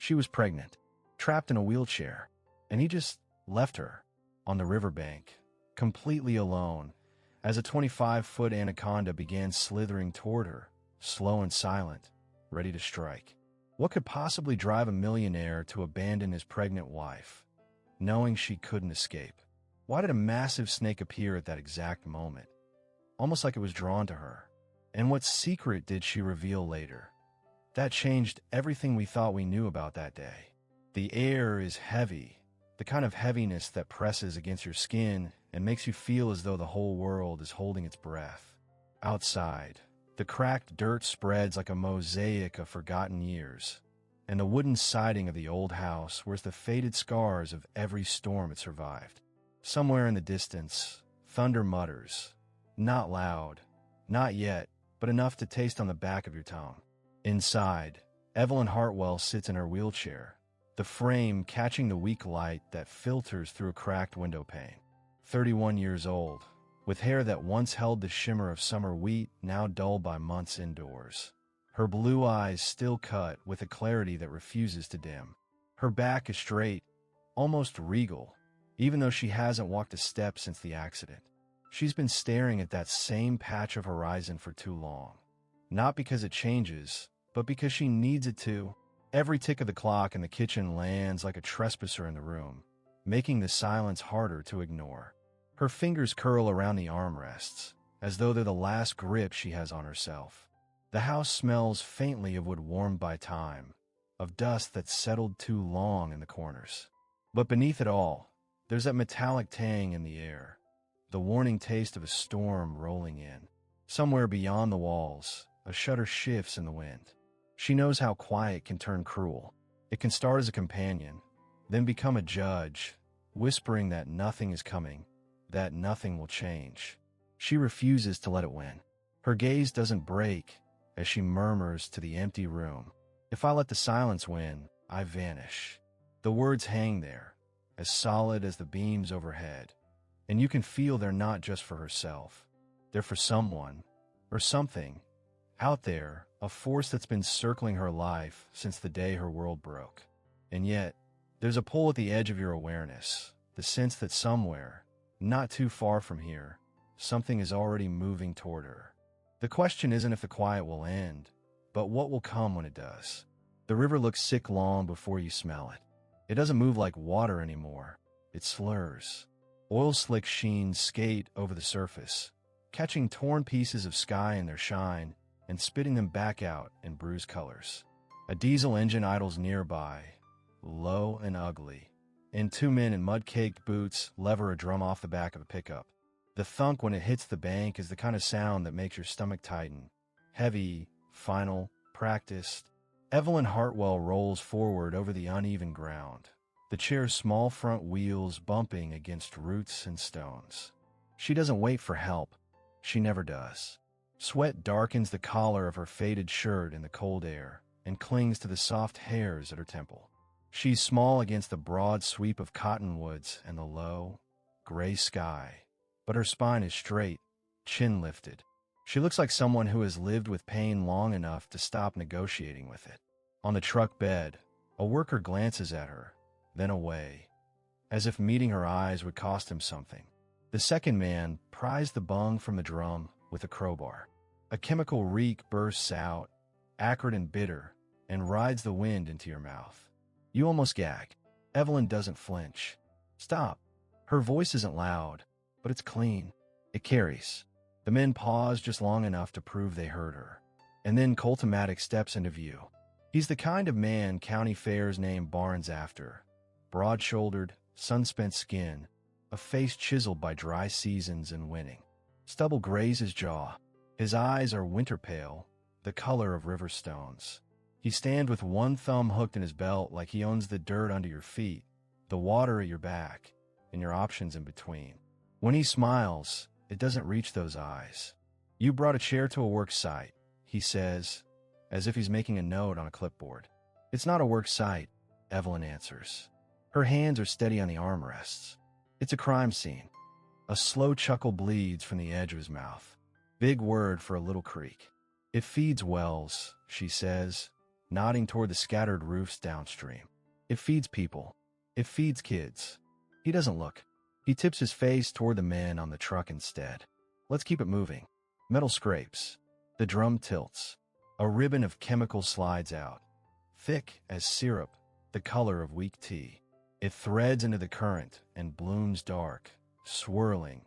She was pregnant, trapped in a wheelchair, and he just left her on the riverbank, completely alone, as a 25-foot anaconda began slithering toward her, slow and silent, ready to strike. What could possibly drive a millionaire to abandon his pregnant wife, knowing she couldn't escape? Why did a massive snake appear at that exact moment, almost like it was drawn to her? And what secret did she reveal later? That changed everything we thought we knew about that day. The air is heavy, the kind of heaviness that presses against your skin and makes you feel as though the whole world is holding its breath. Outside, the cracked dirt spreads like a mosaic of forgotten years, and the wooden siding of the old house wears the faded scars of every storm it survived. Somewhere in the distance, thunder mutters, not loud, not yet, but enough to taste on the back of your tongue. Inside, Evelyn Hartwell sits in her wheelchair, the frame catching the weak light that filters through a cracked window pane. 31 years old, with hair that once held the shimmer of summer wheat, now dulled by months indoors. Her blue eyes still cut with a clarity that refuses to dim. Her back is straight, almost regal, even though she hasn't walked a step since the accident. She's been staring at that same patch of horizon for too long. Not because it changes, but because she needs it to. Every tick of the clock in the kitchen lands like a trespasser in the room, making the silence harder to ignore. Her fingers curl around the armrests, as though they're the last grip she has on herself. The house smells faintly of wood warmed by time, of dust that's settled too long in the corners. But beneath it all, there's that metallic tang in the air, the warning taste of a storm rolling in. Somewhere beyond the walls, a shudder shifts in the wind. She knows how quiet can turn cruel. It can start as a companion, then become a judge, whispering that nothing is coming, that nothing will change. She refuses to let it win. Her gaze doesn't break as she murmurs to the empty room, "If I let the silence win, I vanish." The words hang there, as solid as the beams overhead, and you can feel they're not just for herself. They're for someone, or something, out there, a force that's been circling her life since the day her world broke. And yet, there's a pull at the edge of your awareness, the sense that somewhere, not too far from here, something is already moving toward her. The question isn't if the quiet will end, but what will come when it does. The river looks sick long before you smell it. It doesn't move like water anymore. It slurs. Oil-slick sheens skate over the surface, catching torn pieces of sky in their shine and spitting them back out in bruised colors. A diesel engine idles nearby, low and ugly, and two men in mud-caked boots lever a drum off the back of a pickup. The thunk when it hits the bank is the kind of sound that makes your stomach tighten. Heavy, final, practiced. Evelyn Hartwell rolls forward over the uneven ground, the chair's small front wheels bumping against roots and stones. She doesn't wait for help. She never does. Sweat darkens the collar of her faded shirt in the cold air and clings to the soft hairs at her temple. She's small against the broad sweep of cottonwoods and the low, gray sky, but her spine is straight, chin lifted. She looks like someone who has lived with pain long enough to stop negotiating with it. On the truck bed, a worker glances at her, then away, as if meeting her eyes would cost him something. The second man pries the bung from the drum with a crowbar. A chemical reek bursts out, acrid and bitter, and rides the wind into your mouth. You almost gag. Evelyn doesn't flinch. Stop. Her voice isn't loud, but it's clean. It carries. The men pause just long enough to prove they heard her. And then Coltomatic steps into view. He's the kind of man county fairs name Barnes after. Broad-shouldered, sun-spent skin, a face chiseled by dry seasons and winning. Stubble grays his jaw. His eyes are winter pale, the color of river stones. He stands with one thumb hooked in his belt like he owns the dirt under your feet, the water at your back, and your options in between. When he smiles, it doesn't reach those eyes. "You brought a chair to a work site," he says, as if he's making a note on a clipboard. "It's not a work site," Evelyn answers. Her hands are steady on the armrests. "It's a crime scene." A slow chuckle bleeds from the edge of his mouth. Big word for a little creek. "It feeds wells," she says, nodding toward the scattered roofs downstream. It feeds people. It feeds kids. He doesn't look. He tips his face toward the men on the truck instead. Let's keep it moving. Metal scrapes. The drum tilts. A ribbon of chemical slides out. Thick as syrup, the color of weak tea. It threads into the current and blooms dark, swirling,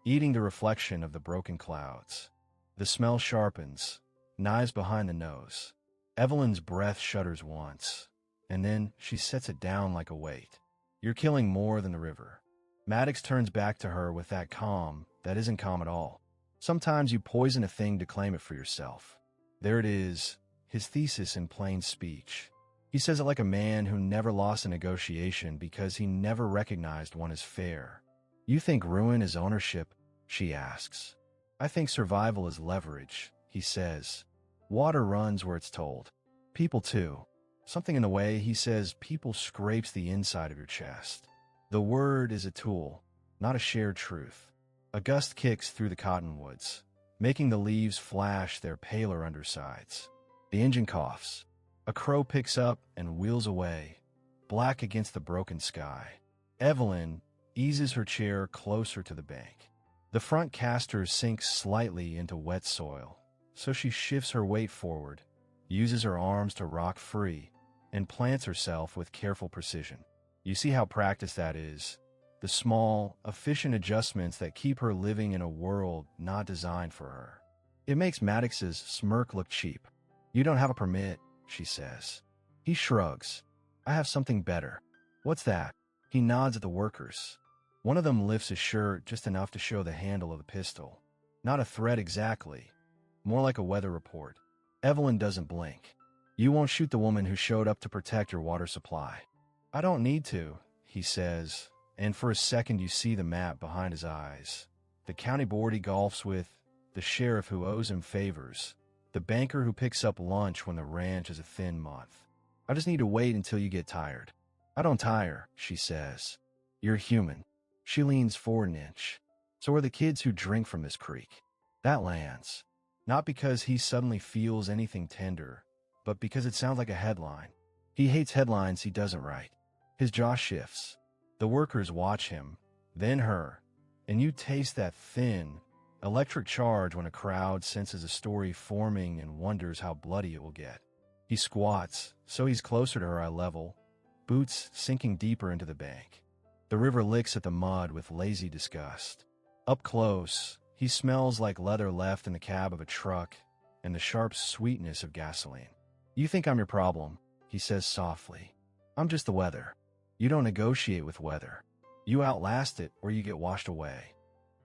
eating the reflection of the broken clouds. The smell sharpens, knives behind the nose. Evelyn's breath shudders once, and then she sets it down like a weight. You're killing more than the river. Maddox turns back to her with that calm that isn't calm at all. Sometimes you poison a thing to claim it for yourself. There it is, his thesis in plain speech. He says it like a man who never lost a negotiation because he never recognized one as fair. You think ruin is ownership? She asks. I think survival is leverage, he says. Water runs where it's told. People too. Something in the way he says people scrapes the inside of your chest. The word is a tool, not a shared truth. A gust kicks through the cottonwoods, making the leaves flash their paler undersides. The engine coughs. A crow picks up and wheels away, black against the broken sky. Evelyn eases her chair closer to the bank. The front caster sinks slightly into wet soil, so she shifts her weight forward, uses her arms to rock free, and plants herself with careful precision. You see how practiced that is? The small, efficient adjustments that keep her living in a world not designed for her. It makes Maddox's smirk look cheap. You don't have a permit, she says. He shrugs. I have something better. What's that? He nods at the workers. One of them lifts his shirt just enough to show the handle of the pistol. Not a threat exactly. More like a weather report. Evelyn doesn't blink. You won't shoot the woman who showed up to protect your water supply. I don't need to, he says, and for a second you see the map behind his eyes. The county board he golfs with, the sheriff who owes him favors, the banker who picks up lunch when the ranch is a thin month. I just need to wait until you get tired. I don't tire, she says. You're human. She leans forward an inch. So are the kids who drink from this creek. That lands. Not because he suddenly feels anything tender, but because it sounds like a headline. He hates headlines he doesn't write. His jaw shifts. The workers watch him, then her, and you taste that thin, electric charge when a crowd senses a story forming and wonders how bloody it will get. He squats, so he's closer to her eye level, boots sinking deeper into the bank. The river licks at the mud with lazy disgust. Up close, he smells like leather left in the cab of a truck and the sharp sweetness of gasoline. You think I'm your problem, he says softly. I'm just the weather. You don't negotiate with weather. You outlast it or you get washed away.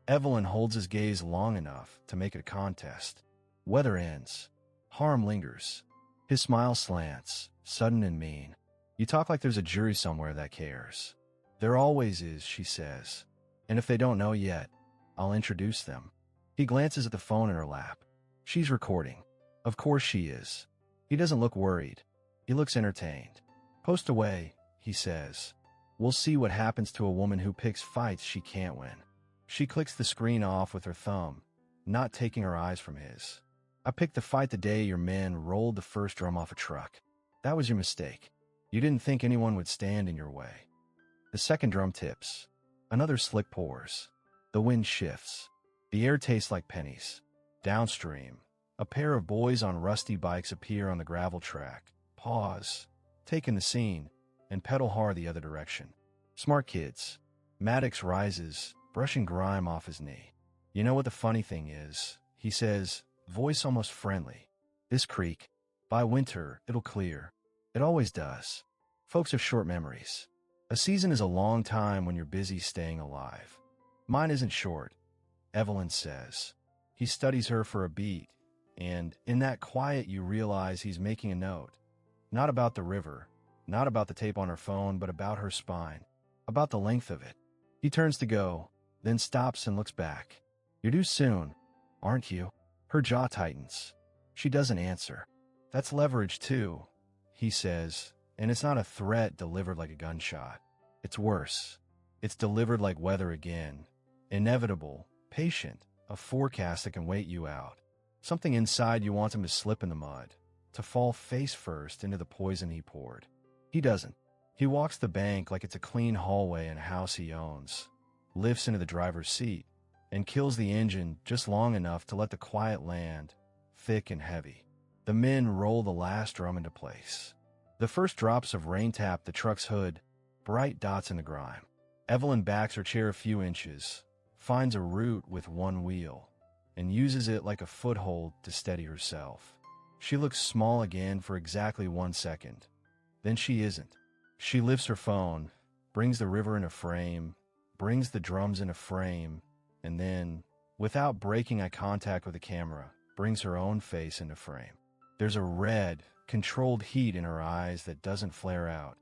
Evelyn holds his gaze long enough to make it a contest. Weather ends. Harm lingers. His smile slants, sudden and mean. You talk like there's a jury somewhere that cares. There always is, she says. And if they don't know yet, I'll introduce them. He glances at the phone in her lap. She's recording. Of course she is. He doesn't look worried. He looks entertained. Post away, he says. We'll see what happens to a woman who picks fights she can't win. She clicks the screen off with her thumb, not taking her eyes from his. I picked the fight the day your men rolled the first drum off a truck. That was your mistake. You didn't think anyone would stand in your way. The second drum tips. Another slick pours. The wind shifts. The air tastes like pennies. Downstream, a pair of boys on rusty bikes appear on the gravel track. Pause, take in the scene, and pedal hard the other direction. Smart kids. Maddox rises, brushing grime off his knee. You know what the funny thing is? He says, voice almost friendly. This creek, by winter, it'll clear. It always does. Folks have short memories. A season is a long time when you're busy staying alive. Mine isn't short, Evelyn says. He studies her for a beat, and in that quiet you realize he's making a note. Not about the river, not about the tape on her phone, but about her spine, about the length of it. He turns to go, then stops and looks back. You're due soon, aren't you? Her jaw tightens. She doesn't answer. That's leverage too, he says, and it's not a threat delivered like a gunshot. It's worse. It's delivered like weather again. Inevitable, patient, a forecast that can wait you out. Something inside you wants him to slip in the mud. to fall face first into the poison he poured. He doesn't. He walks the bank like it's a clean hallway in a house he owns, lifts into the driver's seat, and kills the engine just long enough to let the quiet land, thick and heavy. The men roll the last drum into place. The first drops of rain tap the truck's hood, bright dots in the grime. Evelyn backs her chair a few inches, finds a root with one wheel, and uses it like a foothold to steady herself. She looks small again for exactly 1 second. Then she isn't. She lifts her phone, brings the river in a frame, brings the drums in a frame, and then, without breaking eye contact with the camera, brings her own face into frame. There's a red, controlled heat in her eyes that doesn't flare out.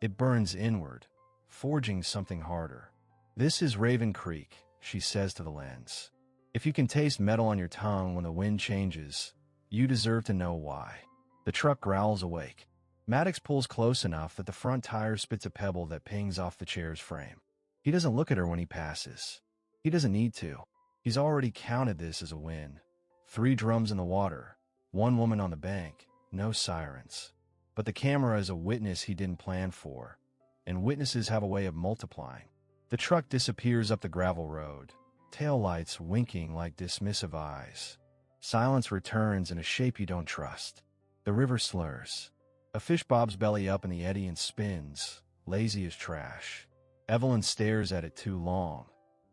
It burns inward, forging something harder. "This is Raven Creek," she says to the lens. "If you can taste metal on your tongue when the wind changes, you deserve to know why." The truck growls awake. Maddox pulls close enough that the front tire spits a pebble that pings off the chair's frame. He doesn't look at her when he passes. He doesn't need to. He's already counted this as a win. 3 drums in the water, 1 woman on the bank, no sirens. But the camera is a witness he didn't plan for, and witnesses have a way of multiplying. The truck disappears up the gravel road, taillights winking like dismissive eyes. Silence returns in a shape you don't trust. The river slurs. A fish bobs belly up in the eddy and spins, lazy as trash. Evelyn stares at it too long,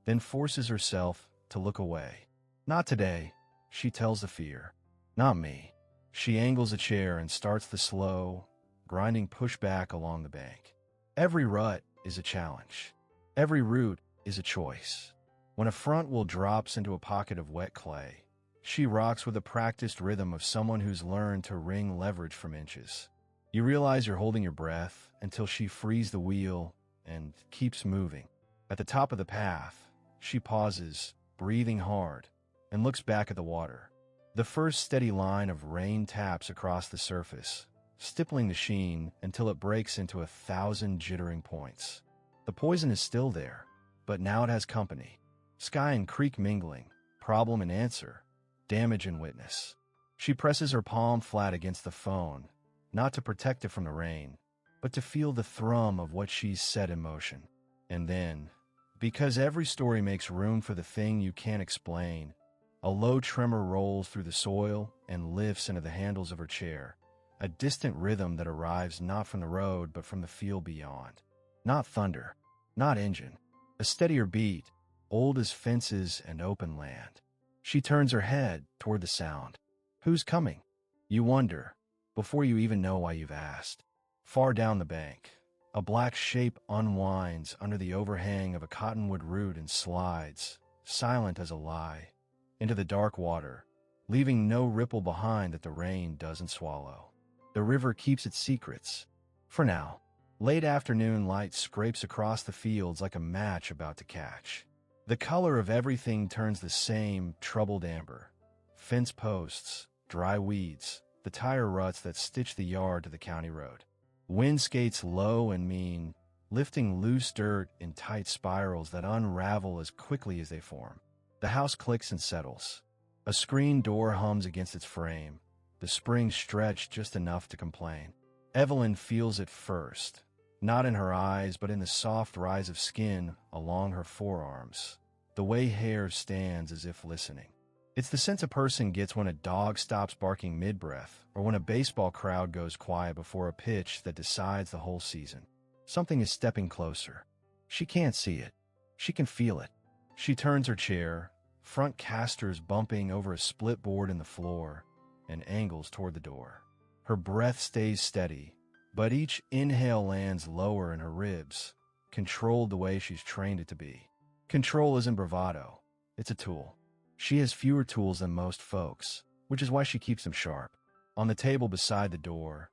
then forces herself to look away. "Not today," she tells the fear. "Not me." She angles a chair and starts the slow, grinding pushback along the bank. Every rut is a challenge. Every root is a choice. When a front wheel drops into a pocket of wet clay, she rocks with the practiced rhythm of someone who's learned to wring leverage from inches. You realize you're holding your breath until she frees the wheel and keeps moving. At the top of the path, she pauses, breathing hard, and looks back at the water. The first steady line of rain taps across the surface, stippling the sheen until it breaks into 1,000 jittering points. The poison is still there, but now it has company. Sky and creek mingling, problem and answer, damage and witness. She presses her palm flat against the phone, not to protect it from the rain, but to feel the thrum of what she's set in motion. And then, because every story makes room for the thing you can't explain, a low tremor rolls through the soil and lifts into the handles of her chair, a distant rhythm that arrives not from the road but from the field beyond. Not thunder, not engine, a steadier beat, old as fences and open land. She turns her head toward the sound. Who's coming? You wonder, before you even know why you've asked. Far down the bank, a black shape unwinds under the overhang of a cottonwood root and slides, silent as a lie, into the dark water, leaving no ripple behind that the rain doesn't swallow. The river keeps its secrets. For now. Late afternoon light scrapes across the fields like a match about to catch. The color of everything turns the same troubled amber. Fence posts, dry weeds, the tire ruts that stitch the yard to the county road. Wind skates low and mean, lifting loose dirt in tight spirals that unravel as quickly as they form. The house clicks and settles. A screen door hums against its frame, the springs stretch just enough to complain. Evelyn feels it first, not in her eyes but in the soft rise of skin along her forearms, the way hair stands as if listening. It's the sense a person gets when a dog stops barking mid-breath or when a baseball crowd goes quiet before a pitch that decides the whole season. Something is stepping closer. She can't see it. She can feel it. She turns her chair, front casters bumping over a split board in the floor, and angles toward the door. Her breath stays steady, but each inhale lands lower in her ribs, controlled the way she's trained it to be. Control isn't bravado. It's a tool. She has fewer tools than most folks, which is why she keeps them sharp. On the table beside the door,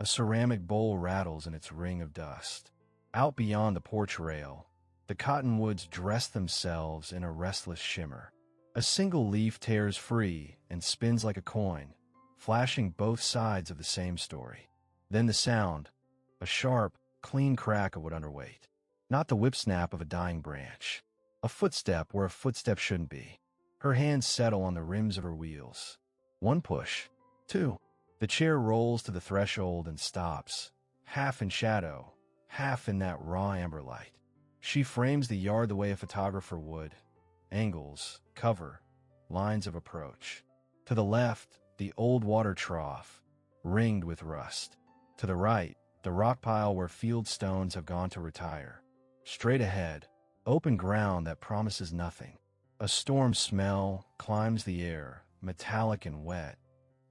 a ceramic bowl rattles in its ring of dust. Out beyond the porch rail, the cottonwoods dress themselves in a restless shimmer. A single leaf tears free and spins like a coin, flashing both sides of the same story. Then the sound, a sharp, clean crack of wood underweight. Not the whip snap of a dying branch. A footstep where a footstep shouldn't be. Her hands settle on the rims of her wheels. 1 push. 2. The chair rolls to the threshold and stops, half in shadow, half in that raw amber light. She frames the yard the way a photographer would. Angles, cover, lines of approach. To the left, the old water trough, ringed with rust. To the right, the rock pile where field stones have gone to retire. Straight ahead, open ground that promises nothing. A storm smell climbs the air, metallic and wet,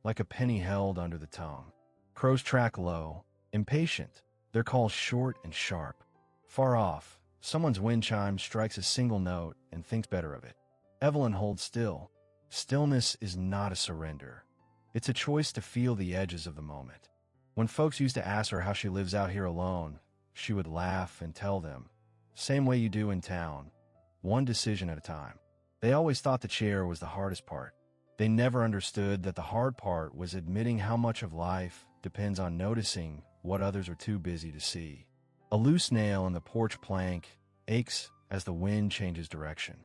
like a penny held under the tongue. Crows track low, impatient, their calls short and sharp. Far off, someone's wind chime strikes a single note and thinks better of it. Evelyn holds still. Stillness is not a surrender. It's a choice to feel the edges of the moment. When folks used to ask her how she lives out here alone, she would laugh and tell them, same way you do in town, one decision at a time. They always thought the chair was the hardest part. They never understood that the hard part was admitting how much of life depends on noticing what others are too busy to see. A loose nail in the porch plank aches as the wind changes direction.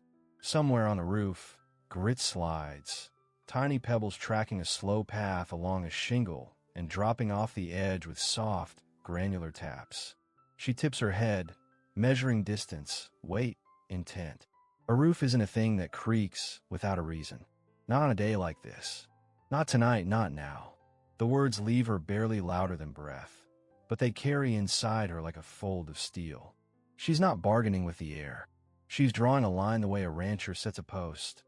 Somewhere on the roof, grit slides, tiny pebbles tracking a slow path along a shingle and dropping off the edge with soft, granular taps. She tips her head, measuring distance, weight, intent. A roof isn't a thing that creaks without a reason. Not on a day like this. Not tonight, not now. The words leave her barely louder than breath, but they carry inside her like a fold of steel. She's not bargaining with the air. She's drawing a line the way a rancher sets a post.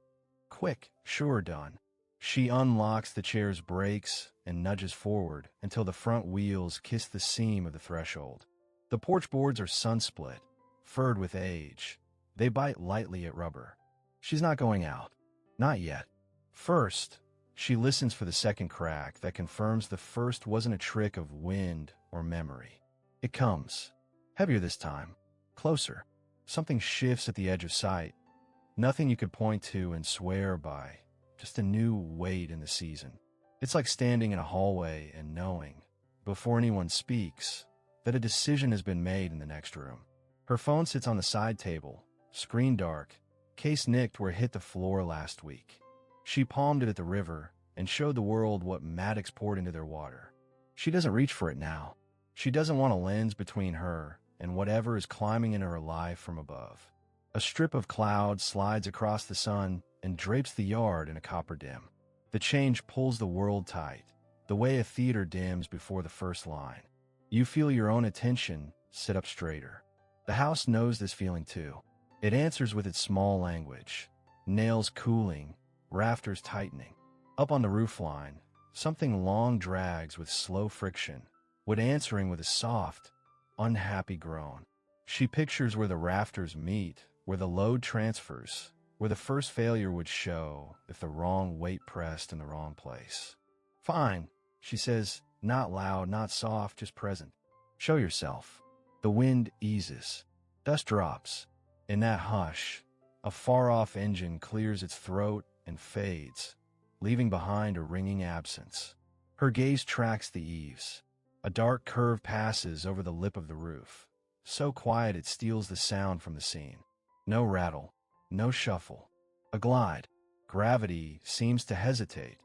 Quick, sure, done. She unlocks the chair's brakes and nudges forward until the front wheels kiss the seam of the threshold. The porch boards are sun-split, furred with age. They bite lightly at rubber. She's not going out. Not yet. First, she listens for the second crack that confirms the first wasn't a trick of wind or memory. It comes. Heavier this time. Closer. Something shifts at the edge of sight. Nothing you could point to and swear by. Just a new weight in the season. It's like standing in a hallway and knowing, before anyone speaks, that a decision has been made in the next room. Her phone sits on the side table, screen dark, case nicked where it hit the floor last week. She palmed it at the river and showed the world what Maddox poured into their water. She doesn't reach for it now. She doesn't want a lens between her and whatever is climbing into her life from above. A strip of cloud slides across the sun and drapes the yard in a copper dim. The change pulls the world tight, the way a theater dims before the first line. You feel your own attention sit up straighter. The house knows this feeling too. It answers with its small language, nails cooling, rafters tightening. Up on the roofline, something long drags with slow friction, wood answering with a soft, unhappy groan. She pictures where the rafters meet, where the load transfers, where the first failure would show if the wrong weight pressed in the wrong place. Fine, she says, not loud, not soft, just present. Show yourself. The wind eases. Dust drops. In that hush, a far-off engine clears its throat and fades, leaving behind a ringing absence. Her gaze tracks the eaves. A dark curve passes over the lip of the roof, so quiet it steals the sound from the scene. No rattle, no shuffle. A glide. Gravity seems to hesitate,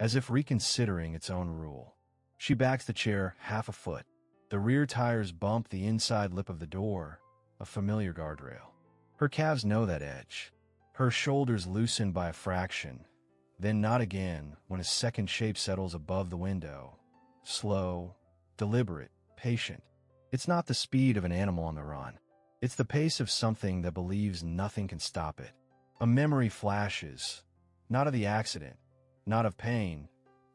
as if reconsidering its own rule. She backs the chair half a foot. The rear tires bump the inside lip of the door, a familiar guardrail. Her calves know that edge. Her shoulders loosen by a fraction, then not again when a second shape settles above the window. Slow, deliberate, patient. It's not the speed of an animal on the run. It's the pace of something that believes nothing can stop it. A memory flashes, not of the accident, not of pain,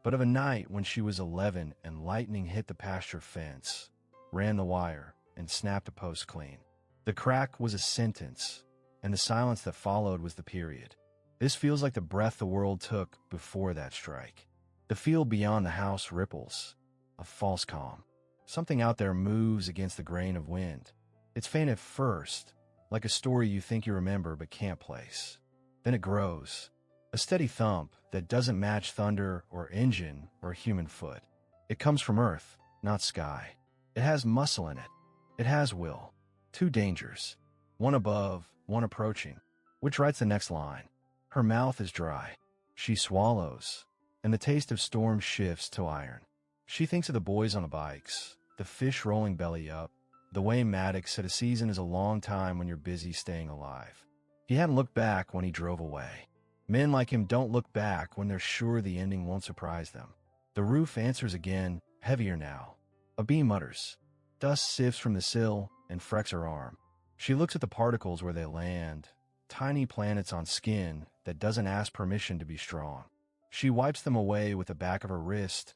but of a night when she was 11 and lightning hit the pasture fence, ran the wire, and snapped a post clean. The crack was a sentence, and the silence that followed was the period. This feels like the breath the world took before that strike. The field beyond the house ripples, a false calm. Something out there moves against the grain of wind. It's faint at first, like a story you think you remember but can't place. Then it grows, a steady thump that doesn't match thunder or engine or human foot. It comes from earth, not sky. It has muscle in it. It has will. Two dangers, one above, one approaching. Which writes the next line? Her mouth is dry. She swallows, and the taste of storm shifts to iron. She thinks of the boys on the bikes, the fish rolling belly up, the way Maddox said a season is a long time when you're busy staying alive. He hadn't looked back when he drove away. Men like him don't look back when they're sure the ending won't surprise them. The roof answers again, heavier now. A bee mutters. Dust sifts from the sill and frecks her arm. She looks at the particles where they land, tiny planets on skin that doesn't ask permission to be strong. She wipes them away with the back of her wrist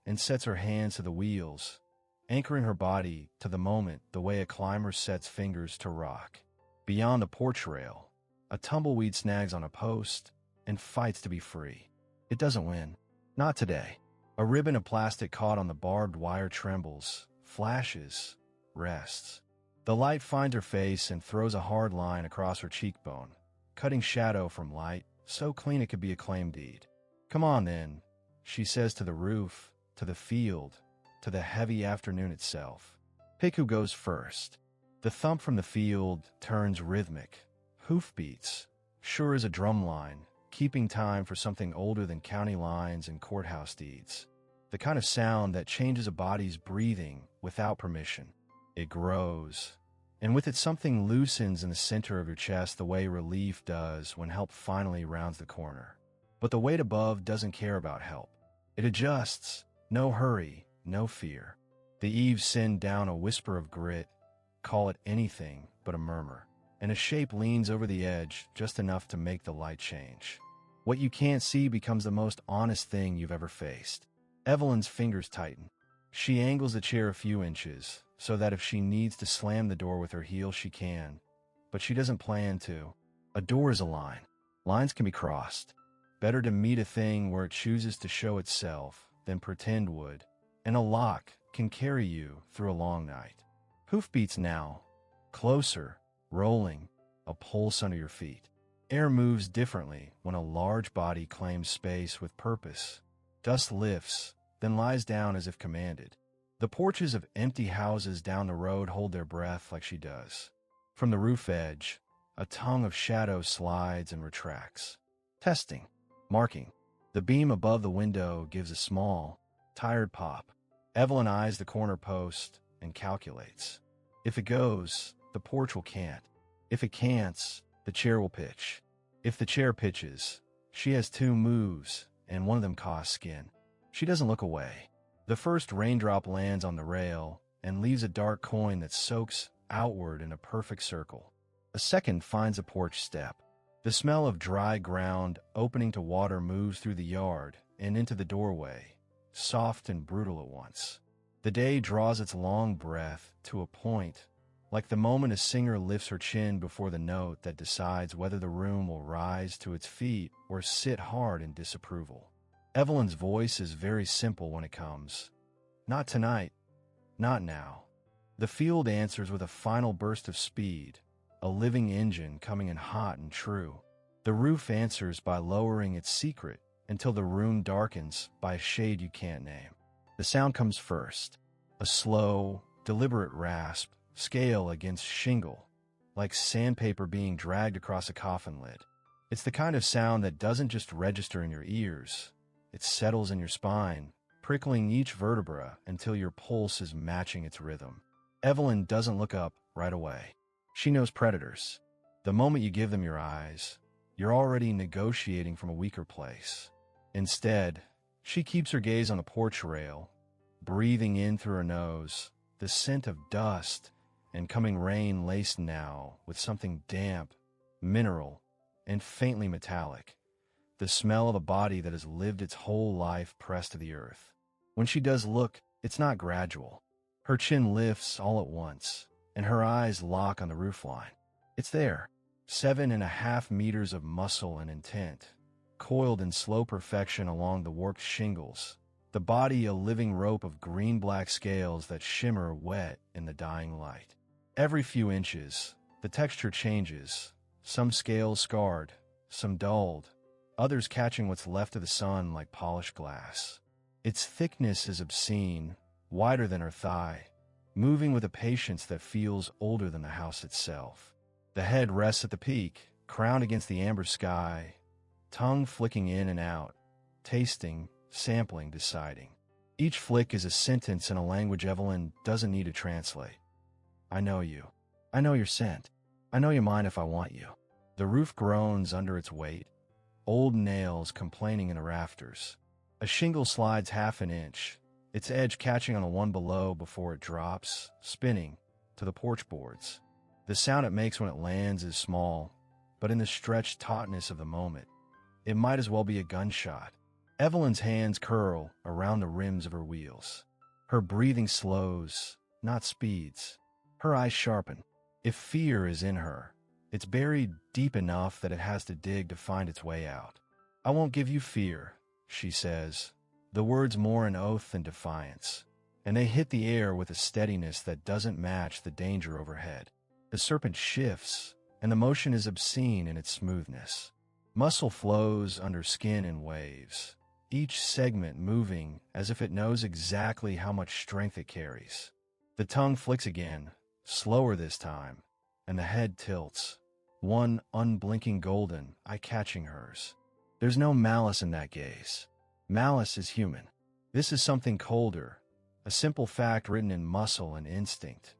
and sets her hands to the wheels, anchoring her body to the moment the way a climber sets fingers to rock. Beyond the porch rail, a tumbleweed snags on a post and fights to be free. It doesn't win. Not today. A ribbon of plastic caught on the barbed wire trembles, flashes, rests. The light finds her face and throws a hard line across her cheekbone, cutting shadow from light, so clean it could be a claim deed. Come on, then, she says to the roof, to the field, to the heavy afternoon itself. Pick who goes first. The thump from the field turns rhythmic. Hoofbeats, sure as a drum line, keeping time for something older than county lines and courthouse deeds. The kind of sound that changes a body's breathing without permission. It grows, and with it something loosens in the center of your chest the way relief does when help finally rounds the corner. But the weight above doesn't care about help. It adjusts. No hurry, no fear. The eaves send down a whisper of grit, call it anything but a murmur, and a shape leans over the edge just enough to make the light change. What you can't see becomes the most honest thing you've ever faced. Evelyn's fingers tighten. She angles the chair a few inches, so that if she needs to slam the door with her heel, she can. But she doesn't plan to. A door is a line. Lines can be crossed. Better to meet a thing where it chooses to show itself than pretend would. And a lock can carry you through a long night. Hoofbeats now. Closer, rolling, a pulse under your feet. Air moves differently when a large body claims space with purpose. Dust lifts, then lies down as if commanded. The porches of empty houses down the road hold their breath like she does. From the roof edge, a tongue of shadow slides and retracts. Testing. Marking. The beam above the window gives a small, tired pop. Evelyn eyes the corner post and calculates. If it goes, the porch will cant. If it can't, the chair will pitch. If the chair pitches, she has two moves, and one of them costs skin. She doesn't look away. The first raindrop lands on the rail and leaves a dark coin that soaks outward in a perfect circle. A second finds a porch step. The smell of dry ground opening to water moves through the yard and into the doorway, soft and brutal at once. The day draws its long breath to a point, like the moment a singer lifts her chin before the note that decides whether the room will rise to its feet or sit hard in disapproval. Evelyn's voice is very simple when it comes. Not tonight. Not now. The field answers with a final burst of speed, a living engine coming in hot and true. The roof answers by lowering its secret until the room darkens by a shade you can't name. The sound comes first, a slow, deliberate rasp, scale against shingle, like sandpaper being dragged across a coffin lid. It's the kind of sound that doesn't just register in your ears. It settles in your spine, prickling each vertebra until your pulse is matching its rhythm. Evelyn doesn't look up right away. She knows predators. The moment you give them your eyes, you're already negotiating from a weaker place. Instead, she keeps her gaze on the porch rail, breathing in through her nose, the scent of dust and coming rain laced now with something damp, mineral, and faintly metallic. The smell of a body that has lived its whole life pressed to the earth. When she does look, it's not gradual. Her chin lifts all at once, and her eyes lock on the roofline. It's there, 7.5 meters of muscle and intent, coiled in slow perfection along the warped shingles, the body a living rope of green-black scales that shimmer wet in the dying light. Every few inches, the texture changes, some scales scarred, some dulled, others catching what's left of the sun like polished glass. Its thickness is obscene, wider than her thigh, moving with a patience that feels older than the house itself. The head rests at the peak, crowned against the amber sky, tongue flicking in and out, tasting, sampling, deciding. Each flick is a sentence in a language Evelyn doesn't need to translate. I know you. I know your scent. I know you mine if I want you. The roof groans under its weight, old nails complaining in the rafters. A shingle slides half an inch, its edge catching on the one below before it drops, spinning, to the porch boards. The sound it makes when it lands is small, but in the stretched tautness of the moment, it might as well be a gunshot. Evelyn's hands curl around the rims of her wheels. Her breathing slows, not speeds. Her eyes sharpen. If fear is in her, it's buried deep enough that it has to dig to find its way out. I won't give you fear, she says, the words more an oath than defiance, and they hit the air with a steadiness that doesn't match the danger overhead. The serpent shifts, and the motion is obscene in its smoothness. Muscle flows under skin in waves, each segment moving as if it knows exactly how much strength it carries. The tongue flicks again, slower this time, and the head tilts, one unblinking golden eye catching hers. There's no malice in that gaze. Malice is human. This is something colder, a simple fact written in muscle and instinct.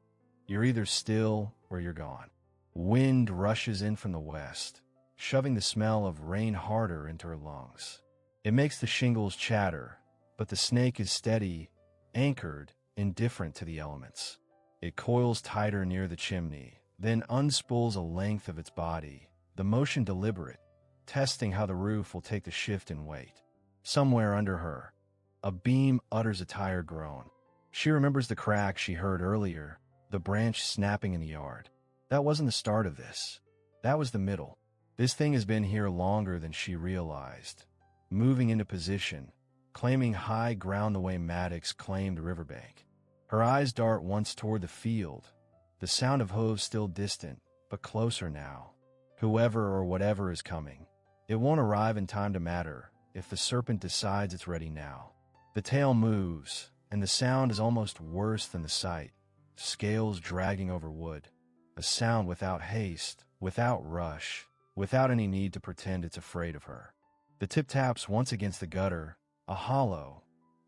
You're either still or you're gone. Wind rushes in from the west, shoving the smell of rain harder into her lungs. It makes the shingles chatter, but the snake is steady, anchored, indifferent to the elements. It coils tighter near the chimney, then unspools a length of its body, the motion deliberate, testing how the roof will take the shift in weight. Somewhere under her, a beam utters a tired groan. She remembers the crack she heard earlier, the branch snapping in the yard. That wasn't the start of this. That was the middle. This thing has been here longer than she realized, moving into position, claiming high ground the way Maddox claimed riverbank. Her eyes dart once toward the field, the sound of hooves still distant, but closer now. Whoever or whatever is coming, it won't arrive in time to matter if the serpent decides it's ready now. The tail moves, and the sound is almost worse than the sight. Scales dragging over wood. A sound without haste, without rush, without any need to pretend it's afraid of her. The tip taps once against the gutter, a hollow,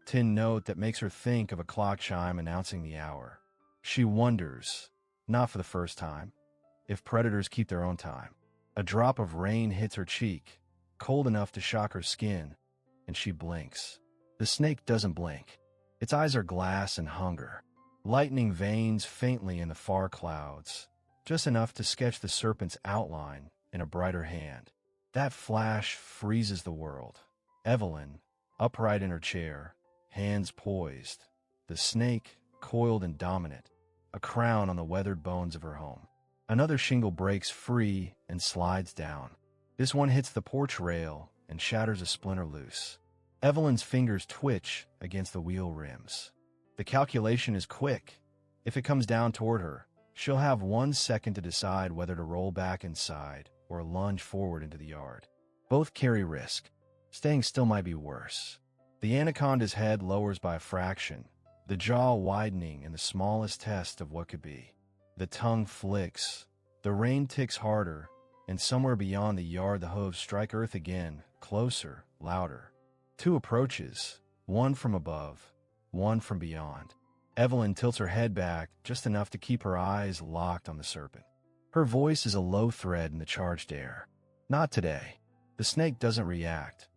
tin note that makes her think of a clock chime announcing the hour. She wonders, not for the first time, if predators keep their own time. A drop of rain hits her cheek, cold enough to shock her skin, and she blinks. The snake doesn't blink. Its eyes are glass and hunger. Lightning veins faintly in the far clouds, just enough to sketch the serpent's outline in a brighter hand. That flash freezes the world. Evelyn, upright in her chair, hands poised, the snake coiled and dominant, a crown on the weathered bones of her home. Another shingle breaks free and slides down. This one hits the porch rail and shatters a splinter loose. Evelyn's fingers twitch against the wheel rims. The calculation is quick. If it comes down toward her, she'll have 1 second to decide whether to roll back inside or lunge forward into the yard. Both carry risk. Staying still might be worse. The anaconda's head lowers by a fraction, the jaw widening in the smallest test of what could be. The tongue flicks. The rain ticks harder, and somewhere beyond the yard the hooves strike earth again, closer, louder. 2 approaches, one from above, one from beyond. Evelyn tilts her head back just enough to keep her eyes locked on the serpent. Her voice is a low thread in the charged air. Not today. The snake doesn't react.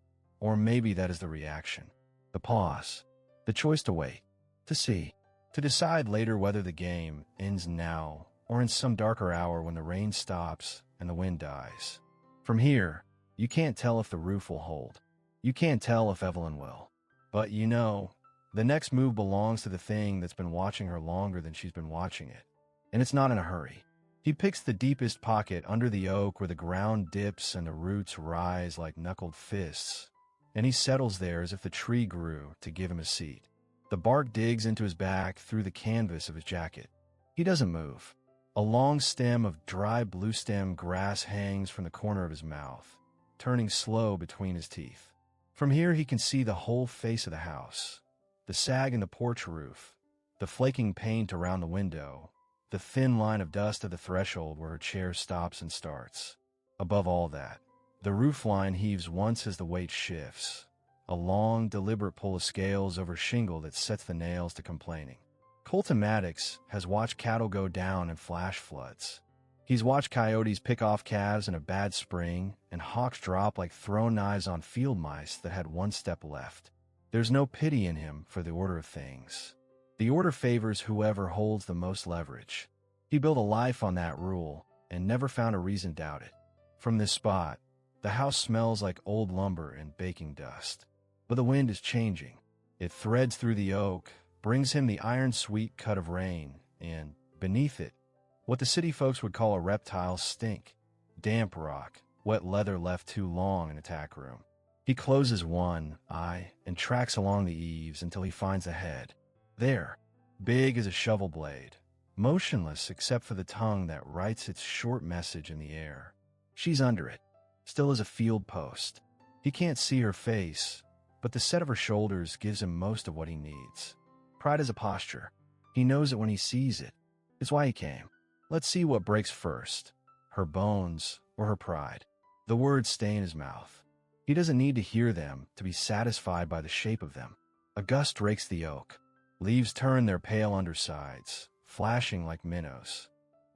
Or maybe that is the reaction. The pause. The choice to wait. To see. To decide later whether the game ends now or in some darker hour when the rain stops and the wind dies. From here, you can't tell if the roof will hold. You can't tell if Evelyn will. But you know, the next move belongs to the thing that's been watching her longer than she's been watching it. And it's not in a hurry. He picks the deepest pocket under the oak where the ground dips and the roots rise like knuckled fists, and he settles there as if the tree grew to give him a seat. The bark digs into his back through the canvas of his jacket. He doesn't move. A long stem of dry blue-stem grass hangs from the corner of his mouth, turning slow between his teeth. From here he can see the whole face of the house, the sag in the porch roof, the flaking paint around the window, the thin line of dust at the threshold where her chair stops and starts. Above all that, the roof line heaves once as the weight shifts, a long, deliberate pull of scales over shingle that sets the nails to complaining. Colton Maddox has watched cattle go down in flash floods. He's watched coyotes pick off calves in a bad spring and hawks drop like thrown knives on field mice that had one step left. There's no pity in him for the order of things. The order favors whoever holds the most leverage. He built a life on that rule and never found a reason to doubt it. From this spot, the house smells like old lumber and baking dust. But the wind is changing. It threads through the oak, brings him the iron-sweet cut of rain, and, beneath it, what the city folks would call a reptile stink. Damp rock, wet leather left too long in a tack room. He closes one eye and tracks along the eaves until he finds a head. There, big as a shovel blade, motionless except for the tongue that writes its short message in the air. She's under it, still as a field post. He can't see her face, but the set of her shoulders gives him most of what he needs. Pride is a posture. He knows it when he sees it. It's why he came. Let's see what breaks first, her bones or her pride. The words stay in his mouth. He doesn't need to hear them to be satisfied by the shape of them. A gust rakes the oak. Leaves turn their pale undersides, flashing like minnows.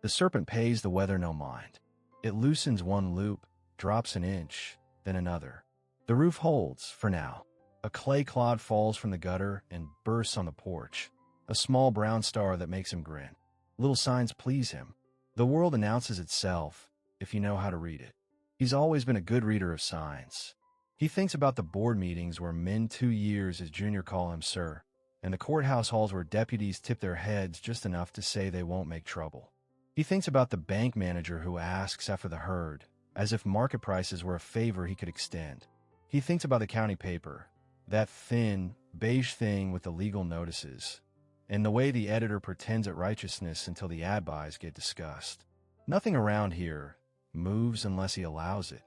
The serpent pays the weather no mind. It loosens one loop, drops an inch, then another. The roof holds, for now. A clay clod falls from the gutter and bursts on the porch. A small brown star that makes him grin. Little signs please him. The world announces itself, if you know how to read it. He's always been a good reader of signs. He thinks about the board meetings where men 2 years as junior call him sir, and the courthouse halls where deputies tip their heads just enough to say they won't make trouble. He thinks about the bank manager who asks after the herd, as if market prices were a favor he could extend. He thinks about the county paper, that thin, beige thing with the legal notices, and the way the editor pretends at righteousness until the ad buys get discussed. Nothing around here moves unless he allows it,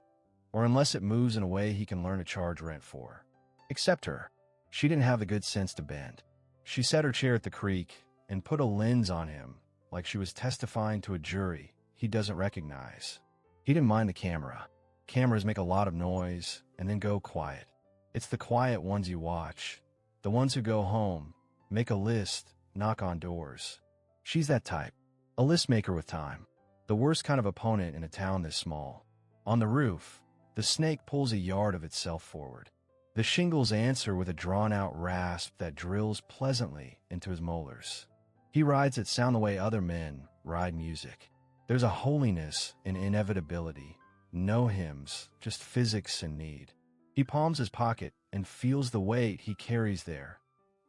or unless it moves in a way he can learn to charge rent for. Except her. She didn't have the good sense to bend. She set her chair at the creek and put a lens on him like she was testifying to a jury he doesn't recognize. He didn't mind the camera. Cameras make a lot of noise and then go quiet. It's the quiet ones you watch, the ones who go home, make a list, knock on doors. She's that type, a list maker with time, the worst kind of opponent in a town this small. On the roof, the snake pulls a yard of itself forward. The shingles answer with a drawn-out rasp that drills pleasantly into his molars. He rides it sound the way other men ride music. There's a holiness in inevitability. No hymns, just physics and need. He palms his pocket and feels the weight he carries there,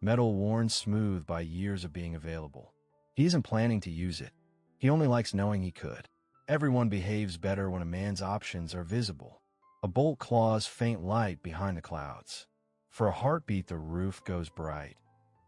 metal worn smooth by years of being available. He isn't planning to use it. He only likes knowing he could. Everyone behaves better when a man's options are visible. A bolt claws faint light behind the clouds. For a heartbeat, the roof goes bright,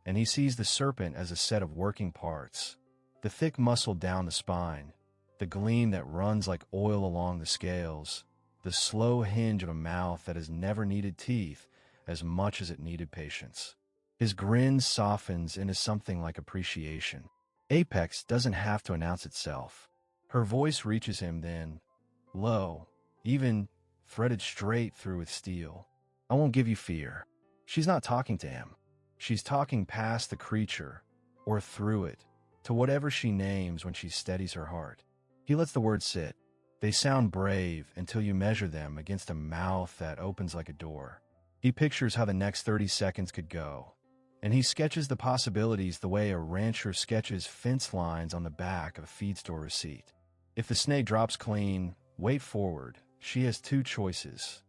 and he sees the serpent as a set of working parts. The thick muscle down the spine, the gleam that runs like oil along the scales, the slow hinge of a mouth that has never needed teeth as much as it needed patience. His grin softens into something like appreciation. Apex doesn't have to announce itself. Her voice reaches him then, low, even threaded straight through with steel. I won't give you fear. She's not talking to him. She's talking past the creature, or through it, to whatever she names when she steadies her heart. He lets the words sit. They sound brave until you measure them against a mouth that opens like a door. He pictures how the next 30 seconds could go, and he sketches the possibilities the way a rancher sketches fence lines on the back of a feed store receipt. If the snake drops clean, wait forward. She has 2 choices.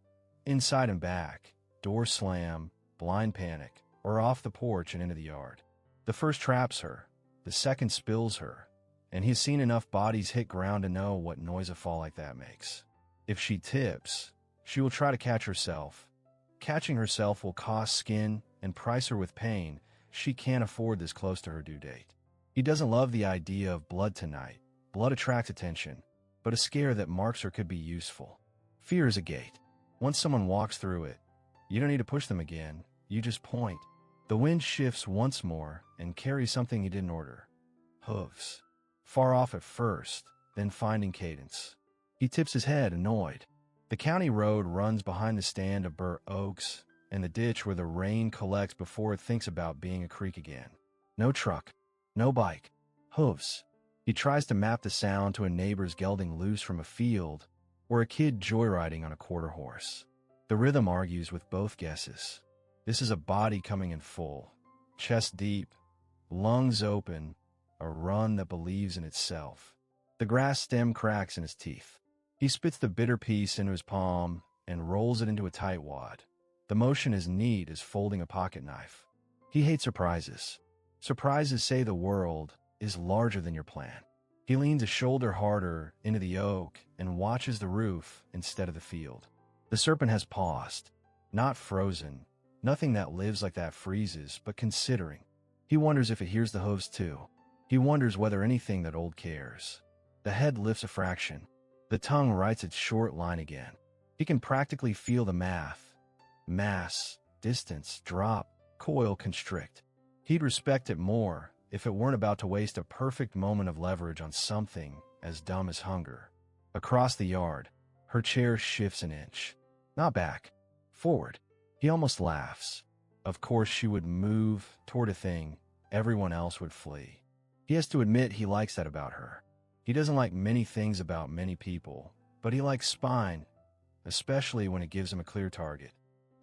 Inside and back, door slam, blind panic, or off the porch and into the yard. The first traps her, the second spills her, and he's seen enough bodies hit ground to know what noise a fall like that makes. If she tips, she will try to catch herself. Catching herself will cost skin and price her with pain. She can't afford this close to her due date. He doesn't love the idea of blood tonight. Blood attracts attention, but a scare that marks her could be useful. Fear is a gate. Once someone walks through it, you don't need to push them again. You just point. The wind shifts once more and carries something he didn't order. Hooves. Far off at first, then finding cadence. He tips his head, annoyed. The county road runs behind the stand of burnt oaks, and the ditch where the rain collects before it thinks about being a creek again. No truck, no bike, hooves. He tries to map the sound to a neighbor's gelding loose from a field or a kid joyriding on a quarter horse. The rhythm argues with both guesses. This is a body coming in full, chest deep, lungs open, a run that believes in itself. The grass stem cracks in his teeth. He spits the bitter piece into his palm and rolls it into a tight wad. The motion is neat as folding a pocket knife. He hates surprises. Surprises say the world is larger than your plan. He leans a shoulder harder into the oak and watches the roof instead of the field. The serpent has paused, not frozen. Nothing that lives like that freezes, but considering. He wonders if it hears the hooves too. He wonders whether anything that old cares. The head lifts a fraction. The tongue writes its short line again. He can practically feel the math. Mass, distance, drop, coil, constrict. He'd respect it more if it weren't about to waste a perfect moment of leverage on something as dumb as hunger. Across the yard, her chair shifts an inch. Not back. Forward. He almost laughs. Of course she would move toward a thing. Everyone else would flee. He has to admit he likes that about her. He doesn't like many things about many people, but he likes spine, especially when it gives him a clear target.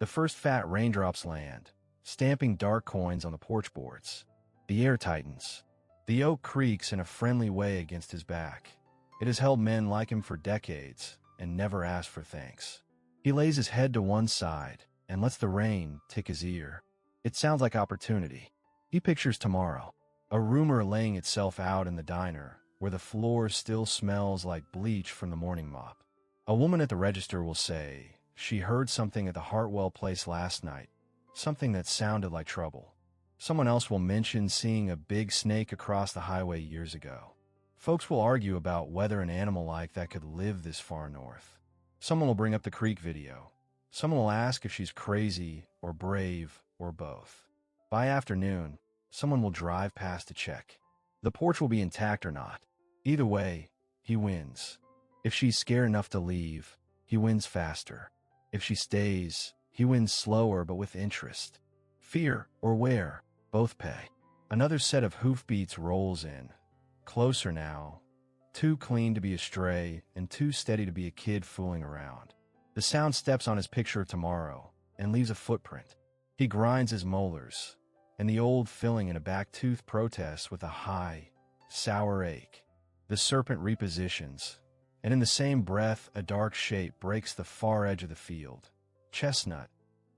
The first fat raindrops land, stamping dark coins on the porch boards. The air tightens. The oak creaks in a friendly way against his back. It has held men like him for decades and never asked for thanks. He lays his head to one side and lets the rain tick his ear. It sounds like opportunity. He pictures tomorrow, a rumor laying itself out in the diner where the floor still smells like bleach from the morning mop. A woman at the register will say she heard something at the Hartwell place last night, something that sounded like trouble. Someone else will mention seeing a big snake across the highway years ago. Folks will argue about whether an animal like that could live this far north. Someone will bring up the creek video. Someone will ask if she's crazy or brave or both. By afternoon, someone will drive past to check. The porch will be intact or not. Either way, he wins. If she's scared enough to leave, he wins faster. If she stays, he wins slower but with interest. Fear or wear, both pay. Another set of hoofbeats rolls in. Closer now. Too clean to be a stray and too steady to be a kid fooling around. The sound steps on his picture of tomorrow and leaves a footprint. He grinds his molars, and the old filling in a back tooth protests with a high, sour ache. The serpent repositions, and in the same breath a dark shape breaks the far edge of the field. Chestnut,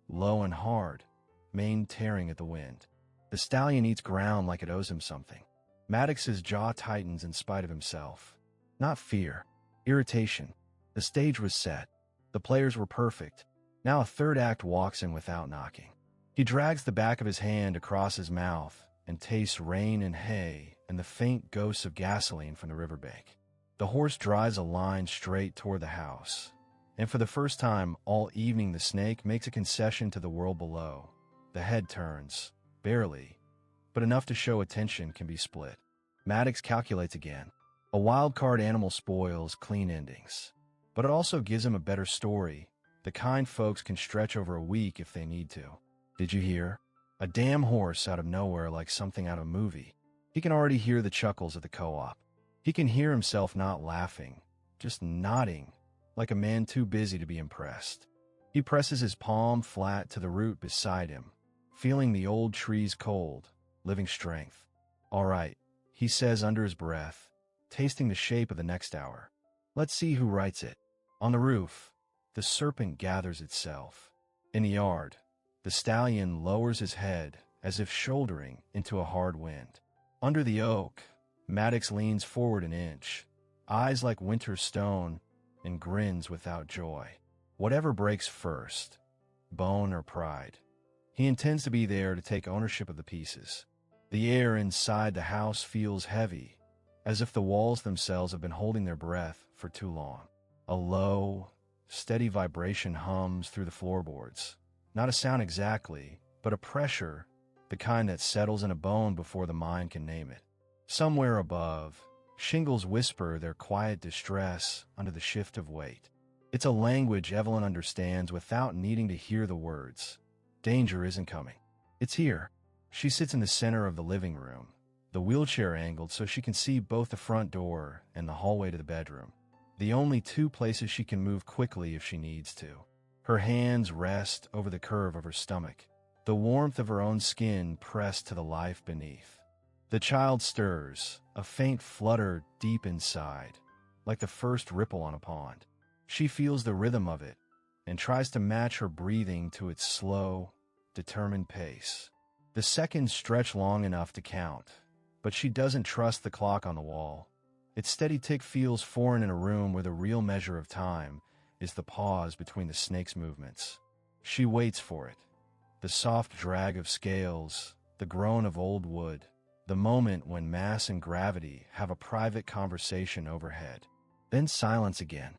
low and hard, mane tearing at the wind. The stallion eats ground like it owes him something. Maddox's jaw tightens in spite of himself. Not fear, irritation. The stage was set. The players were perfect. Now a third act walks in without knocking. He drags the back of his hand across his mouth and tastes rain and hay and the faint ghosts of gasoline from the riverbank. The horse drives a line straight toward the house. And for the first time all evening the snake makes a concession to the world below. The head turns, barely, but enough to show attention can be split. Maddox calculates again. A wild card animal spoils clean endings. But it also gives him a better story. The kind folks can stretch over a week if they need to. Did you hear? A damn horse out of nowhere like something out of a movie. He can already hear the chuckles at the co-op. He can hear himself not laughing, just nodding, like a man too busy to be impressed. He presses his palm flat to the root beside him, feeling the old tree's cold, living strength. All right, he says under his breath, tasting the shape of the next hour. Let's see who writes it. On the roof, the serpent gathers itself. In the yard, the stallion lowers his head as if shouldering into a hard wind. Under the oak, Maddox leans forward an inch, eyes like winter stone, and grins without joy. Whatever breaks first, bone or pride, he intends to be there to take ownership of the pieces. The air inside the house feels heavy, as if the walls themselves have been holding their breath for too long. A low, steady vibration hums through the floorboards. Not a sound exactly, but a pressure, the kind that settles in a bone before the mind can name it. Somewhere above, shingles whisper their quiet distress under the shift of weight. It's a language Evelyn understands without needing to hear the words. Danger isn't coming. It's here. She sits in the center of the living room, the wheelchair angled so she can see both the front door and the hallway to the bedroom. The only two places she can move quickly if she needs to. Her hands rest over the curve of her stomach, the warmth of her own skin pressed to the life beneath. The child stirs, a faint flutter deep inside, like the first ripple on a pond. She feels the rhythm of it and tries to match her breathing to its slow, determined pace. The seconds stretch long enough to count, but she doesn't trust the clock on the wall. Its steady tick feels foreign in a room where the real measure of time is the pause between the snake's movements. She waits for it. The soft drag of scales, the groan of old wood, the moment when mass and gravity have a private conversation overhead. Then silence again.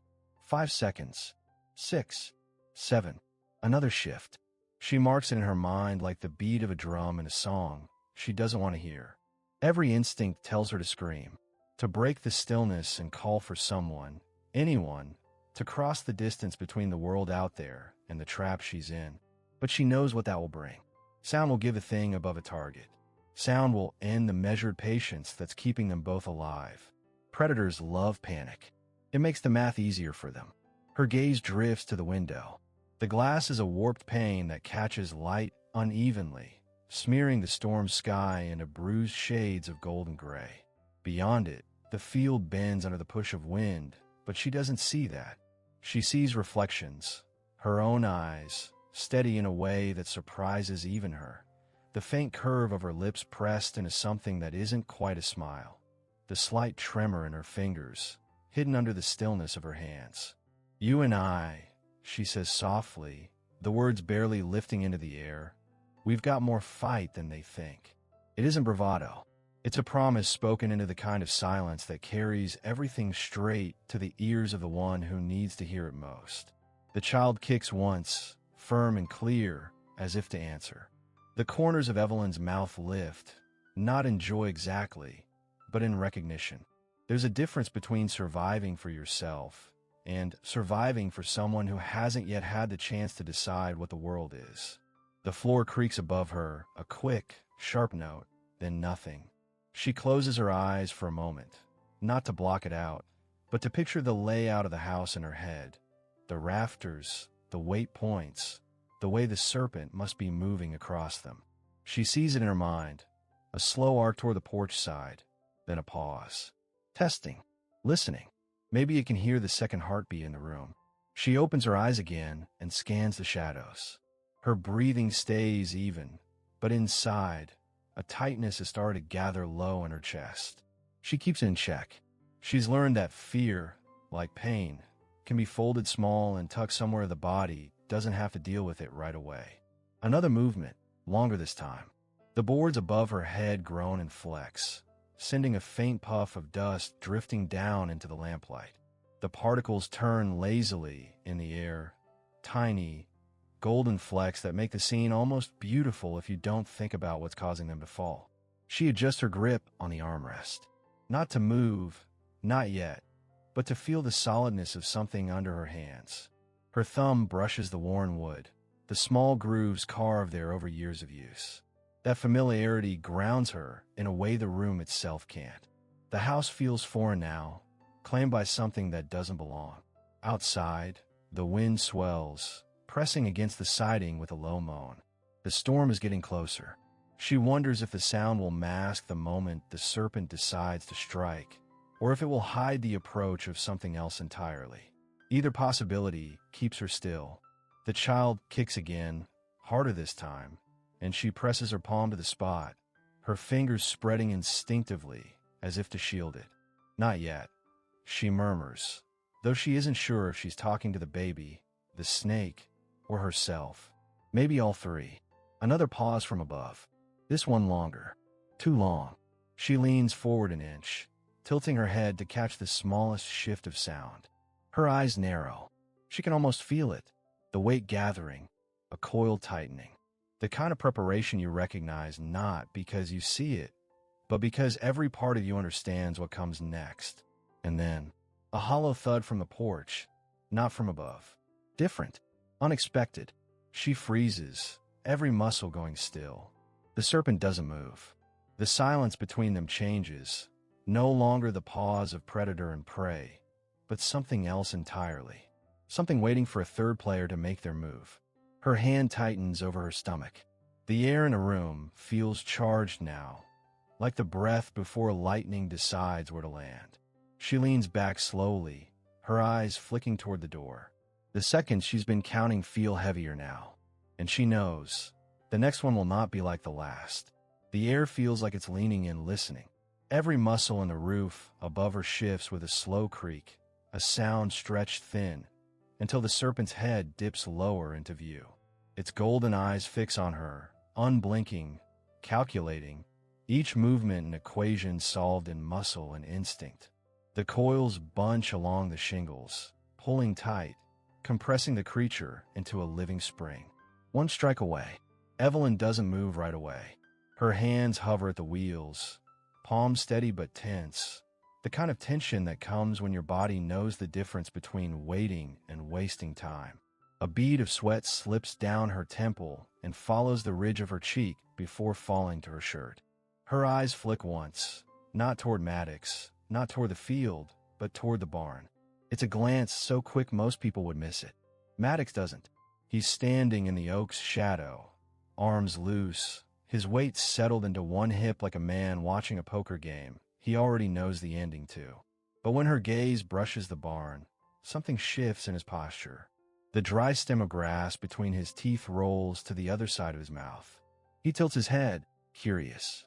5 seconds. 6. 7. Another shift. She marks it in her mind like the beat of a drum in a song she doesn't want to hear. Every instinct tells her to scream, to break the stillness and call for someone, anyone, to cross the distance between the world out there and the trap she's in. But she knows what that will bring. Sound will give a thing above a target. Sound will end the measured patience that's keeping them both alive. Predators love panic. It makes the math easier for them. Her gaze drifts to the window. The glass is a warped pane that catches light unevenly, smearing the storm sky into bruised shades of golden gray. Beyond it, the field bends under the push of wind, but she doesn't see that. She sees reflections, her own eyes, steady in a way that surprises even her. The faint curve of her lips pressed into something that isn't quite a smile. The slight tremor in her fingers, hidden under the stillness of her hands. "You and I," she says softly, the words barely lifting into the air. "We've got more fight than they think." It isn't bravado. It's a promise spoken into the kind of silence that carries everything straight to the ears of the one who needs to hear it most. The child kicks once, firm and clear, as if to answer. The corners of Evelyn's mouth lift, not in joy exactly, but in recognition. There's a difference between surviving for yourself and surviving for someone who hasn't yet had the chance to decide what the world is. The floor creaks above her, a quick, sharp note, then nothing. She closes her eyes for a moment, not to block it out, but to picture the layout of the house in her head. The rafters, the weight points, the way the serpent must be moving across them. She sees it in her mind, a slow arc toward the porch side, then a pause. Testing, listening. Maybe it can hear the second heartbeat in the room. She opens her eyes again and scans the shadows. Her breathing stays even, but inside, a tightness has started to gather low in her chest. She keeps it in check. She's learned that fear, like pain, can be folded small and tucked somewhere the body doesn't have to deal with it right away. Another movement, longer this time. The boards above her head groan and flex, sending a faint puff of dust drifting down into the lamplight. The particles turn lazily in the air, tiny, golden flecks that make the scene almost beautiful if you don't think about what's causing them to fall. She adjusts her grip on the armrest. Not to move, not yet, but to feel the solidness of something under her hands. Her thumb brushes the worn wood, the small grooves carved there over years of use. That familiarity grounds her in a way the room itself can't. The house feels foreign now, claimed by something that doesn't belong. Outside, the wind swells, pressing against the siding with a low moan. The storm is getting closer. She wonders if the sound will mask the moment the serpent decides to strike, or if it will hide the approach of something else entirely. Either possibility keeps her still. The child kicks again, harder this time, and she presses her palm to the spot, her fingers spreading instinctively as if to shield it. "Not yet," she murmurs, though she isn't sure if she's talking to the baby, the snake, or herself. Maybe all three. Another pause from above. This one longer. Too long. She leans forward an inch, tilting her head to catch the smallest shift of sound. Her eyes narrow. She can almost feel it. The weight gathering, a coil tightening. The kind of preparation you recognize not because you see it, but because every part of you understands what comes next. And then, a hollow thud from the porch, not from above. Different. Unexpected. She freezes, every muscle going still. The serpent doesn't move. The silence between them changes, no longer the pause of predator and prey, but something else entirely. Something waiting for a third player to make their move. Her hand tightens over her stomach. The air in a room feels charged now, like the breath before lightning decides where to land. She leans back slowly, her eyes flicking toward the door. The seconds she's been counting feel heavier now, and she knows the next one will not be like the last. The air feels like it's leaning in, listening. Every muscle in the roof above her shifts with a slow creak, a sound stretched thin, until the serpent's head dips lower into view. Its golden eyes fix on her, unblinking, calculating, each movement an equation solved in muscle and instinct. The coils bunch along the shingles, pulling tight, compressing the creature into a living spring. One strike away. Evelyn doesn't move right away. Her hands hover at the wheels, palms steady but tense, the kind of tension that comes when your body knows the difference between waiting and wasting time. A bead of sweat slips down her temple and follows the ridge of her cheek before falling to her shirt. Her eyes flick once, not toward Maddox, not toward the field, but toward the barn. It's a glance so quick most people would miss it. Maddox doesn't. He's standing in the oak's shadow, arms loose, his weight settled into one hip like a man watching a poker game. He already knows the ending too. But when her gaze brushes the barn, something shifts in his posture. The dry stem of grass between his teeth rolls to the other side of his mouth. He tilts his head, curious.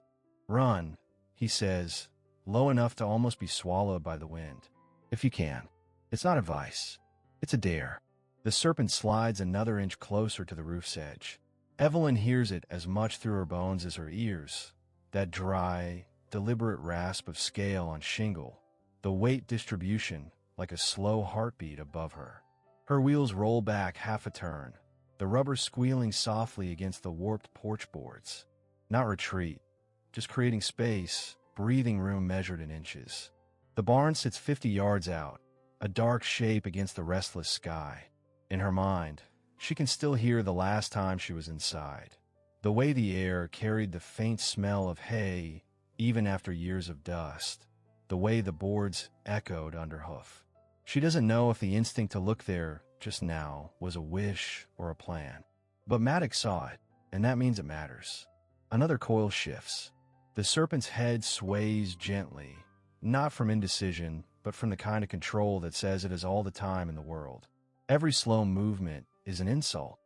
"Run," he says, low enough to almost be swallowed by the wind. "If you can." It's not advice. It's a dare. The serpent slides another inch closer to the roof's edge. Evelyn hears it as much through her bones as her ears. That dry, deliberate rasp of scale on shingle. The weight distribution like a slow heartbeat above her. Her wheels roll back half a turn, the rubber squealing softly against the warped porch boards. Not retreat, just creating space, breathing room measured in inches. The barn sits 50 yards out, a dark shape against the restless sky. In her mind, she can still hear the last time she was inside. The way the air carried the faint smell of hay, even after years of dust. The way the boards echoed underhoof. She doesn't know if the instinct to look there just now was a wish or a plan. But Maddox saw it, and that means it matters. Another coil shifts. The serpent's head sways gently, not from indecision, but from the kind of control that says it has all the time in the world. Every slow movement is an insult.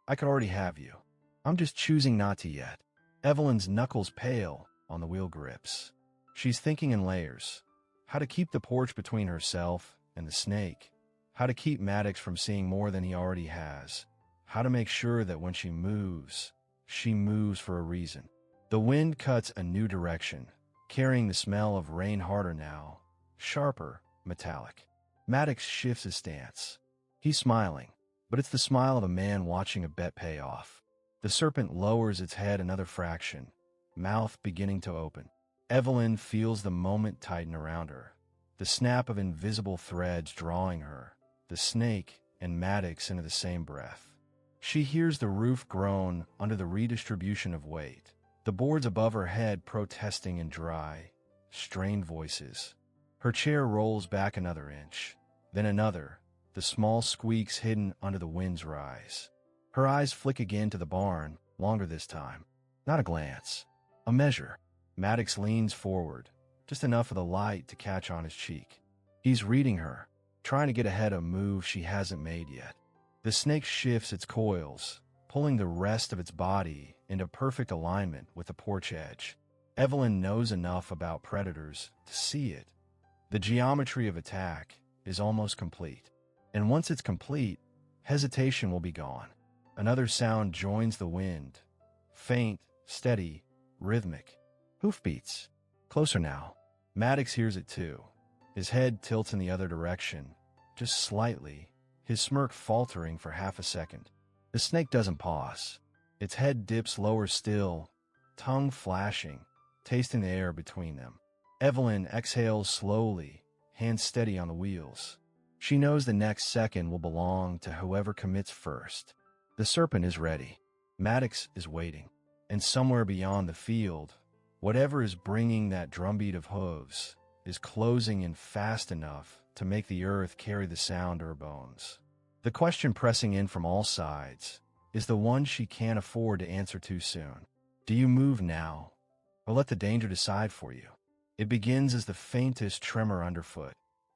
"I could already have you. I'm just choosing not to yet." Evelyn's knuckles pale on the wheel grips. She's thinking in layers. How to keep the porch between herself and the snake. How to keep Maddox from seeing more than he already has. How to make sure that when she moves for a reason. The wind cuts a new direction, carrying the smell of rain harder now, sharper, metallic. Maddox shifts his stance. He's smiling, but it's the smile of a man watching a bet pay off. The serpent lowers its head another fraction, mouth beginning to open. Evelyn feels the moment tighten around her, the snap of invisible threads drawing her, the snake and Maddox into the same breath. She hears the roof groan under the redistribution of weight, the boards above her head protesting in dry, strained voices. Her chair rolls back another inch, then another, the small squeaks hidden under the wind's rise. Her eyes flick again to the barn, longer this time. Not a glance, a measure. Maddox leans forward, just enough of the light to catch on his cheek. He's reading her, trying to get ahead of a move she hasn't made yet. The snake shifts its coils, pulling the rest of its body into perfect alignment with the porch edge. Evelyn knows enough about predators to see it. The geometry of attack is almost complete. And once it's complete, hesitation will be gone. Another sound joins the wind. Faint, steady, rhythmic. Hoofbeats. Closer now. Maddox hears it too. His head tilts in the other direction, just slightly, his smirk faltering for half a second. The snake doesn't pause. Its head dips lower still, tongue flashing, tasting the air between them. Evelyn exhales slowly, hands steady on the wheels. She knows the next second will belong to whoever commits first. The serpent is ready. Maddox is waiting, and somewhere beyond the field, whatever is bringing that drumbeat of hooves is closing in fast enough to make the earth carry the sound to her bones. The question pressing in from all sides is the one she can't afford to answer too soon. Do you move now, or let the danger decide for you? It begins as the faintest tremor underfoot,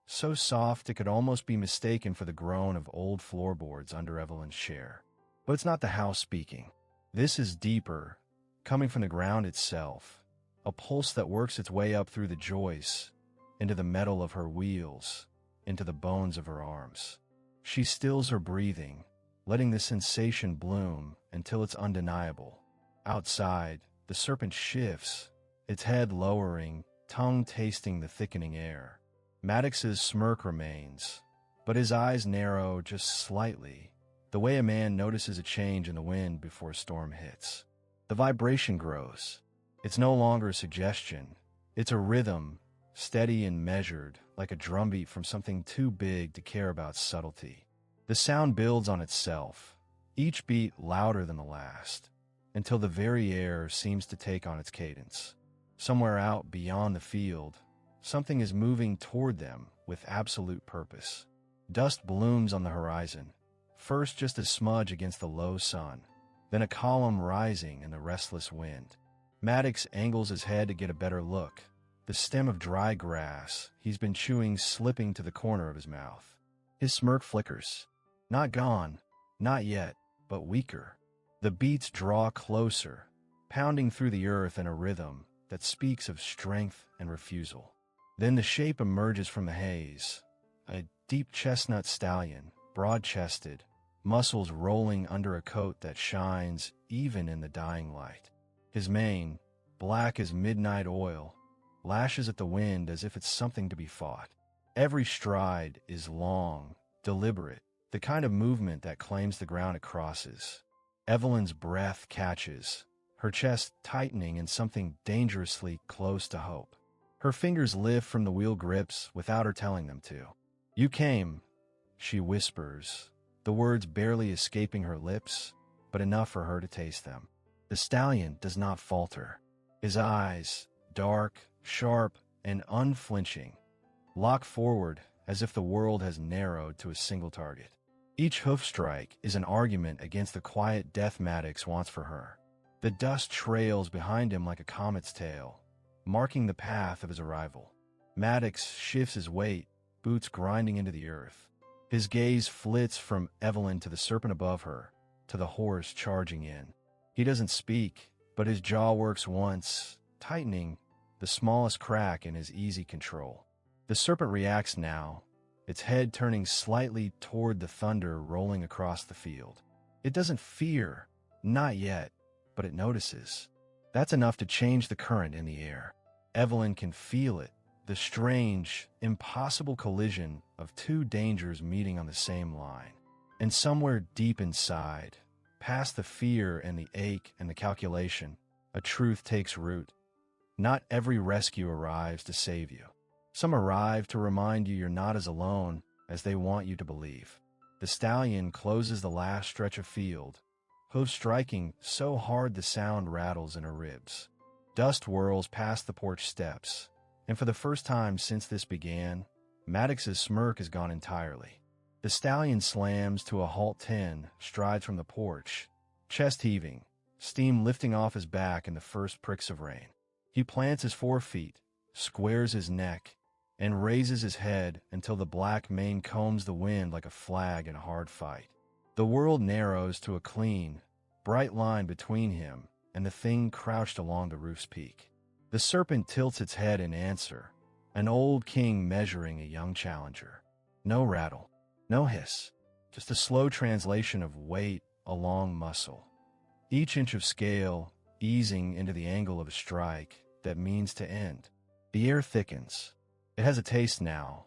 so soft it could almost be mistaken for the groan of old floorboards under Evelyn's chair. But it's not the house speaking. This is deeper, coming from the ground itself, a pulse that works its way up through the joists, into the metal of her wheels, into the bones of her arms. She stills her breathing, letting the sensation bloom until it's undeniable. Outside, the serpent shifts, its head lowering, tongue tasting the thickening air. Maddox's smirk remains, but his eyes narrow just slightly, the way a man notices a change in the wind before a storm hits. The vibration grows. It's no longer a suggestion. It's a rhythm, steady and measured, like a drumbeat from something too big to care about subtlety. The sound builds on itself, each beat louder than the last, until the very air seems to take on its cadence. Somewhere out beyond the field, something is moving toward them with absolute purpose. Dust blooms on the horizon, first just a smudge against the low sun, then a column rising in the restless wind. Maddox angles his head to get a better look, the stem of dry grass he's been chewing slipping to the corner of his mouth. His smirk flickers. Not gone, not yet, but weaker. The beats draw closer, pounding through the earth in a rhythm that speaks of strength and refusal. Then the shape emerges from the haze, a deep chestnut stallion, broad-chested, muscles rolling under a coat that shines even in the dying light. His mane, black as midnight oil, lashes at the wind as if it's something to be fought. Every stride is long, deliberate, the kind of movement that claims the ground it crosses. Evelyn's breath catches, her chest tightening in something dangerously close to hope. Her fingers lift from the wheel grips without her telling them to. "You came," she whispers, the words barely escaping her lips, but enough for her to taste them. The stallion does not falter. His eyes, dark, sharp, and unflinching, lock forward as if the world has narrowed to a single target. Each hoof strike is an argument against the quiet death Maddox wants for her. The dust trails behind him like a comet's tail, marking the path of his arrival. Maddox shifts his weight, boots grinding into the earth. His gaze flits from Evelyn to the serpent above her, to the horse charging in. He doesn't speak, but his jaw works once, tightening, the smallest crack in his easy control. The serpent reacts now, its head turning slightly toward the thunder rolling across the field. It doesn't fear, not yet, but it notices. That's enough to change the current in the air. Evelyn can feel it, the strange, impossible collision of two dangers meeting on the same line. And somewhere deep inside, past the fear and the ache and the calculation, a truth takes root. Not every rescue arrives to save you. Some arrive to remind you you're not as alone as they want you to believe. The stallion closes the last stretch of field, hooves striking so hard the sound rattles in her ribs. Dust whirls past the porch steps, and for the first time since this began, Maddox's smirk is gone entirely. The stallion slams to a halt 10 strides from the porch, chest heaving, steam lifting off his back in the first pricks of rain. He plants his forefeet, squares his neck, and raises his head until the black mane combs the wind like a flag in a hard fight. The world narrows to a clean, bright line between him and the thing crouched along the roof's peak. The serpent tilts its head in answer, an old king measuring a young challenger. No rattle, no hiss, just a slow translation of weight along muscle. Each inch of scale easing into the angle of a strike that means to end. The air thickens. It has a taste now.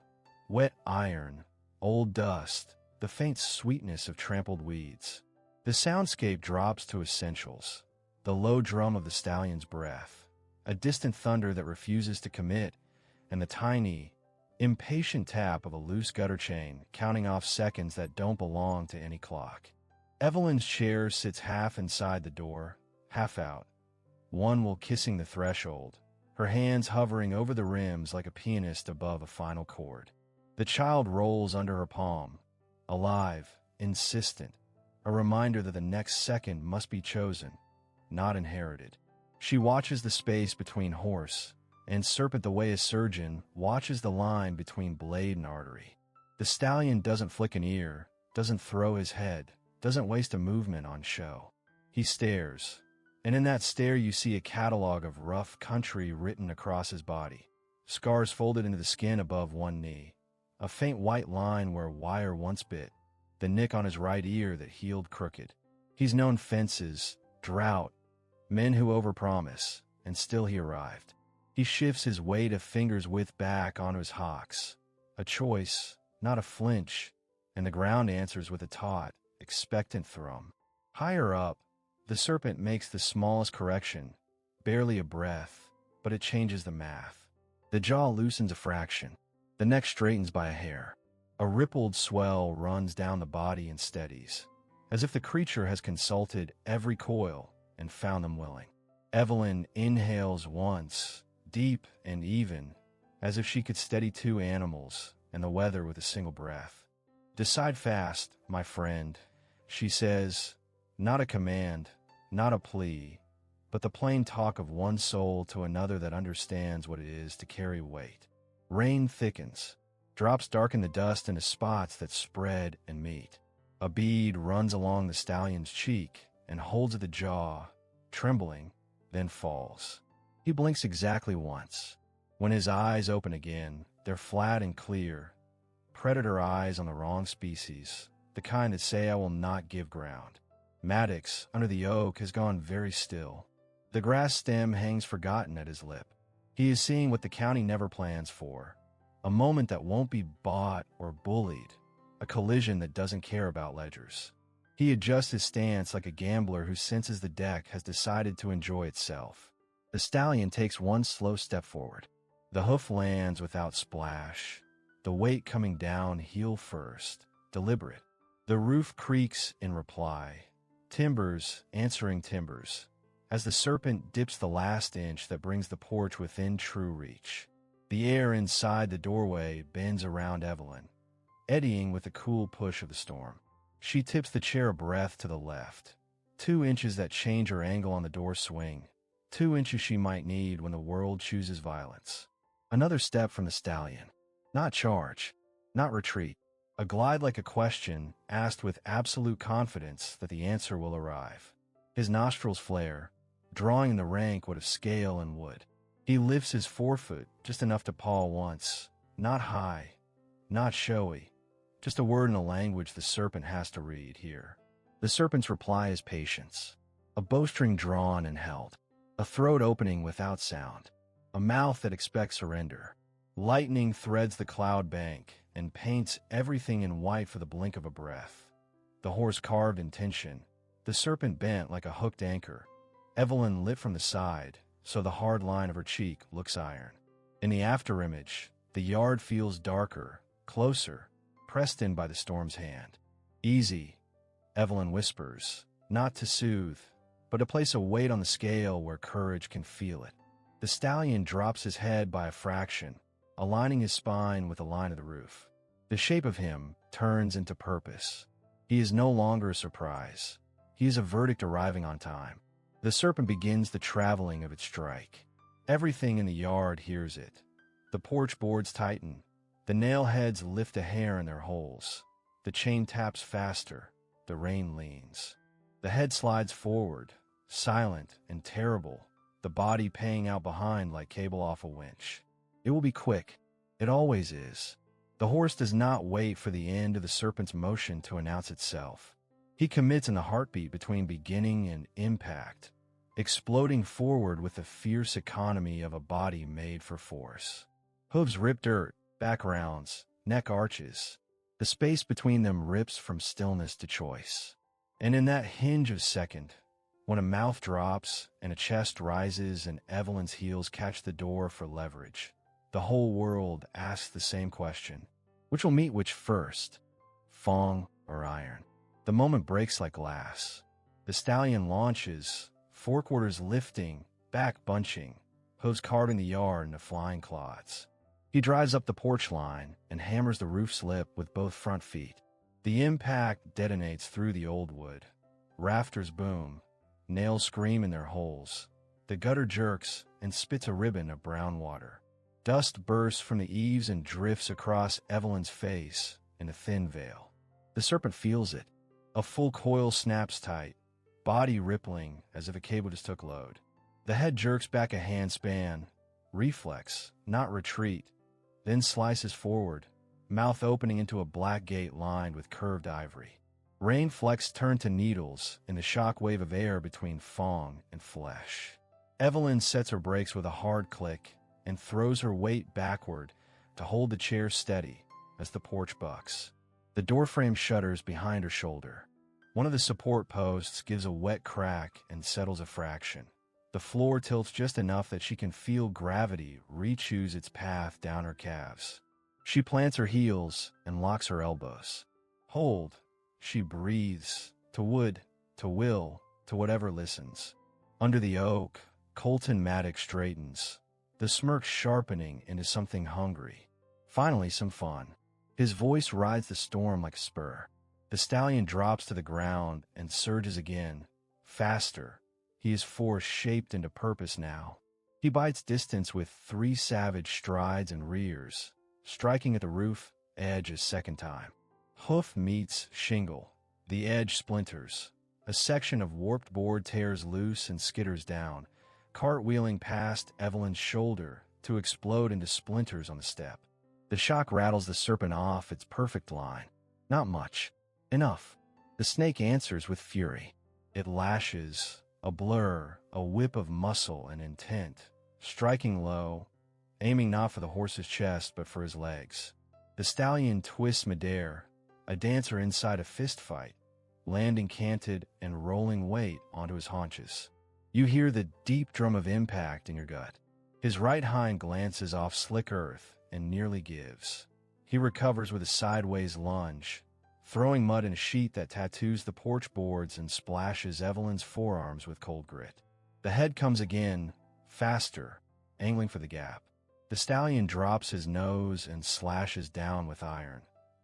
Wet iron, old dust, the faint sweetness of trampled weeds. The soundscape drops to essentials. The low drum of the stallion's breath, a distant thunder that refuses to commit, and the tiny, impatient tap of a loose gutter chain counting off seconds that don't belong to any clock. Evelyn's chair sits half inside the door, half out, one while kissing the threshold, her hands hovering over the rims like a pianist above a final chord. The child rolls under her palm, alive, insistent, a reminder that the next second must be chosen, not inherited. She watches the space between horse and serpent the way a surgeon watches the line between blade and artery. The stallion doesn't flick an ear, doesn't throw his head, doesn't waste a movement on show. He stares, and in that stare you see a catalog of rough country written across his body. Scars folded into the skin above one knee, a faint white line where wire once bit, the nick on his right ear that healed crooked. He's known fences, drought, men who overpromise, and still he arrived. He shifts his weight of fingers width back onto his hocks. A choice, not a flinch, and the ground answers with a taut, expectant thrum. Higher up, the serpent makes the smallest correction, barely a breath, but it changes the math. The jaw loosens a fraction, the neck straightens by a hair. A rippled swell runs down the body and steadies, as if the creature has consulted every coil and found them willing. Evelyn inhales once, deep and even, as if she could steady two animals and the weather with a single breath. "Decide fast, my friend," she says, not a command, not a plea, but the plain talk of one soul to another that understands what it is to carry weight. Rain thickens, drops darken the dust into spots that spread and meet. A bead runs along the stallion's cheek and holds at the jaw, trembling, then falls. He blinks exactly once. When his eyes open again, they're flat and clear. Predator eyes on the wrong species, the kind that say I will not give ground. Maddox, under the oak, has gone very still. The grass stem hangs forgotten at his lip. He is seeing what the county never plans for. A moment that won't be bought or bullied. A collision that doesn't care about ledgers. He adjusts his stance like a gambler who senses the deck has decided to enjoy itself. The stallion takes one slow step forward. The hoof lands without splash, the weight coming down heel first, deliberate. The roof creaks in reply, timbers answering timbers, as the serpent dips the last inch that brings the porch within true reach. The air inside the doorway bends around Evelyn, eddying with the cool push of the storm. She tips the chair a breath to the left, 2 inches that change her angle on the door swing, 2 inches she might need when the world chooses violence. Another step from the stallion. Not charge, not retreat. A glide like a question asked with absolute confidence that the answer will arrive. His nostrils flare, drawing in the rank wood of scale and wood. He lifts his forefoot just enough to paw once, not high, not showy, just a word in a language the serpent has to read here. The serpent's reply is patience, a bowstring drawn and held, a throat opening without sound, a mouth that expects surrender. Lightning threads the cloud bank and paints everything in white for the blink of a breath. The horse carved in tension, the serpent bent like a hooked anchor. Evelyn lit from the side, so the hard line of her cheek looks iron. In the afterimage, the yard feels darker, closer, pressed in by the storm's hand. "Easy," Evelyn whispers, not to soothe, but to place a weight on the scale where courage can feel it. The stallion drops his head by a fraction, aligning his spine with the line of the roof. The shape of him turns into purpose. He is no longer a surprise. He is a verdict arriving on time. The serpent begins the traveling of its strike. Everything in the yard hears it. The porch boards tighten. The nail heads lift a hair in their holes. The chain taps faster. The rein leans. The head slides forward, silent and terrible, the body paying out behind like cable off a winch. It will be quick. It always is. The horse does not wait for the end of the serpent's motion to announce itself. He commits in the heartbeat between beginning and impact, exploding forward with the fierce economy of a body made for force. Hooves rip dirt, back rounds, neck arches. The space between them rips from stillness to choice. And in that hinge of second, when a mouth drops and a chest rises and Evelyn's heels catch the door for leverage, the whole world asks the same question. Which will meet which first? Fong or iron? The The moment breaks like glass. The stallion launches, forequarters lifting, back bunching, hooves carving the yard into flying clods. He drives up the porch line and hammers the roof's lip with both front feet. The impact detonates through the old wood. Rafters boom, nails scream in their holes. The gutter jerks and spits a ribbon of brown water. Dust bursts from the eaves and drifts across Evelyn's face in a thin veil. The serpent feels it. A full coil snaps tight, body rippling as if a cable just took load. The head jerks back a handspan, reflex, not retreat, then slices forward, mouth opening into a black gate lined with curved ivory. Rain flecks turn to needles in the shock wave of air between fong and flesh. Evelyn sets her brakes with a hard click and throws her weight backward to hold the chair steady as the porch bucks. The doorframe shudders behind her shoulder. One of the support posts gives a wet crack and settles a fraction. The floor tilts just enough that she can feel gravity re-choose its path down her calves. She plants her heels and locks her elbows. Hold. She breathes. To wood, to will, to whatever listens. Under the oak, Colton Maddox straightens, the smirk sharpening into something hungry. Finally, some fun. His voice rides the storm like a spur. The stallion drops to the ground and surges again, faster. He is force shaped into purpose now. He bites distance with 3 savage strides and rears, striking at the roof edge a second time. Hoof meets shingle. The edge splinters. A section of warped board tears loose and skitters down, cartwheeling past Evelyn's shoulder to explode into splinters on the step. The shock rattles the serpent off its perfect line. Not much. Enough. The snake answers with fury. It lashes, a blur, a whip of muscle and intent, striking low, aiming not for the horse's chest but for his legs. The stallion twists midair, a dancer inside a fist fight, landing canted and rolling weight onto his haunches. You hear the deep drum of impact in your gut. His right hind glances off slick earth and nearly gives. He recovers with a sideways lunge, throwing mud in a sheet that tattoos the porch boards and splashes Evelyn's forearms with cold grit. The head comes again, faster, angling for the gap. The stallion drops his nose and slashes down with iron,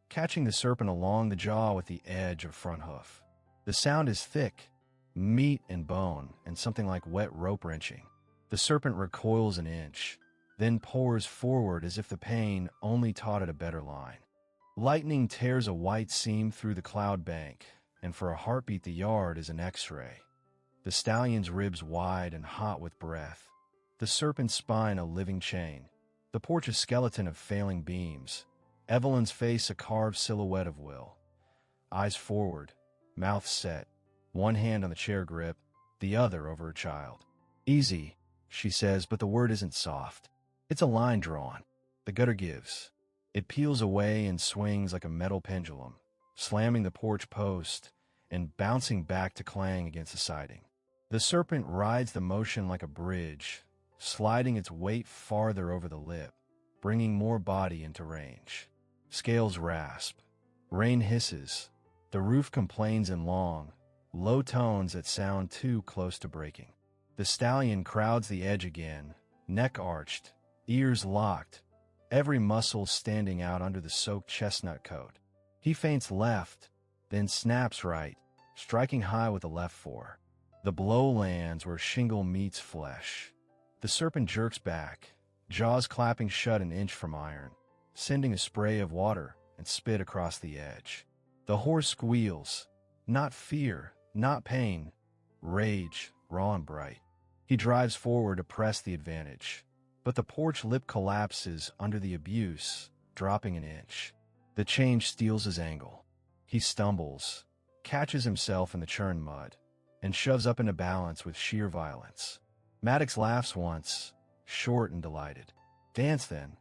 catching the serpent along the jaw with the edge of front hoof. The sound is thick, meat and bone, and something like wet rope wrenching. The serpent recoils an inch, then pours forward as if the pain only taught it a better line. Lightning tears a white seam through the cloud bank, and for a heartbeat the yard is an X-ray. The stallion's ribs wide and hot with breath. The serpent's spine a living chain. The porch a skeleton of failing beams. Evelyn's face a carved silhouette of will. Eyes forward, mouth set, one hand on the chair grip, the other over her child. Easy, she says, but the word isn't soft. It's a line drawn. The gutter gives. It peels away and swings like a metal pendulum, slamming the porch post and bouncing back to clang against the siding. The serpent rides the motion like a bridge, sliding its weight farther over the lip, bringing more body into range. Scales rasp. Rain hisses. The roof complains in long, low tones that sound too close to breaking. The stallion crowds the edge again, neck arched, ears locked, every muscle standing out under the soaked chestnut coat. He feints left, then snaps right, striking high with the left fore. The blow lands where shingle meets flesh. The serpent jerks back, jaws clapping shut an inch from iron, sending a spray of water and spit across the edge. The horse squeals, not fear, not pain, rage, raw and bright. He drives forward to press the advantage, but the porch lip collapses under the abuse, dropping an inch. The change steals his angle. He stumbles, catches himself in the churned mud, and shoves up into balance with sheer violence. Maddox laughs once, short and delighted. Dance then.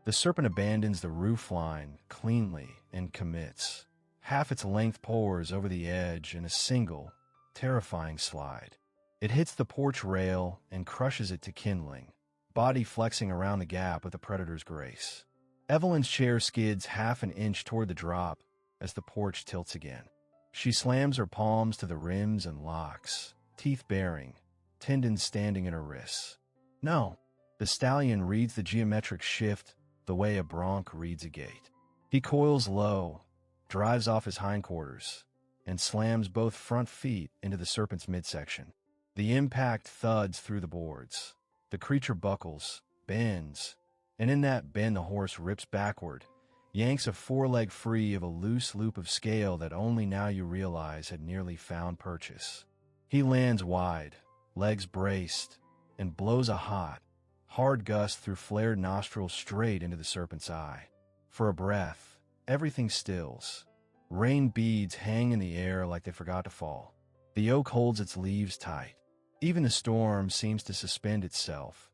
The serpent abandons the roof line cleanly and commits. Half its length pours over the edge in a single, terrifying slide. It hits the porch rail and crushes it to kindling, body flexing around the gap with the predator's grace. Evelyn's chair skids half an inch toward the drop as the porch tilts again. She slams her palms to the rims and locks, teeth baring, tendons standing in her wrists. No. The stallion reads the geometric shift the way a bronc reads a gate. He coils low, drives off his hindquarters, and slams both front feet into the serpent's midsection. The impact thuds through the boards. The creature buckles, bends, and in that bend the horse rips backward, yanks a foreleg free of a loose loop of scale that only now you realize had nearly found purchase. He lands wide, legs braced, and blows a hard gust through flared nostrils straight into the serpent's eye. For a breath, everything stills. Rain beads hang in the air like they forgot to fall. The oak holds its leaves tight. Even the storm seems to suspend itself,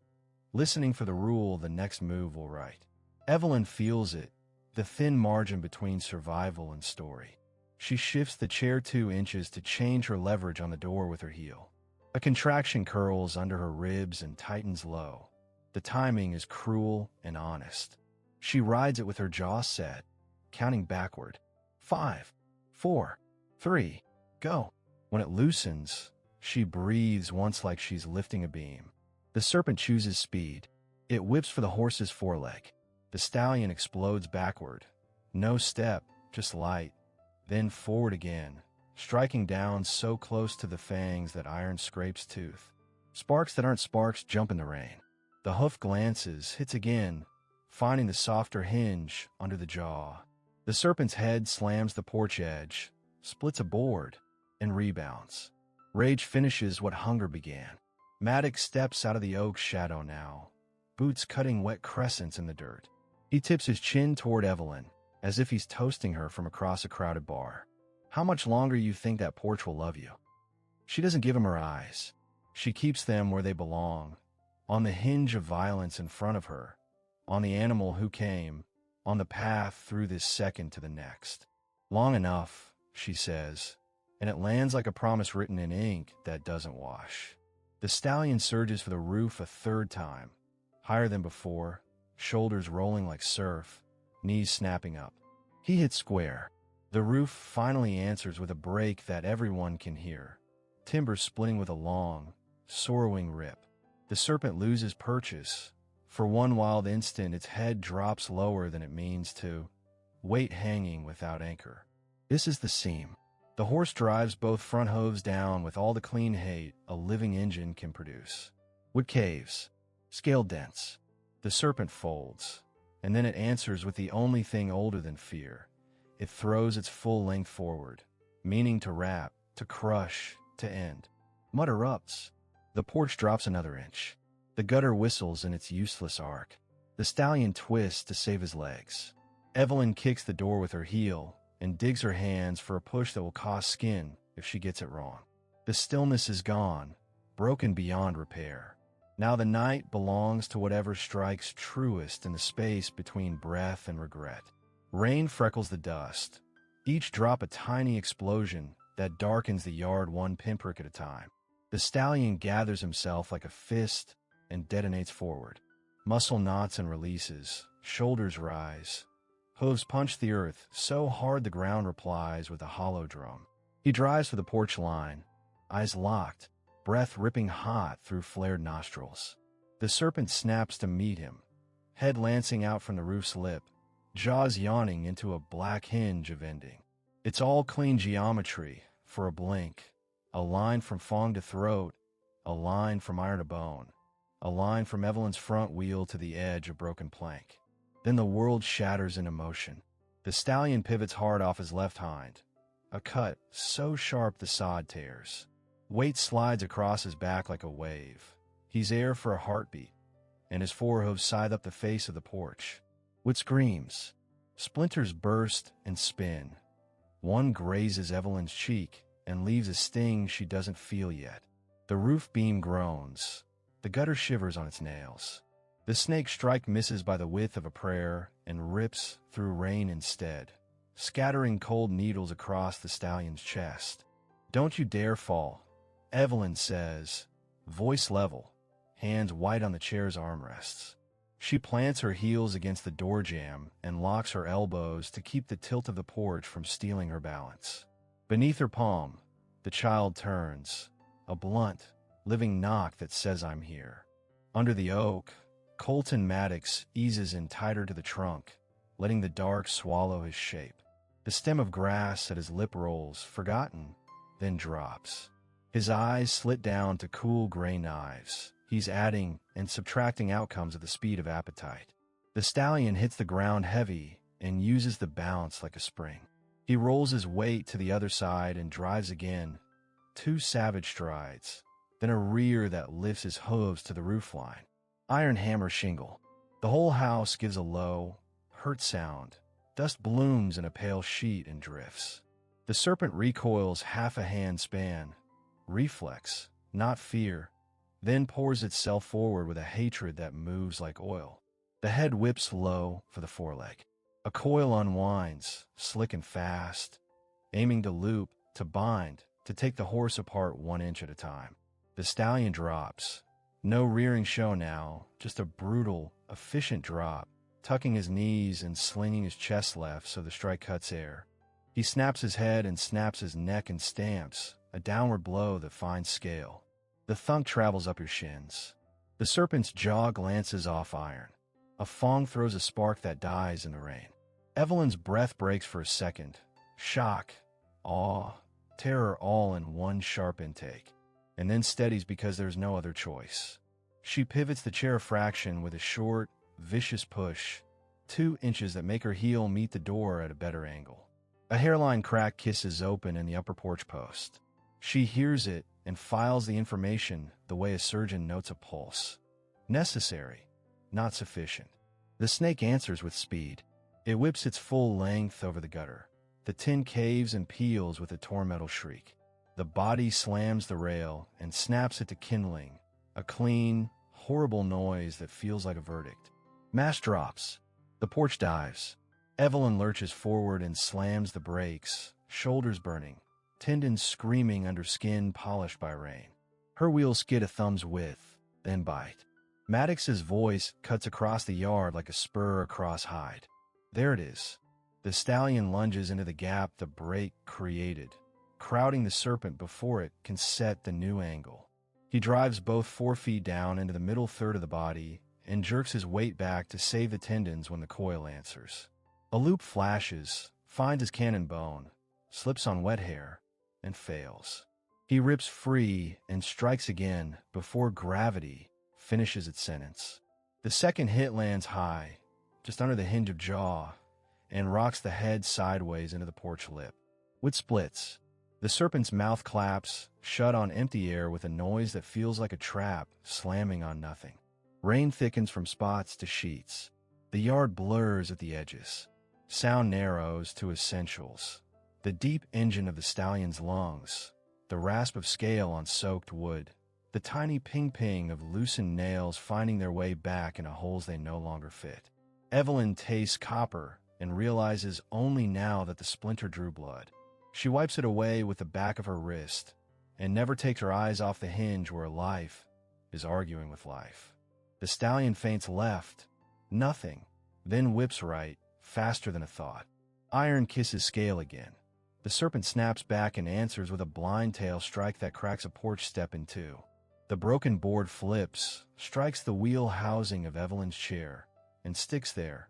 listening for the rule the next move will write. Evelyn feels it, the thin margin between survival and story. She shifts the chair 2 inches to change her leverage on the door with her heel. A contraction curls under her ribs and tightens low. The timing is cruel and honest. She rides it with her jaw set, counting backward. 5, 4, 3, go. When it loosens, she breathes once like she's lifting a beam. The serpent chooses speed. It whips for the horse's foreleg. The stallion explodes backward. No step, just light. Then forward again, striking down so close to the fangs that iron scrapes tooth. Sparks that aren't sparks jump in the rain. The hoof glances, hits again, finding the softer hinge under the jaw. The serpent's head slams the porch edge, splits a board, and rebounds. Rage finishes what hunger began. Maddox steps out of the oak's shadow now, boots cutting wet crescents in the dirt. He tips his chin toward Evelyn, as if he's toasting her from across a crowded bar. How much longer you think that porch will love you? She doesn't give him her eyes. She keeps them where they belong, on the hinge of violence in front of her, on the animal who came, on the path through this second to the next. Long enough, she says, and it lands like a promise written in ink that doesn't wash. The stallion surges for the roof a third time, higher than before, shoulders rolling like surf, knees snapping up. He hits square. The roof finally answers with a break that everyone can hear, timber splitting with a long, sorrowing rip. The serpent loses purchase. For one wild instant, its head drops lower than it means to, weight hanging without anchor. This is the seam. The horse drives both front hooves down with all the clean hate a living engine can produce. Wood caves, scale dents. The serpent folds, and then it answers with the only thing older than fear. It throws its full length forward, meaning to wrap, to crush, to end. Mud erupts. The porch drops another inch. The gutter whistles in its useless arc. The stallion twists to save his legs. Evelyn kicks the door with her heel and digs her hands for a push that will cost skin if she gets it wrong. The stillness is gone, broken beyond repair. Now the night belongs to whatever strikes truest in the space between breath and regret. Rain freckles the dust, each drop a tiny explosion that darkens the yard one pinprick at a time. The stallion gathers himself like a fist and detonates forward. Muscle knots and releases, shoulders rise. Hooves punch the earth so hard the ground replies with a hollow drum. He drives for the porch line, eyes locked, breath ripping hot through flared nostrils. The serpent snaps to meet him, head lancing out from the roof's lip, jaws yawning into a black hinge of ending. It's all clean geometry for a blink, a line from fong to throat, a line from iron to bone, a line from Evelyn's front wheel to the edge of broken plank. Then the world shatters in emotion. The stallion pivots hard off his left hind, a cut so sharp the sod tears. Weight slides across his back like a wave. He's air for a heartbeat, and his forehooves scythe up the face of the porch. With screams, splinters burst and spin. One grazes Evelyn's cheek and leaves a sting she doesn't feel yet. The roof beam groans. The gutter shivers on its nails. The snake strike misses by the width of a prayer and rips through rain instead, scattering cold needles across the stallion's chest. "Don't you dare fall," Evelyn says, voice level, hands white on the chair's armrests. She plants her heels against the door jamb and locks her elbows to keep the tilt of the porch from stealing her balance. Beneath her palm, the child turns, a blunt, living knock that says I'm here. Under the oak, Colton Maddox eases in tighter to the trunk, letting the dark swallow his shape. The stem of grass at his lip rolls, forgotten, then drops. His eyes slit down to cool gray knives. He's adding and subtracting outcomes at the speed of appetite. The stallion hits the ground heavy and uses the bounce like a spring. He rolls his weight to the other side and drives again, 2 savage strides, then a rear that lifts his hooves to the roofline. Iron hammer shingle. The whole house gives a low, hurt sound. Dust blooms in a pale sheet and drifts. The serpent recoils half a hand span. Reflex, not fear, then pours itself forward with a hatred that moves like oil. The head whips low for the foreleg. A coil unwinds, slick and fast, aiming to loop, to bind, to take the horse apart 1 inch at a time. The stallion drops. No rearing show now, just a brutal, efficient drop, tucking his knees and slinging his chest left so the strike cuts air. He snaps his head and snaps his neck and stamps, a downward blow that finds scale. The thunk travels up your shins. The serpent's jaw glances off iron. A fong throws a spark that dies in the rain. Evelyn's breath breaks for a second. Shock, awe, terror all in one sharp intake, and then steadies because there's no other choice. She pivots the chair a fraction with a short, vicious push, 2 inches that make her heel meet the door at a better angle. A hairline crack kisses open in the upper porch post. She hears it and files the information the way a surgeon notes a pulse. Necessary, not sufficient. The snake answers with speed. It whips its full length over the gutter. The tin caves and peels with a torn metal shriek. The body slams the rail and snaps it to kindling, a clean, horrible noise that feels like a verdict. Mash drops. The porch dives. Evelyn lurches forward and slams the brakes, shoulders burning, tendons screaming under skin polished by rain. Her wheels skid a thumb's width, then bite. Maddox's voice cuts across the yard like a spur across hide. There it is. The stallion lunges into the gap the brake created, crowding the serpent before it can set the new angle. He drives both 4 feet down into the middle third of the body and jerks his weight back to save the tendons when the coil answers. A loop flashes, finds his cannon bone, slips on wet hair, and fails. He rips free and strikes again before gravity finishes its sentence. The second hit lands high, just under the hinge of jaw, and rocks the head sideways into the porch lip. Wood splits. The serpent's mouth claps, shut on empty air with a noise that feels like a trap slamming on nothing. Rain thickens from spots to sheets. The yard blurs at the edges. Sound narrows to essentials. The deep engine of the stallion's lungs, the rasp of scale on soaked wood, the tiny ping-ping of loosened nails finding their way back into holes they no longer fit. Evelyn tastes copper and realizes only now that the splinter drew blood. She wipes it away with the back of her wrist and never takes her eyes off the hinge where life is arguing with life. The stallion feints left, nothing, then whips right, faster than a thought. Iron kisses scale again. The serpent snaps back and answers with a blind tail strike that cracks a porch step in two. The broken board flips, strikes the wheel housing of Evelyn's chair, and sticks there,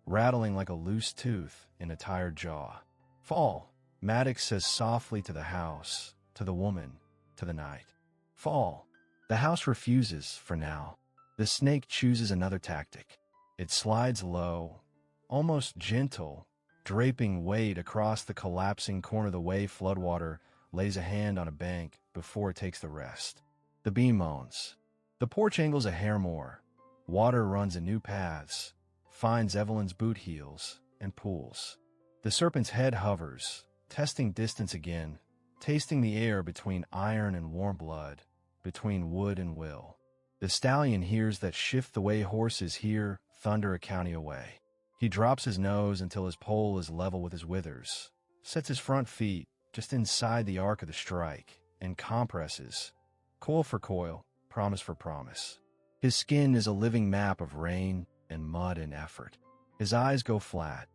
rattling like a loose tooth in a tired jaw. Fall, Maddox says softly to the house, to the woman, to the night. Fall. The house refuses, for now. The snake chooses another tactic. It slides low, almost gentle, draping weight across the collapsing corner the way floodwater lays a hand on a bank before it takes the rest. The bee moans. The porch angles a hair more. Water runs in new paths, finds Evelyn's boot heels, and pools. The serpent's head hovers, testing distance again, tasting the air between iron and warm blood, between wood and will. The stallion hears that shift the way horses hear thunder a county away. He drops his nose until his poll is level with his withers, sets his front feet just inside the arc of the strike, and compresses, coil for coil, promise for promise. His skin is a living map of rain and mud and effort. His eyes go flat,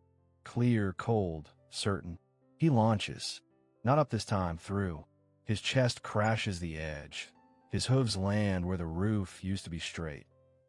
clear, cold, certain. He launches. Not up this time, through. His chest crashes the edge. His hooves land where the roof used to be straight.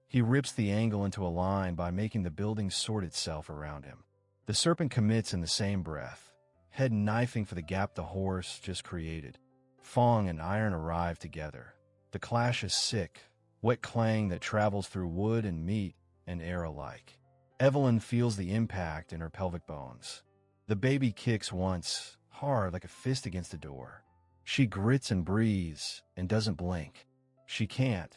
He rips the angle into a line by making the building sort itself around him. The serpent commits in the same breath, head knifing for the gap the horse just created. Fong and iron arrive together. The clash is sick, wet clang that travels through wood and meat and air alike. Evelyn feels the impact in her pelvic bones. The baby kicks once, hard like a fist against a door. She grits and breathes and doesn't blink. She can't.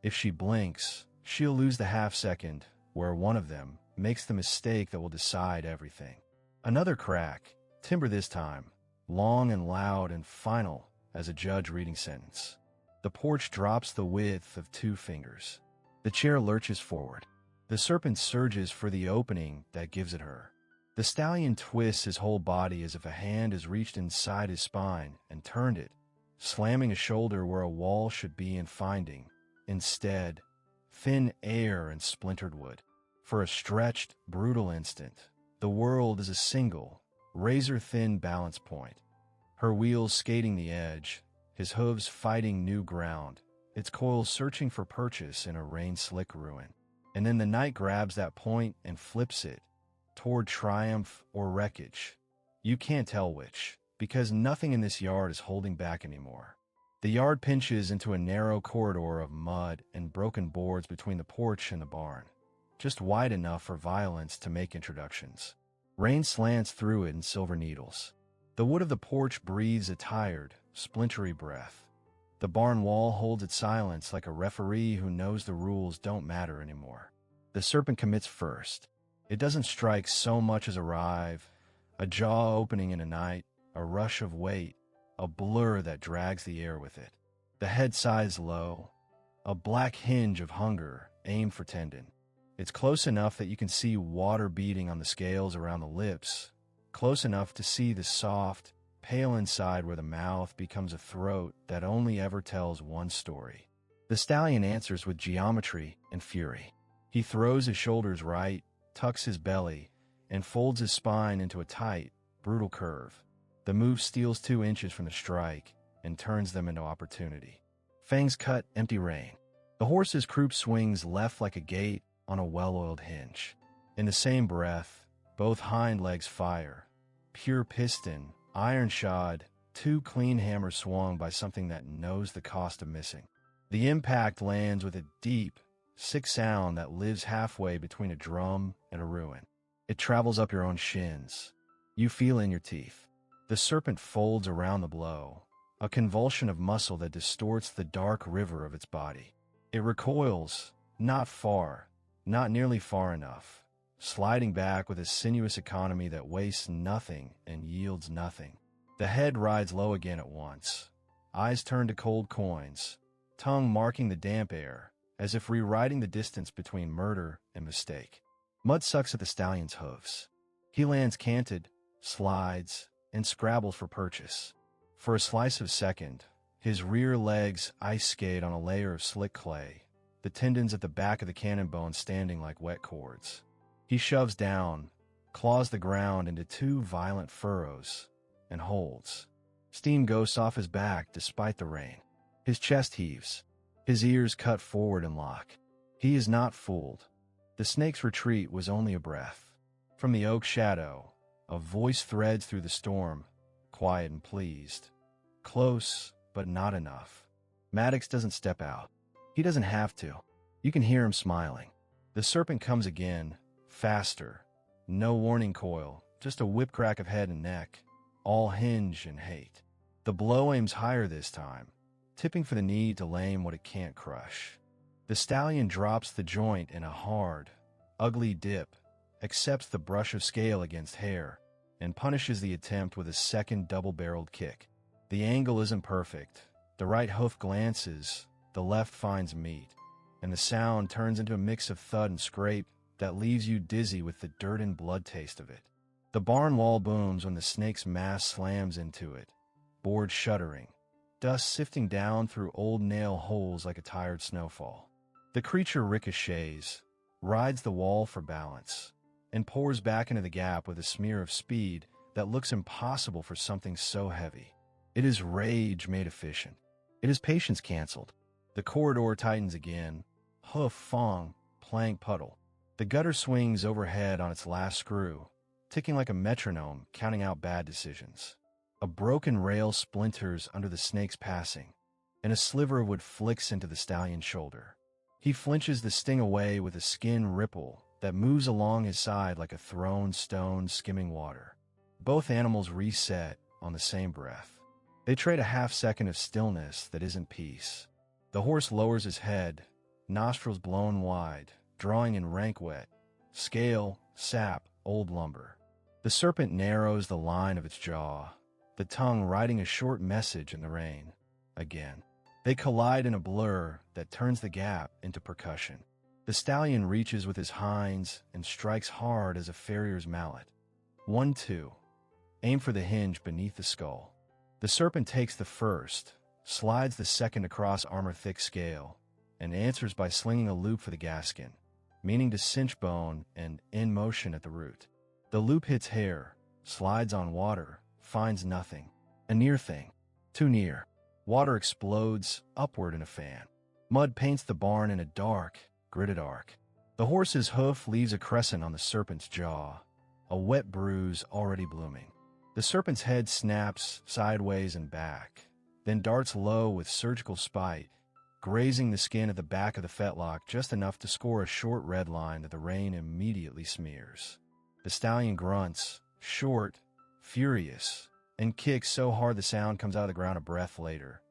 If she blinks, she'll lose the half second where one of them makes the mistake that will decide everything. Another crack, timber this time, long and loud and final as a judge reading sentence. The porch drops the width of 2 fingers. The chair lurches forward. The serpent surges for the opening that gives it her. The stallion twists his whole body as if a hand has reached inside his spine and turned it, slamming a shoulder where a wall should be and finding, instead, thin air and splintered wood. For a stretched, brutal instant, the world is a single, razor-thin balance point. Her wheels skating the edge, his hooves fighting new ground, its coils searching for purchase in a rain-slick ruin. And then the night grabs that point and flips it, toward triumph or wreckage. You can't tell which, because nothing in this yard is holding back anymore. The yard pinches into a narrow corridor of mud and broken boards between the porch and the barn, just wide enough for violence to make introductions. Rain slants through it in silver needles. The wood of the porch breathes a tired, splintery breath. The barn wall holds its silence like a referee who knows the rules don't matter anymore. The serpent commits first. It doesn't strike so much as arrive, a jaw opening in a night, a rush of weight, a blur that drags the air with it. The head sighs low, a black hinge of hunger aimed for tendon. It's close enough that you can see water beating on the scales around the lips, close enough to see the soft, pale inside where the mouth becomes a throat that only ever tells one story. The stallion answers with geometry and fury. He throws his shoulders right, tucks his belly, and folds his spine into a tight, brutal curve. The move steals 2 inches from the strike and turns them into opportunity. Fangs cut, empty rein. The horse's croup swings left like a gate on a well-oiled hinge. In the same breath, both hind legs fire. Pure piston, iron shod, 2 clean hammers swung by something that knows the cost of missing. The impact lands with a deep, sick sound that lives halfway between a drum and a ruin. It travels up your own shins. You feel in your teeth. The serpent folds around the blow, a convulsion of muscle that distorts the dark river of its body. It recoils, not far, not nearly far enough, sliding back with a sinuous economy that wastes nothing and yields nothing. The head rides low again at once. Eyes turn to cold coins, tongue marking the damp air, as if rewriting the distance between murder and mistake. Mud sucks at the stallion's hooves. He lands canted, slides, and scrabbles for purchase. For a slice of second, his rear legs ice skate on a layer of slick clay, the tendons at the back of the cannon bone standing like wet cords. He shoves down, claws the ground into 2 violent furrows, and holds. Steam ghosts off his back despite the rain. His chest heaves. His ears cut forward and lock. He is not fooled. The snake's retreat was only a breath. From the oak shadow, a voice threads through the storm, quiet and pleased. Close, but not enough. Maddox doesn't step out. He doesn't have to. You can hear him smiling. The serpent comes again, faster. No warning coil, just a whip crack of head and neck, all hinge and hate. The blow aims higher this time, tipping for the need to lame what it can't crush. The stallion drops the joint in a hard, ugly dip, accepts the brush of scale against hair, and punishes the attempt with a second double-barreled kick. The angle isn't perfect. The right hoof glances, the left finds meat, and the sound turns into a mix of thud and scrape that leaves you dizzy with the dirt and blood taste of it. The barn wall booms when the snake's mass slams into it, boards shuddering, dust sifting down through old nail holes like a tired snowfall. The creature ricochets, rides the wall for balance, and pours back into the gap with a smear of speed that looks impossible for something so heavy. It is rage made efficient. It is patience canceled. The corridor tightens again. Hoof, fong, plank, puddle. The gutter swings overhead on its last screw, ticking like a metronome, counting out bad decisions. A broken rail splinters under the snake's passing, and a sliver of wood flicks into the stallion's shoulder. He flinches the sting away with a skin ripple that moves along his side like a thrown stone skimming water. Both animals reset on the same breath. They trade a half-second of stillness that isn't peace. The horse lowers his head, nostrils blown wide, drawing in rank wet, scale, sap, old lumber. The serpent narrows the line of its jaw, the tongue writing a short message in the rain. Again. They collide in a blur that turns the gap into percussion. The stallion reaches with his hinds and strikes hard as a farrier's mallet. 1-2. Aim for the hinge beneath the skull. The serpent takes the first, slides the second across armor-thick scale, and answers by slinging a loop for the gaskin, meaning to cinch bone and in motion at the root. The loop hits hair, slides on water, finds nothing. A near thing. Too near. Water explodes upward in a fan. Mud paints the barn in a dark, gridded arc. The horse's hoof leaves a crescent on the serpent's jaw, a wet bruise already blooming. The serpent's head snaps sideways and back, then darts low with surgical spite, grazing the skin at the back of the fetlock just enough to score a short red line that the rain immediately smears. The stallion grunts, short, furious, and kicks so hard the sound comes out of the ground a breath later,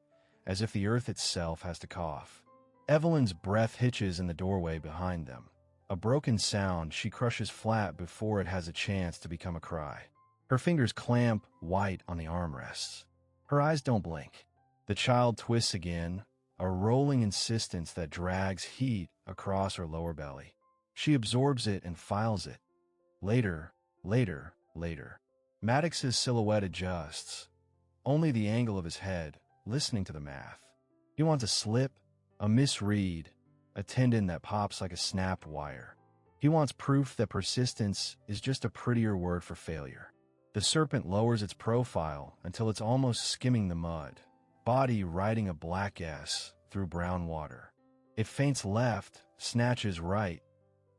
as if the earth itself has to cough. Evelyn's breath hitches in the doorway behind them. A broken sound she crushes flat before it has a chance to become a cry. Her fingers clamp white on the armrests. Her eyes don't blink. The child twists again, a rolling insistence that drags heat across her lower belly. She absorbs it and files it. Later, later, later. Maddox's silhouette adjusts, only the angle of his head, listening to the math. He wants a slip, a misread, a tendon that pops like a snapped wire. He wants proof that persistence is just a prettier word for failure. The serpent lowers its profile until it's almost skimming the mud, body riding a black S through brown water. It feints left, snatches right,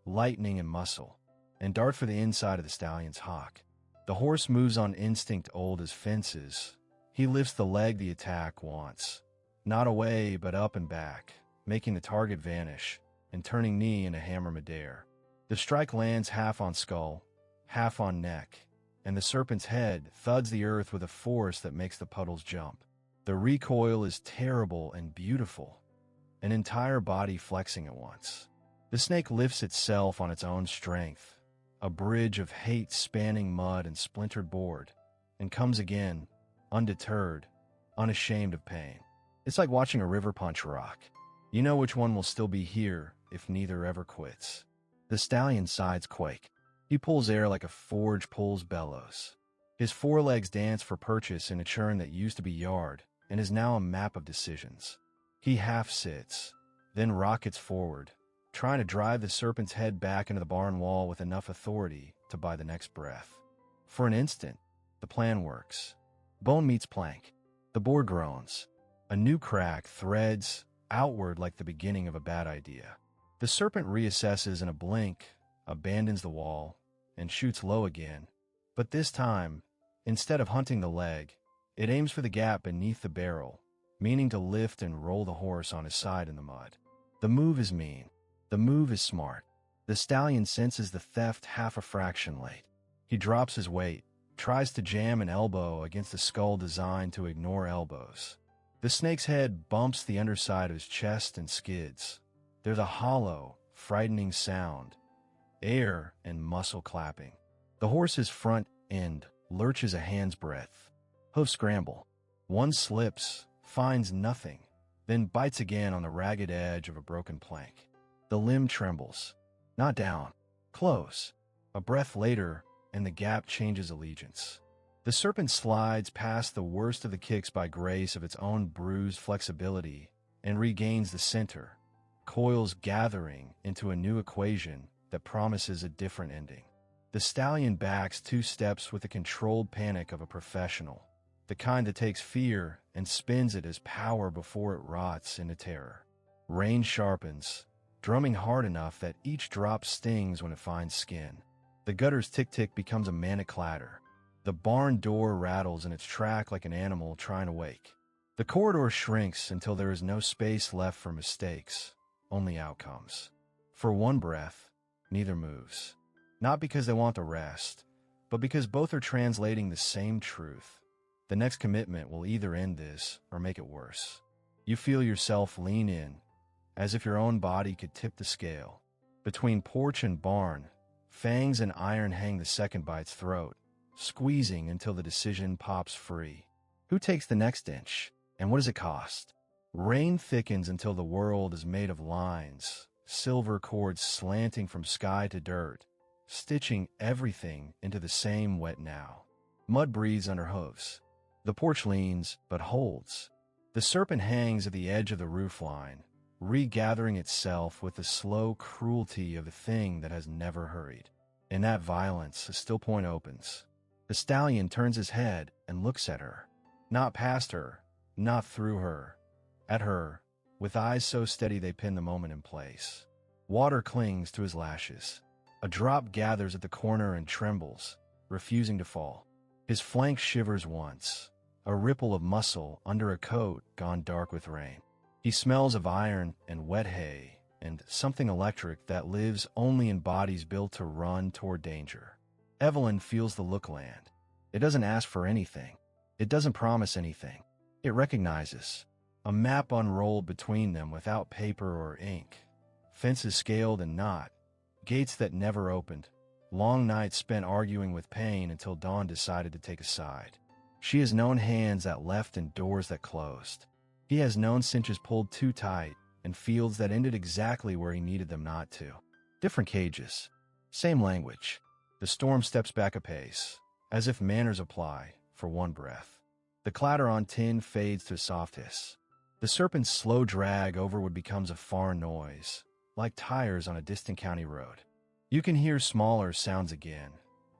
lightning and muscle, and darts for the inside of the stallion's hock. The horse moves on instinct old as fences. He lifts the leg the attack wants, not away but up and back, making the target vanish and turning knee into hammer midair. The strike lands half on skull, half on neck, and the serpent's head thuds the earth with a force that makes the puddles jump. The recoil is terrible and beautiful, an entire body flexing at once. The snake lifts itself on its own strength, a bridge of hate spanning mud and splintered board, and comes again, undeterred, unashamed of pain. It's like watching a river punch rock. You know which one will still be here if neither ever quits. The stallion's sides quake. He pulls air like a forge pulls bellows. His forelegs dance for purchase in a churn that used to be yard and is now a map of decisions. He half sits, then rockets forward, trying to drive the serpent's head back into the barn wall with enough authority to buy the next breath. For an instant, the plan works. Bone meets plank. The board groans. A new crack threads outward like the beginning of a bad idea. The serpent reassesses in a blink, abandons the wall, and shoots low again. But this time, instead of hunting the leg, it aims for the gap beneath the barrel, meaning to lift and roll the horse on his side in the mud. The move is mean. The move is smart. The stallion senses the theft half a fraction late. He drops his weight, tries to jam an elbow against a skull designed to ignore elbows. The snake's head bumps the underside of his chest and skids. There's a hollow, frightening sound, air and muscle clapping. The horse's front end lurches a hand's breadth. Hoofs scramble. One slips, finds nothing, then bites again on the ragged edge of a broken plank. The limb trembles. Not down. Close. A breath later, and the gap changes allegiance. The serpent slides past the worst of the kicks by grace of its own bruised flexibility and regains the center, coils gathering into a new equation that promises a different ending. The stallion backs 2 steps with the controlled panic of a professional, the kind that takes fear and spins it as power before it rots into terror. Rein sharpens, drumming hard enough that each drop stings when it finds skin. The gutter's tick-tick becomes a manic clatter. The barn door rattles in its track like an animal trying to wake. The corridor shrinks until there is no space left for mistakes, only outcomes. For one breath, neither moves. Not because they want the rest, but because both are translating the same truth. The next commitment will either end this or make it worse. You feel yourself lean in, as if your own body could tip the scale. Between porch and barn, fangs and iron hang the second by its throat, squeezing until the decision pops free. Who takes the next inch, and what does it cost? Rain thickens until the world is made of lines, silver cords slanting from sky to dirt, stitching everything into the same wet now. Mud breathes under hooves. The porch leans, but holds. The serpent hangs at the edge of the roofline, regathering itself with the slow cruelty of the thing that has never hurried. In that violence, a still point opens. The stallion turns his head and looks at her. Not past her, not through her. At her, with eyes so steady they pin the moment in place. Water clings to his lashes. A drop gathers at the corner and trembles, refusing to fall. His flank shivers once, a ripple of muscle under a coat gone dark with rain. He smells of iron and wet hay, and something electric that lives only in bodies built to run toward danger. Evelyn feels the look land. It doesn't ask for anything. It doesn't promise anything. It recognizes. A map unrolled between them without paper or ink. Fences scaled and not. Gates that never opened. Long nights spent arguing with pain until Dawn decided to take a side. She has known hands that left and doors that closed. He has known cinches pulled too tight and fields that ended exactly where he needed them not to. Different cages. Same language. The storm steps back a pace, as if manners apply, for one breath. The clatter on tin fades to a soft hiss. The serpent's slow drag overward becomes a foreign noise, like tires on a distant county road. You can hear smaller sounds again.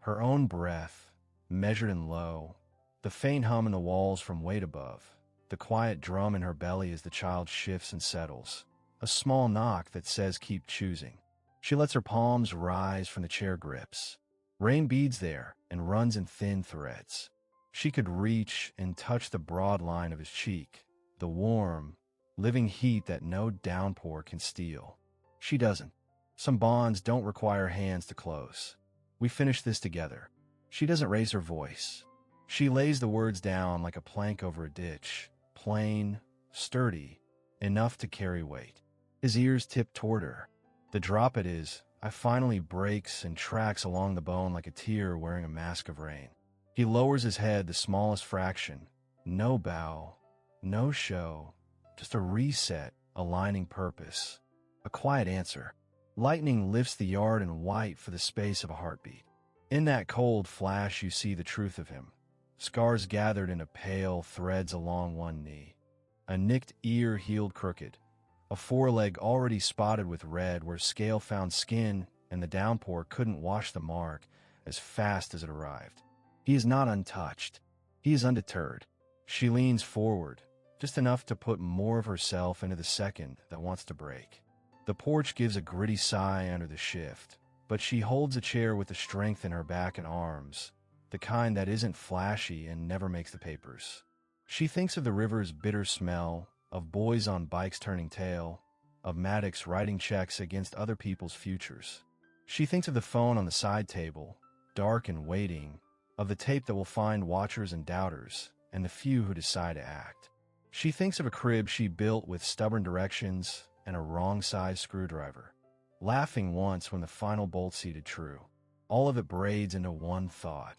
Her own breath, measured and low. The faint hum in the walls from weight above. The quiet drum in her belly as the child shifts and settles. A small knock that says keep choosing. She lets her palms rise from the chair grips. Rain beads there and runs in thin threads. She could reach and touch the broad line of his cheek, the warm, living heat that no downpour can steal. She doesn't. Some bonds don't require hands to close. We finish this together. She doesn't raise her voice. She lays the words down like a plank over a ditch, plain, sturdy, enough to carry weight. His ears tip toward her. The drop it is, I finally breaks and tracks along the bone like a tear wearing a mask of rain. He lowers his head the smallest fraction. No bow, no show, just a reset, aligning purpose. A quiet answer. Lightning lifts the yard in white for the space of a heartbeat. In that cold flash you see the truth of him. Scars gathered into pale threads along one knee. A nicked ear healed crooked. A foreleg already spotted with red where scale found skin and the downpour couldn't wash the mark as fast as it arrived. He is not untouched. He is undeterred. She leans forward, just enough to put more of herself into the second that wants to break. The porch gives a gritty sigh under the shift, but she holds a chair with the strength in her back and arms, the kind that isn't flashy and never makes the papers. She thinks of the river's bitter smell, of boys on bikes turning tail, of Maddox writing checks against other people's futures. She thinks of the phone on the side table, dark and waiting, of the tape that will find watchers and doubters, and the few who decide to act. She thinks of a crib she built with stubborn directions and a wrong-sized screwdriver, laughing once when the final bolt seated true. All of it braids into one thought.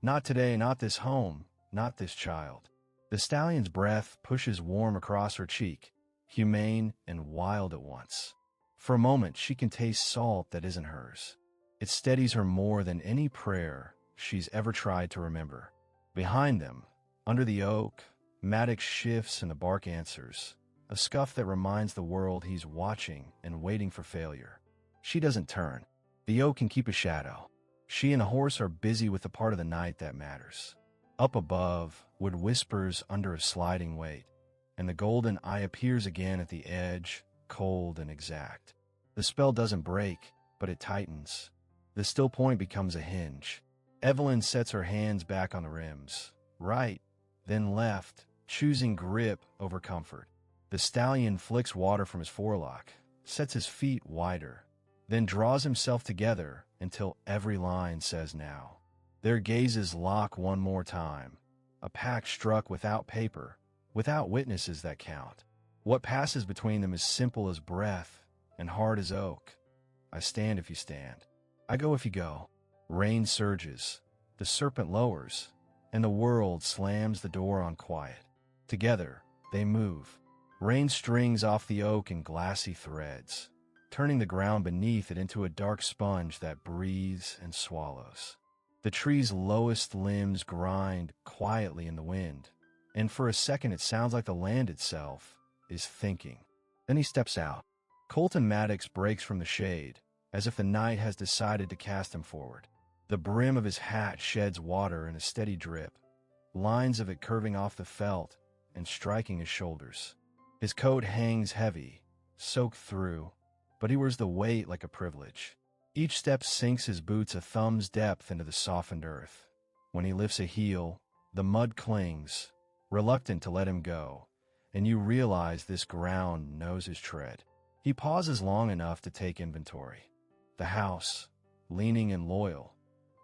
Not today, not this home, not this child. The stallion's breath pushes warm across her cheek, humane and wild at once. For a moment, she can taste salt that isn't hers. It steadies her more than any prayer she's ever tried to remember. Behind them, under the oak, Maddox shifts and the bark answers, a scuff that reminds the world he's watching and waiting for failure. She doesn't turn. The oak can keep a shadow. She and the horse are busy with the part of the night that matters. Up above, wood whispers under a sliding weight, and the golden eye appears again at the edge, cold and exact. The spell doesn't break, but it tightens. The still point becomes a hinge. Evelyn sets her hands back on the rims, right, then left, choosing grip over comfort. The stallion flicks water from his forelock, sets his feet wider, then draws himself together until every line says now. Their gazes lock one more time, a pact struck without paper, without witnesses that count. What passes between them is simple as breath and hard as oak. I stand if you stand. I go if you go. Rain surges, the serpent lowers, and the world slams the door on quiet. Together, they move. Rain strings off the oak in glassy threads, turning the ground beneath it into a dark sponge that breathes and swallows. The tree's lowest limbs grind quietly in the wind, and for a second it sounds like the land itself is thinking. Then he steps out. Colton Maddox breaks from the shade, as if the night has decided to cast him forward. The brim of his hat sheds water in a steady drip, lines of it curving off the felt and striking his shoulders. His coat hangs heavy, soaked through, but he wears the weight like a privilege. Each step sinks his boots a thumb's depth into the softened earth. When he lifts a heel, the mud clings, reluctant to let him go, and you realize this ground knows his tread. He pauses long enough to take inventory. The house, leaning and loyal.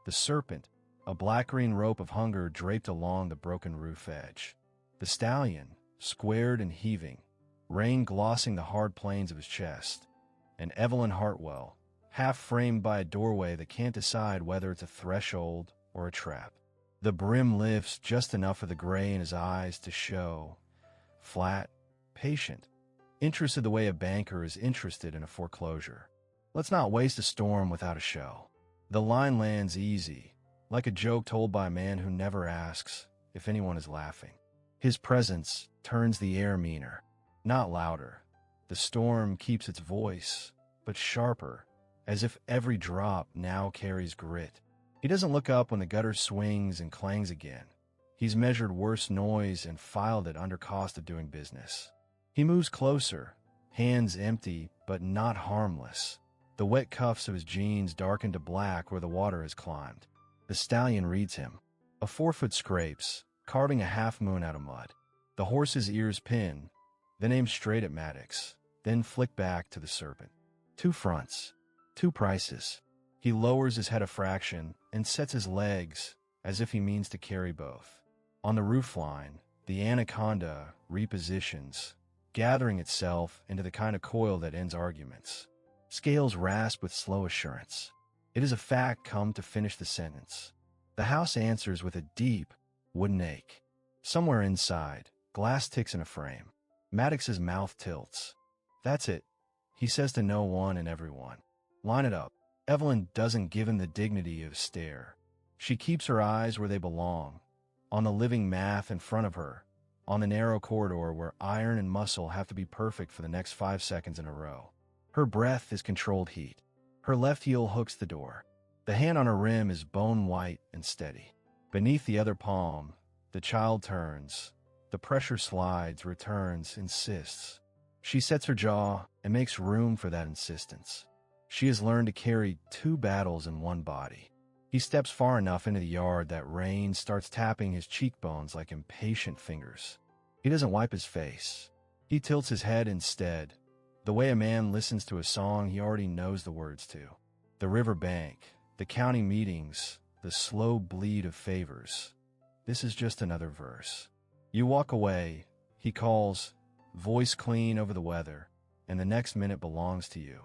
The serpent, a black-green rope of hunger draped along the broken roof edge. The stallion, squared and heaving, rain glossing the hard plains of his chest. And Evelyn Hartwell, half framed by a doorway that can't decide whether it's a threshold or a trap. The brim lifts just enough for the gray in his eyes to show. Flat, patient, interested the way a banker is interested in a foreclosure. Let's not waste a storm without a show. The line lands easy, like a joke told by a man who never asks if anyone is laughing. His presence turns the air meaner, not louder. The storm keeps its voice, but sharper, as if every drop now carries grit. He doesn't look up when the gutter swings and clangs again. He's measured worse noise and filed it under cost of doing business. He moves closer, hands empty but not harmless. The wet cuffs of his jeans darken to black where the water has climbed. The stallion reads him. A 4-foot scrapes, carving a half-moon out of mud. The horse's ears pin, then aim straight at Maddox, then flick back to the serpent. 2 fronts, 2 prices. He lowers his head a fraction and sets his legs as if he means to carry both. On the roofline, the Anaconda repositions, gathering itself into the kind of coil that ends arguments. Scales rasp with slow assurance. It is a fact come to finish the sentence. The house answers with a deep, wooden ache. Somewhere inside, glass ticks in a frame. Maddox's mouth tilts. That's it, he says to no one and everyone. Line it up. Evelyn doesn't give him the dignity of stare. She keeps her eyes where they belong, on the living math in front of her, on the narrow corridor where iron and muscle have to be perfect for the next 5 seconds in a row. Her breath is controlled heat. Her left heel hooks the door. The hand on her rim is bone-white and steady. Beneath the other palm, the child turns. The pressure slides, returns, insists. She sets her jaw and makes room for that insistence. She has learned to carry 2 battles in one body. He steps far enough into the yard that rain starts tapping his cheekbones like impatient fingers. He doesn't wipe his face. He tilts his head instead, the way a man listens to a song he already knows the words to. The river bank, the county meetings, the slow bleed of favors. This is just another verse. You walk away, he calls, voice clean over the weather, and the next minute belongs to you.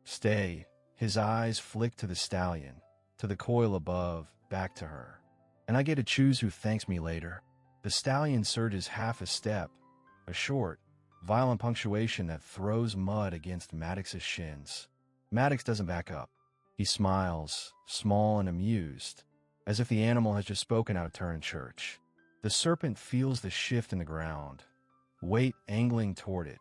Stay. His eyes flick to the stallion, to the coil above, back to her. And I get to choose who thanks me later. The stallion surges half a step, a short, violent punctuation that throws mud against Maddox's shins. Maddox doesn't back up. He smiles, small and amused, as if the animal has just spoken out of turn in church. The serpent feels the shift in the ground, weight angling toward it,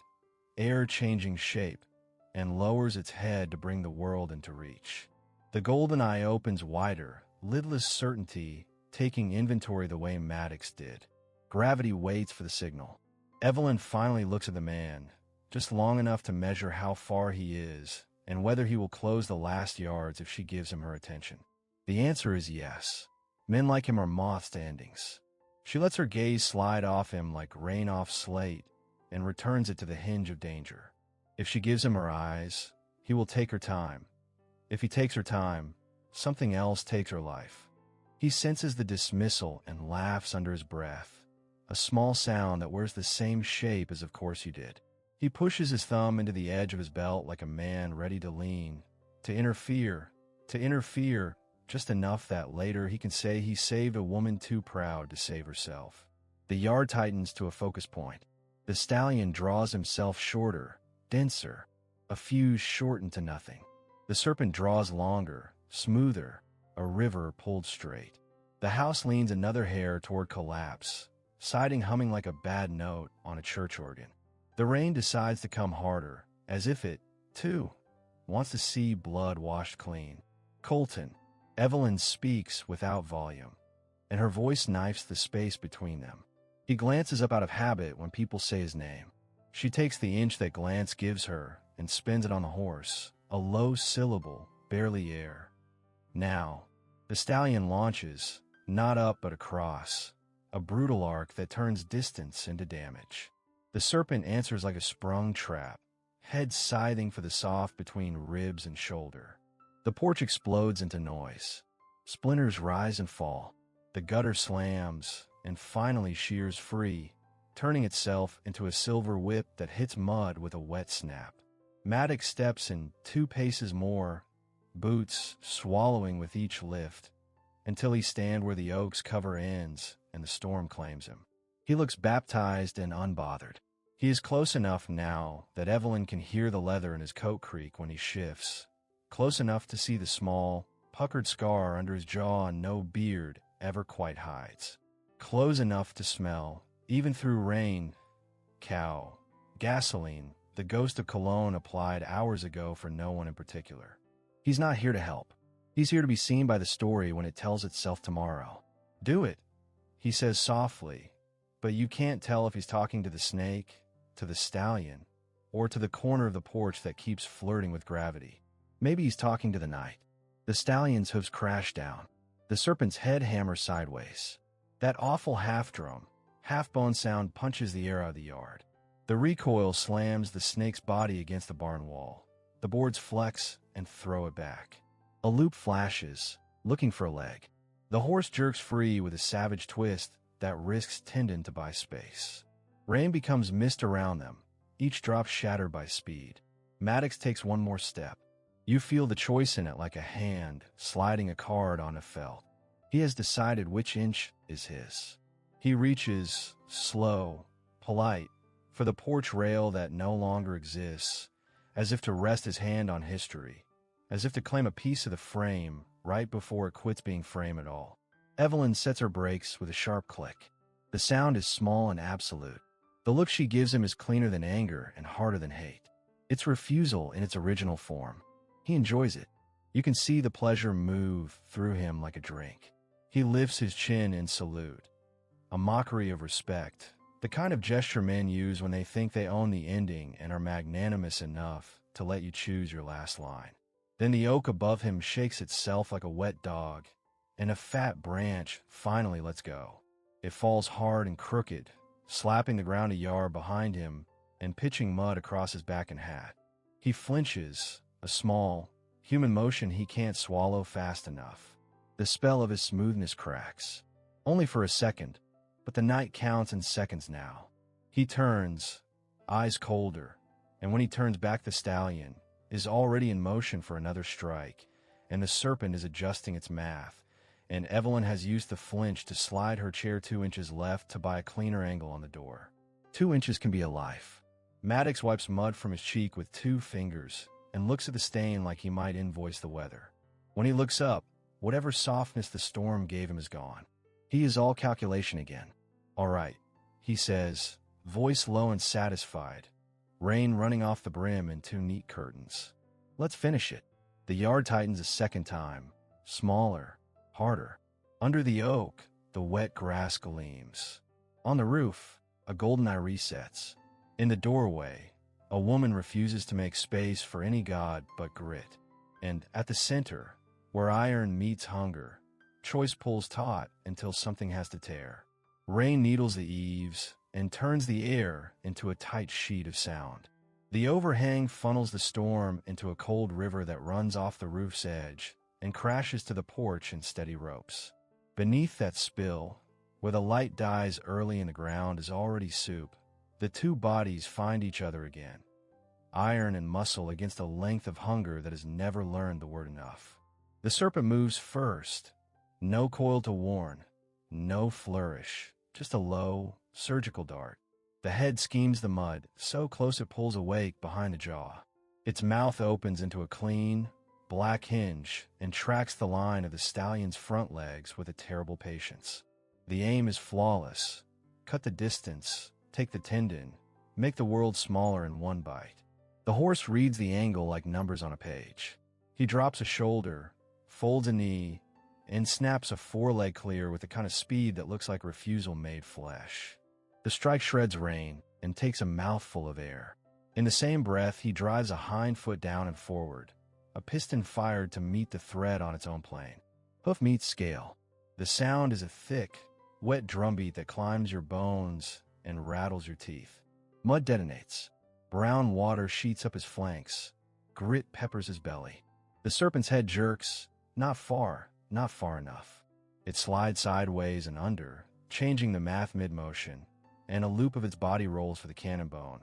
air changing shape, and lowers its head to bring the world into reach. The golden eye opens wider, lidless certainty, taking inventory the way Maddox did. Gravity waits for the signal. Evelyn finally looks at the man, just long enough to measure how far he is and whether he will close the last yards if she gives him her attention. The answer is yes. Men like him are moths to endings. She lets her gaze slide off him like rain off slate and returns it to the hinge of danger. If she gives him her eyes, he will take her time. If he takes her time, something else takes her life. He senses the dismissal and laughs under his breath, a small sound that wears the same shape as "of course you did." He pushes his thumb into the edge of his belt like a man ready to lean, to interfere, just enough that later he can say he saved a woman too proud to save herself. The yard tightens to a focus point. The stallion draws himself shorter, denser, a fuse shortened to nothing. The serpent draws longer, smoother, a river pulled straight. The house leans another hair toward collapse, siding humming like a bad note on a church organ. The rain decides to come harder, as if it, too, wants to see blood washed clean. "Colton," Evelyn speaks without volume, and her voice knifes the space between them. He glances up out of habit when people say his name. She takes the inch that glance gives her and spins it on the horse, a low syllable, barely air. Now, the stallion launches, not up but across, a brutal arc that turns distance into damage. The serpent answers like a sprung trap, head scything for the soft between ribs and shoulder. The porch explodes into noise. Splinters rise and fall. The gutter slams and finally shears free, turning itself into a silver whip that hits mud with a wet snap. Maddox steps in 2 paces more, boots swallowing with each lift, until he stands where the oak's cover ends and the storm claims him. He looks baptized and unbothered. He is close enough now that Evelyn can hear the leather in his coat creak when he shifts, close enough to see the small, puckered scar under his jaw and no beard ever quite hides, close enough to smell, even through rain, cow, gasoline, the ghost of cologne applied hours ago for no one in particular. He's not here to help. He's here to be seen by the story when it tells itself tomorrow. "Do it," he says softly, but you can't tell if he's talking to the snake, to the stallion, or to the corner of the porch that keeps flirting with gravity. Maybe he's talking to the night. The stallion's hooves crash down. The serpent's head hammers sideways. That awful half-drum, half-bone sound punches the air out of the yard. The recoil slams the snake's body against the barn wall. The boards flex and throw it back. A loop flashes, looking for a leg. The horse jerks free with a savage twist that risks tendon to buy space. Rain becomes mist around them, each drop shattered by speed. Maddox takes one more step. You feel the choice in it like a hand sliding a card on a felt. He has decided which inch is his. He reaches, slow, polite, for the porch rail that no longer exists, as if to rest his hand on history, as if to claim a piece of the frame right before it quits being frame at all. Evelyn sets her brakes with a sharp click. The sound is small and absolute. The look she gives him is cleaner than anger and harder than hate. It's refusal in its original form. He enjoys it. You can see the pleasure move through him like a drink. He lifts his chin in salute, a mockery of respect, the kind of gesture men use when they think they own the ending and are magnanimous enough to let you choose your last line. Then the oak above him shakes itself like a wet dog, and a fat branch finally lets go. It falls hard and crooked, slapping the ground a yard behind him and pitching mud across his back and hat. He flinches, a small, human motion he can't swallow fast enough. The spell of his smoothness cracks. Only for a second, but the night counts in seconds now. He turns, eyes colder, and when he turns back, the stallion is already in motion for another strike, and the serpent is adjusting its math, and Evelyn has used the flinch to slide her chair 2 inches left to buy a cleaner angle on the door. 2 inches can be a life. Maddox wipes mud from his cheek with 2 fingers and looks at the stain like he might invoice the weather. When he looks up, whatever softness the storm gave him is gone. He is all calculation again. "All right," he says, voice low and satisfied, rain running off the brim in 2 neat curtains. "Let's finish it." The yard tightens a second time, smaller, harder. Under the oak, the wet grass gleams. On the roof, a golden eye resets. In the doorway, a woman refuses to make space for any god but grit. And at the center, where iron meets hunger, choice pulls taut until something has to tear. Rain needles the eaves and turns the air into a tight sheet of sound. The overhang funnels the storm into a cold river that runs off the roof's edge and crashes to the porch in steady ropes. Beneath that spill, where the light dies early and the ground is already soup, the two bodies find each other again. Iron and muscle against a length of hunger that has never learned the word enough. The serpent moves first. No coil to warn, no flourish, just a low, surgical dart. The head schemes the mud, so close it pulls awake behind the jaw. Its mouth opens into a clean, black hinge and tracks the line of the stallion's front legs with a terrible patience. The aim is flawless. Cut the distance, take the tendon, make the world smaller in one bite. The horse reads the angle like numbers on a page. He drops a shoulder, folds a knee, and snaps a foreleg clear with the kind of speed that looks like refusal made flesh. The strike shreds rein and takes a mouthful of air. In the same breath, he drives a hind foot down and forward, a piston fired to meet the thread on its own plane. Hoof meets scale. The sound is a thick, wet drumbeat that climbs your bones and rattles your teeth. Mud detonates. Brown water sheets up his flanks. Grit peppers his belly. The serpent's head jerks, not far enough. It slides sideways and under, changing the math mid-motion, and a loop of its body rolls for the cannon bone,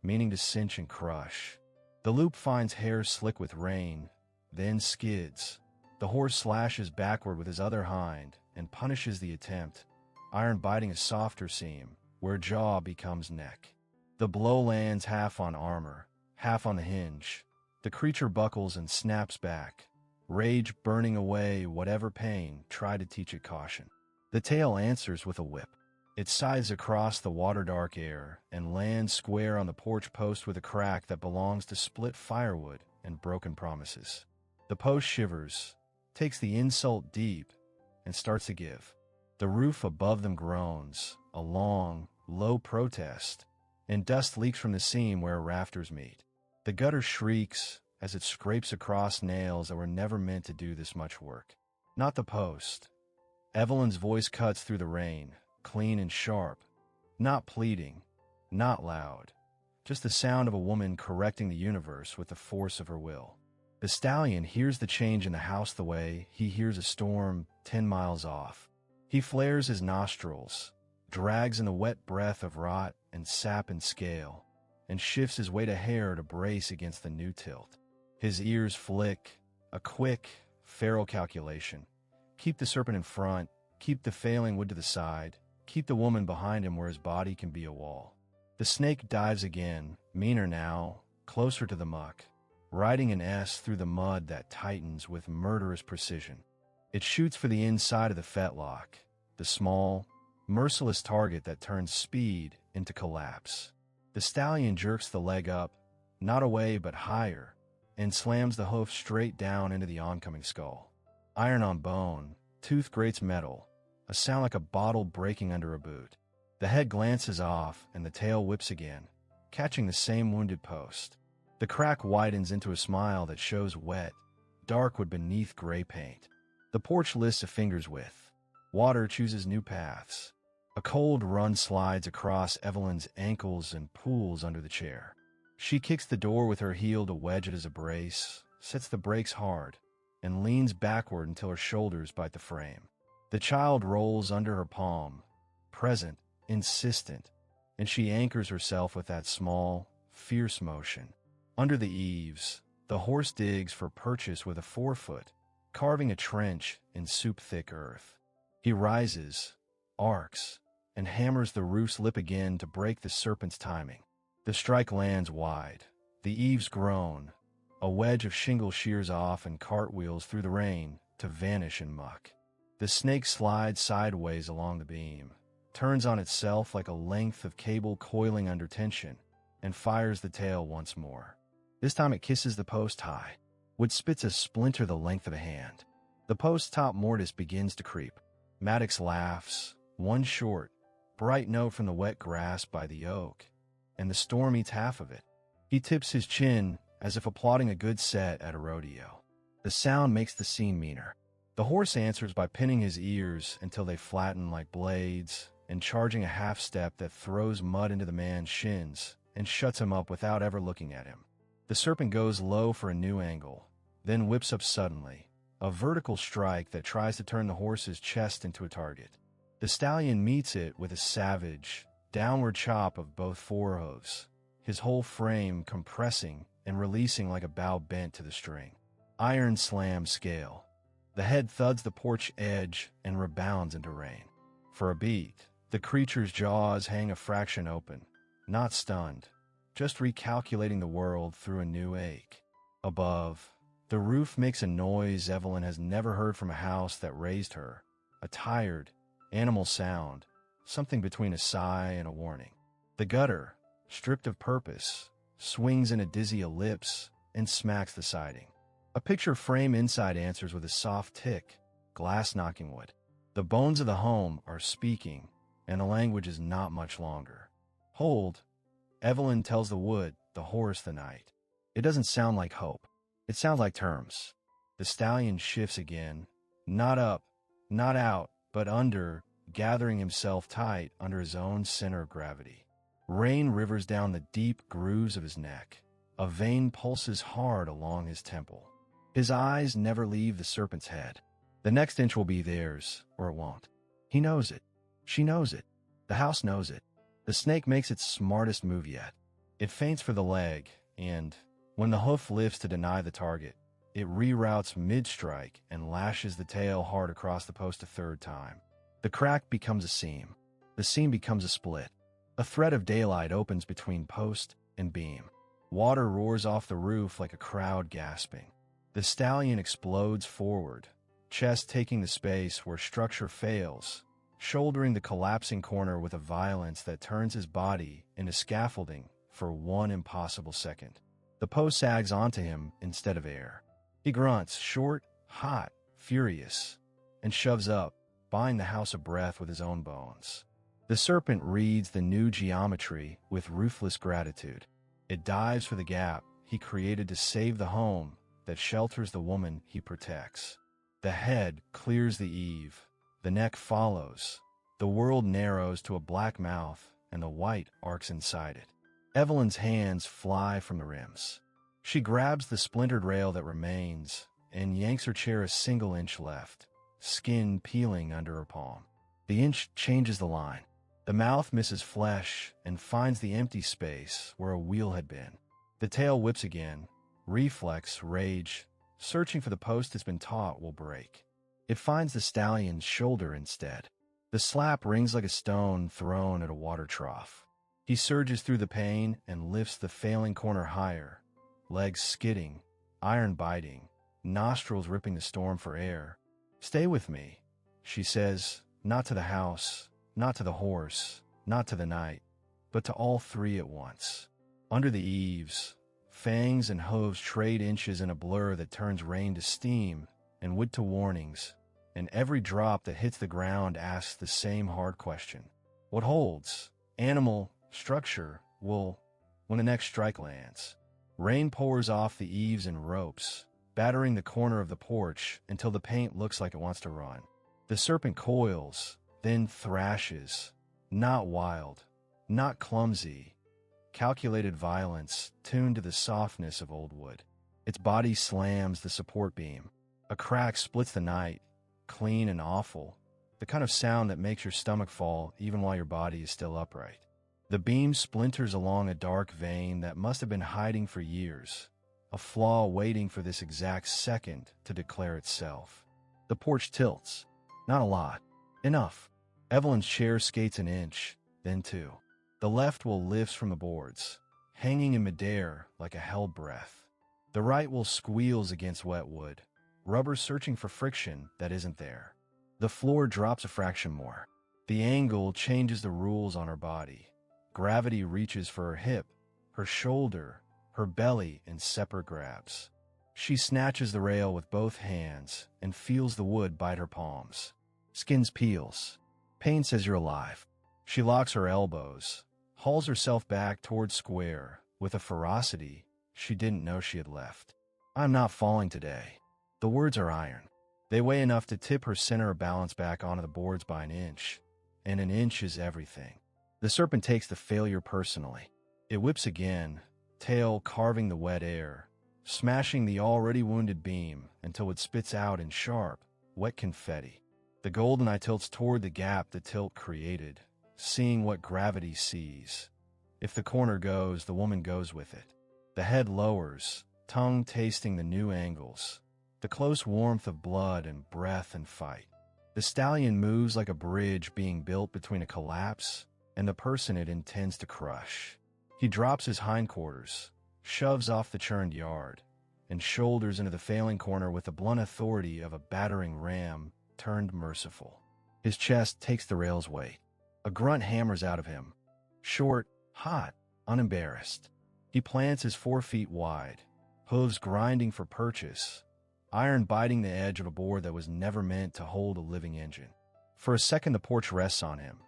meaning to cinch and crush. The loop finds hair slick with rain, then skids. The horse slashes backward with his other hind and punishes the attempt, iron biting a softer seam, where jaw becomes neck. The blow lands half on armor, half on the hinge. The creature buckles and snaps back, rage burning away whatever pain tried to teach it caution. The tail answers with a whip. It scythes across the water-dark air and lands square on the porch post with a crack that belongs to split firewood and broken promises. The post shivers, takes the insult deep, and starts to give. The roof above them groans, a long, low protest, and dust leaks from the seam where rafters meet. The gutter shrieks as it scrapes across nails that were never meant to do this much work. Not the post. Evelyn's voice cuts through the rain, clean and sharp, not pleading, not loud, just the sound of a woman correcting the universe with the force of her will. The stallion hears the change in the house the way he hears a storm 10 miles off. He flares his nostrils, drags in the wet breath of rot and sap and scale, and shifts his weight a hair to brace against the new tilt. His ears flick, a quick, feral calculation. Keep the serpent in front, keep the failing wood to the side, keep the woman behind him where his body can be a wall. The snake dives again, meaner now, closer to the muck, riding an S through the mud that tightens with murderous precision. It shoots for the inside of the fetlock, the small, merciless target that turns speed into collapse. The stallion jerks the leg up, not away but higher, and slams the hoof straight down into the oncoming skull. Iron on bone, tooth grates metal, a sound like a bottle breaking under a boot. The head glances off and the tail whips again, catching the same wounded post. The crack widens into a smile that shows wet, dark wood beneath gray paint. The porch lists a finger's width. Water chooses new paths. A cold run slides across Evelyn's ankles and pools under the chair. She kicks the door with her heel to wedge it as a brace, sets the brakes hard, and leans backward until her shoulders bite the frame. The child rolls under her palm, present, insistent, and she anchors herself with that small, fierce motion. Under the eaves, the horse digs for purchase with a forefoot, carving a trench in soup-thick earth. He rises, arcs, and hammers the roof's lip again to break the serpent's timing. The strike lands wide. The eaves groan. A wedge of shingle shears off and cartwheels through the rain to vanish in muck. The snake slides sideways along the beam, turns on itself like a length of cable coiling under tension, and fires the tail once more. This time it kisses the post high. Wood spits a splinter the length of a hand. The post-top mortise begins to creep. Maddox laughs, one short, bright note from the wet grass by the oak, and the storm eats half of it. He tips his chin as if applauding a good set at a rodeo. The sound makes the scene meaner. The horse answers by pinning his ears until they flatten like blades and charging a half-step that throws mud into the man's shins and shuts him up without ever looking at him. The serpent goes low for a new angle, then whips up suddenly, a vertical strike that tries to turn the horse's chest into a target. The stallion meets it with a savage, downward chop of both forehooves, his whole frame compressing and releasing like a bow bent to the string. Iron slam scale. The head thuds the porch edge and rebounds into rain. For a beat, the creature's jaws hang a fraction open, not stunned, just recalculating the world through a new ache. Above, the roof makes a noise Evelyn has never heard from a house that raised her, a tired, animal sound, something between a sigh and a warning. The gutter, stripped of purpose, swings in a dizzy ellipse and smacks the siding. A picture frame inside answers with a soft tick, glass knocking wood. The bones of the home are speaking, and the language is not much longer. Hold, Evelyn tells the wood, the horse, the night. It doesn't sound like hope. It sounds like terms. The stallion shifts again, not up, not out, but under, gathering himself tight under his own center of gravity. Rain rivers down the deep grooves of his neck. A vein pulses hard along his temple. His eyes never leave the serpent's head. The next inch will be theirs, or it won't. He knows it. She knows it. The house knows it. The snake makes its smartest move yet. It feints for the leg, and, when the hoof lifts to deny the target, it reroutes mid-strike and lashes the tail hard across the post a third time. The crack becomes a seam. The seam becomes a split. A thread of daylight opens between post and beam. Water roars off the roof like a crowd gasping. The stallion explodes forward, chest taking the space where structure fails, shouldering the collapsing corner with a violence that turns his body into scaffolding for one impossible second. The post sags onto him instead of air. He grunts, short, hot, furious, and shoves up, buying the house a breath with his own bones. The serpent reads the new geometry with ruthless gratitude. It dives for the gap he created to save the home that shelters the woman he protects. The head clears the eve. The neck follows. The world narrows to a black mouth, and the white arcs inside it. Evelyn's hands fly from the rims. She grabs the splintered rail that remains and yanks her chair a single inch left, skin peeling under her palm. The inch changes the line. The mouth misses flesh and finds the empty space where a wheel had been. The tail whips again. Reflex, rage, searching for the post it's been taught will break. It finds the stallion's shoulder instead. The slap rings like a stone thrown at a water trough. He surges through the pain and lifts the failing corner higher, legs skidding, iron biting, nostrils ripping the storm for air. "Stay with me," she says, not to the house, not to the horse, not to the night, but to all three at once. Under the eaves, fangs and hooves trade inches in a blur that turns rain to steam and wood to warnings, and every drop that hits the ground asks the same hard question. What holds? Animal, structure, will, when the next strike lands. Rain pours off the eaves in ropes, battering the corner of the porch until the paint looks like it wants to run. The serpent coils, then thrashes, not wild, not clumsy, calculated violence tuned to the softness of old wood. Its body slams the support beam. A crack splits the night, clean and awful, the kind of sound that makes your stomach fall even while your body is still upright. The beam splinters along a dark vein that must have been hiding for years, a flaw waiting for this exact second to declare itself. The porch tilts. Not a lot. Enough. Evelyn's chair skates an inch, then two. The left will lifts from the boards, hanging in midair like a held breath. The right will squeals against wet wood, rubber searching for friction that isn't there. The floor drops a fraction more. The angle changes the rules on her body. Gravity reaches for her hip, her shoulder, her belly in separate grabs. She snatches the rail with both hands and feels the wood bite her palms. Skins peels. Pain says you're alive. She locks her elbows, hauls herself back towards square with a ferocity she didn't know she had left. I'm not falling today. The words are iron. They weigh enough to tip her center of balance back onto the boards by an inch, and an inch is everything. The serpent takes the failure personally. It whips again, tail carving the wet air, smashing the already wounded beam until it spits out in sharp, wet confetti. The golden eye tilts toward the gap the tilt created, seeing what gravity sees. If the corner goes, the woman goes with it. The head lowers, tongue tasting the new angles, the close warmth of blood and breath and fight. The stallion moves like a bridge being built between a collapse and the person it intends to crush. He drops his hindquarters, shoves off the churned yard, and shoulders into the failing corner with the blunt authority of a battering ram turned merciful. His chest takes the rail's weight. A grunt hammers out of him. Short, hot, unembarrassed. He plants his 4 feet wide, hooves grinding for purchase, iron biting the edge of a board that was never meant to hold a living engine. For a second the porch rests on him,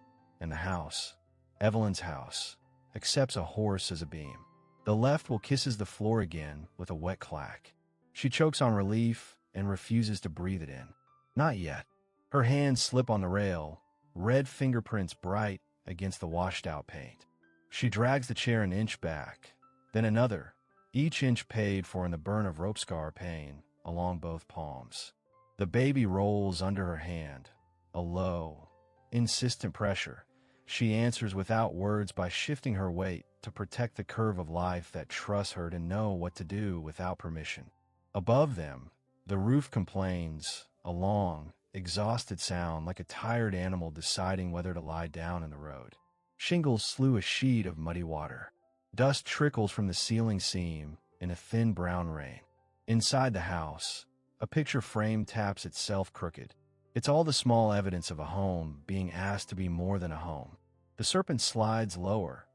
and the house, Evelyn's house, accepts a horse as a beam. The left will kisses the floor again with a wet clack. She chokes on relief and refuses to breathe it in. Not yet. Her hands slip on the rail, red fingerprints bright against the washed-out paint. She drags the chair an inch back, then another, each inch paid for in the burn of rope scar pain along both palms. The baby rolls under her hand, a low, insistent pressure. She answers without words by shifting her weight to protect the curve of life that trusts her to know what to do without permission. Above them, the roof complains, a long, exhausted sound like a tired animal deciding whether to lie down in the road. Shingles slew a sheet of muddy water. Dust trickles from the ceiling seam in a thin brown rain. Inside the house, a picture frame taps itself crooked. It's all the small evidence of a home being asked to be more than a home. The serpent slides lower,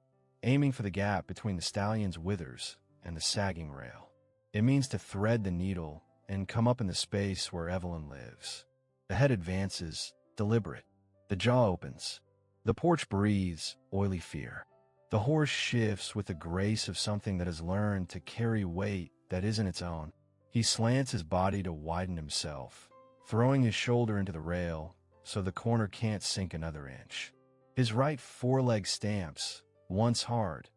aiming for the gap between the stallion's withers and the sagging rail. It means to thread the needle and come up in the space where Evelyn lives. The head advances, deliberate. The jaw opens. The porch breathes, oily fear. The horse shifts with the grace of something that has learned to carry weight that isn't its own. He slants his body to widen himself, throwing his shoulder into the rail so the corner can't sink another inch. His right foreleg stamps, once hard,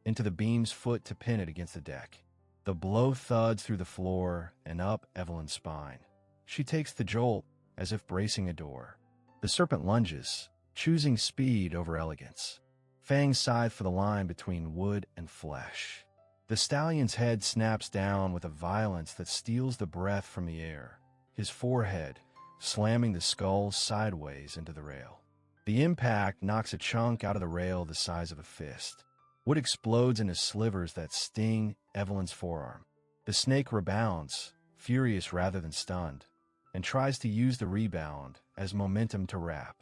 into the beam's foot to pin it against the deck. The blow thuds through the floor and up Evelyn's spine. She takes the jolt as if bracing a door. The serpent lunges, choosing speed over elegance. Fangs scythe for the line between wood and flesh. The stallion's head snaps down with a violence that steals the breath from the air, his forehead slamming the skull sideways into the rail. The impact knocks a chunk out of the rail the size of a fist. Wood explodes into slivers that sting Evelyn's forearm. The snake rebounds, furious rather than stunned, and tries to use the rebound as momentum to wrap.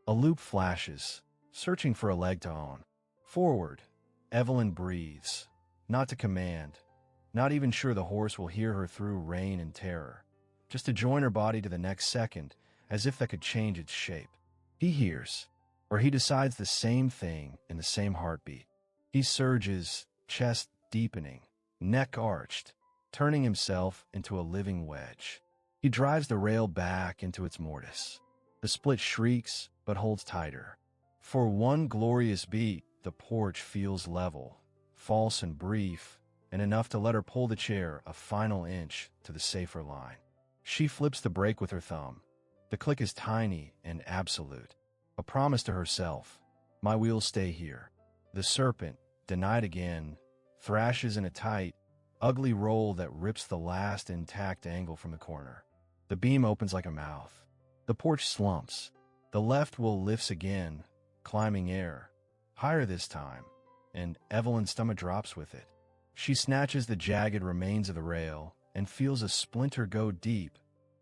A loop flashes, searching for a leg to own. Forward, Evelyn breathes, not to command, not even sure the horse will hear her through rain and terror, just to join her body to the next second, as if that could change its shape. He hears, or he decides the same thing in the same heartbeat. He surges, chest deepening, neck arched, turning himself into a living wedge. He drives the rail back into its mortise. The split shrieks, but holds tighter. For one glorious beat, the porch feels level, false and brief, and enough to let her pull the chair a final inch to the safer line. She flips the brake with her thumb. The click is tiny and absolute, a promise to herself. My wheels stay here. The serpent, denied again, thrashes in a tight, ugly roll that rips the last intact angle from the corner. The beam opens like a mouth. The porch slumps. The left wheel lifts again, climbing air, higher this time, and Evelyn's stomach drops with it. She snatches the jagged remains of the rail and feels a splinter go deep,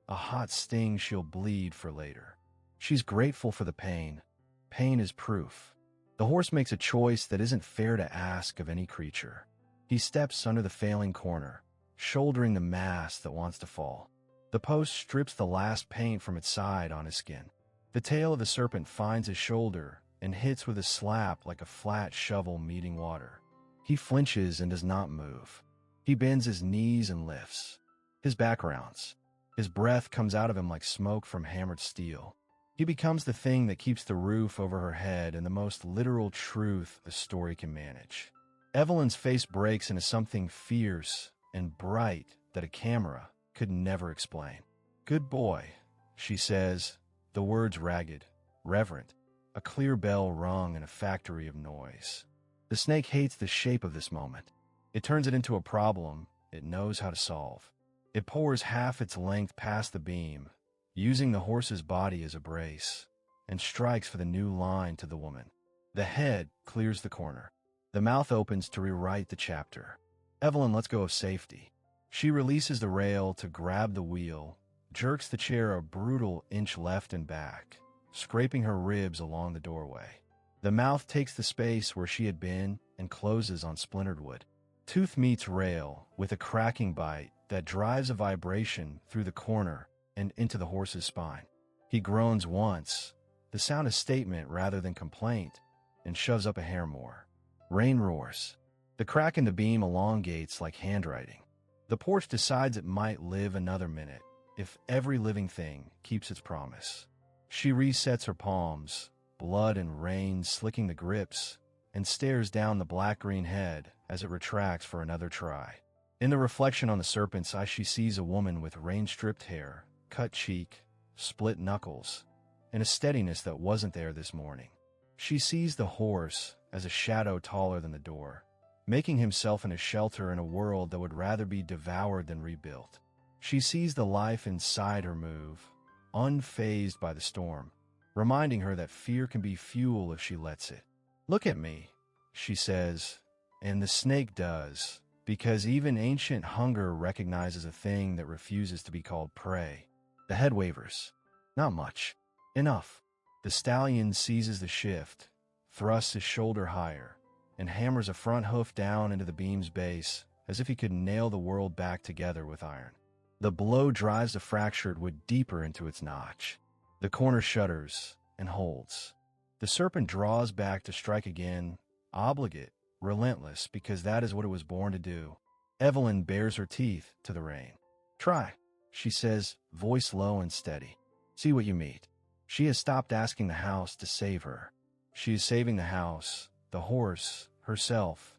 a hot sting she'll bleed for later. She's grateful for the pain. Pain is proof. The horse makes a choice that isn't fair to ask of any creature. He steps under the failing corner, shouldering the mass that wants to fall. The post strips the last paint from its side on his skin. The tail of the serpent finds his shoulder and hits with a slap like a flat shovel meeting water. He flinches and does not move. He bends his knees and lifts. His back rounds. His breath comes out of him like smoke from hammered steel. He becomes the thing that keeps the roof over her head and the most literal truth a story can manage. Evelyn's face breaks into something fierce and bright that a camera could never explain. "Good boy," she says, the words ragged, reverent, a clear bell rung in a factory of noise. The snake hates the shape of this moment. It turns it into a problem it knows how to solve. It pours half its length past the beam, using the horse's body as a brace, and strikes for the new line to the woman. The head clears the corner. The mouth opens to rewrite the chapter. Evelyn lets go of safety. She releases the rail to grab the wheel, jerks the chair a brutal inch left and back, scraping her ribs along the doorway. The mouth takes the space where she had been and closes on splintered wood. Tooth meets rail with a cracking bite that drives a vibration through the corner and into the horse's spine. He groans once, the sound of statement rather than complaint, and shoves up a hair more. Rain roars. The crack in the beam elongates like handwriting. The porch decides it might live another minute if every living thing keeps its promise. She resets her palms, blood and rain slicking the grips, and stares down the black-green head as it retracts for another try. In the reflection on the serpent's eye, she sees a woman with rain-stripped hair, cut cheek, split knuckles, and a steadiness that wasn't there this morning. She sees the horse as a shadow taller than the door, making himself in a shelter in a world that would rather be devoured than rebuilt. She sees the life inside her move, unfazed by the storm, reminding her that fear can be fuel if she lets it. "Look at me," she says, and the snake does, because even ancient hunger recognizes a thing that refuses to be called prey. The head wavers. Not much. Enough. The stallion seizes the shift, thrusts his shoulder higher, and hammers a front hoof down into the beam's base as if he could nail the world back together with iron. The blow drives the fractured wood deeper into its notch. The corner shudders and holds. The serpent draws back to strike again, obligate, relentless, because that is what it was born to do. Evelyn bares her teeth to the rain. "Try," she says, voice low and steady. "See what you meet." She has stopped asking the house to save her. She is saving the house, the horse, herself.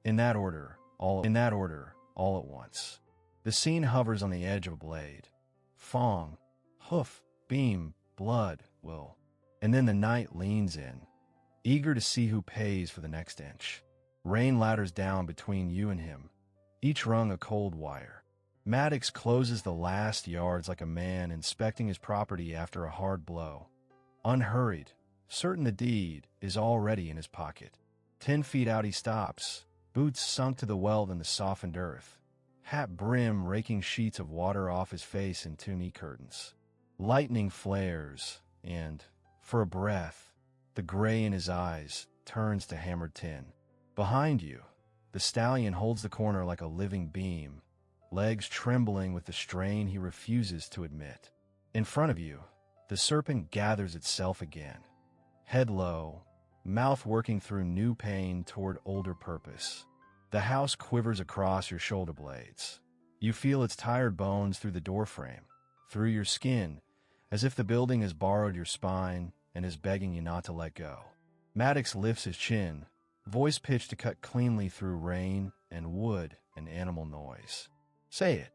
In that order, all at once. The scene hovers on the edge of a blade. Fong, hoof, beam, blood, will. And then the night leans in, eager to see who pays for the next inch. Rain ladders down between you and him, each rung a cold wire. Maddox closes the last yards like a man inspecting his property after a hard blow. Unhurried, certain the deed is already in his pocket. 10 feet out he stops, boots sunk to the weld in the softened earth, hat brim raking sheets of water off his face in 2 knee curtains. Lightning flares, and, for a breath, the gray in his eyes turns to hammered tin. Behind you, the stallion holds the corner like a living beam, legs trembling with the strain he refuses to admit. In front of you, the serpent gathers itself again, head low, mouth working through new pain toward older purpose. The house quivers across your shoulder blades. You feel its tired bones through the doorframe, through your skin, as if the building has borrowed your spine and is begging you not to let go. Maddox lifts his chin, voice pitched to cut cleanly through rain and wood and animal noise. "Say it,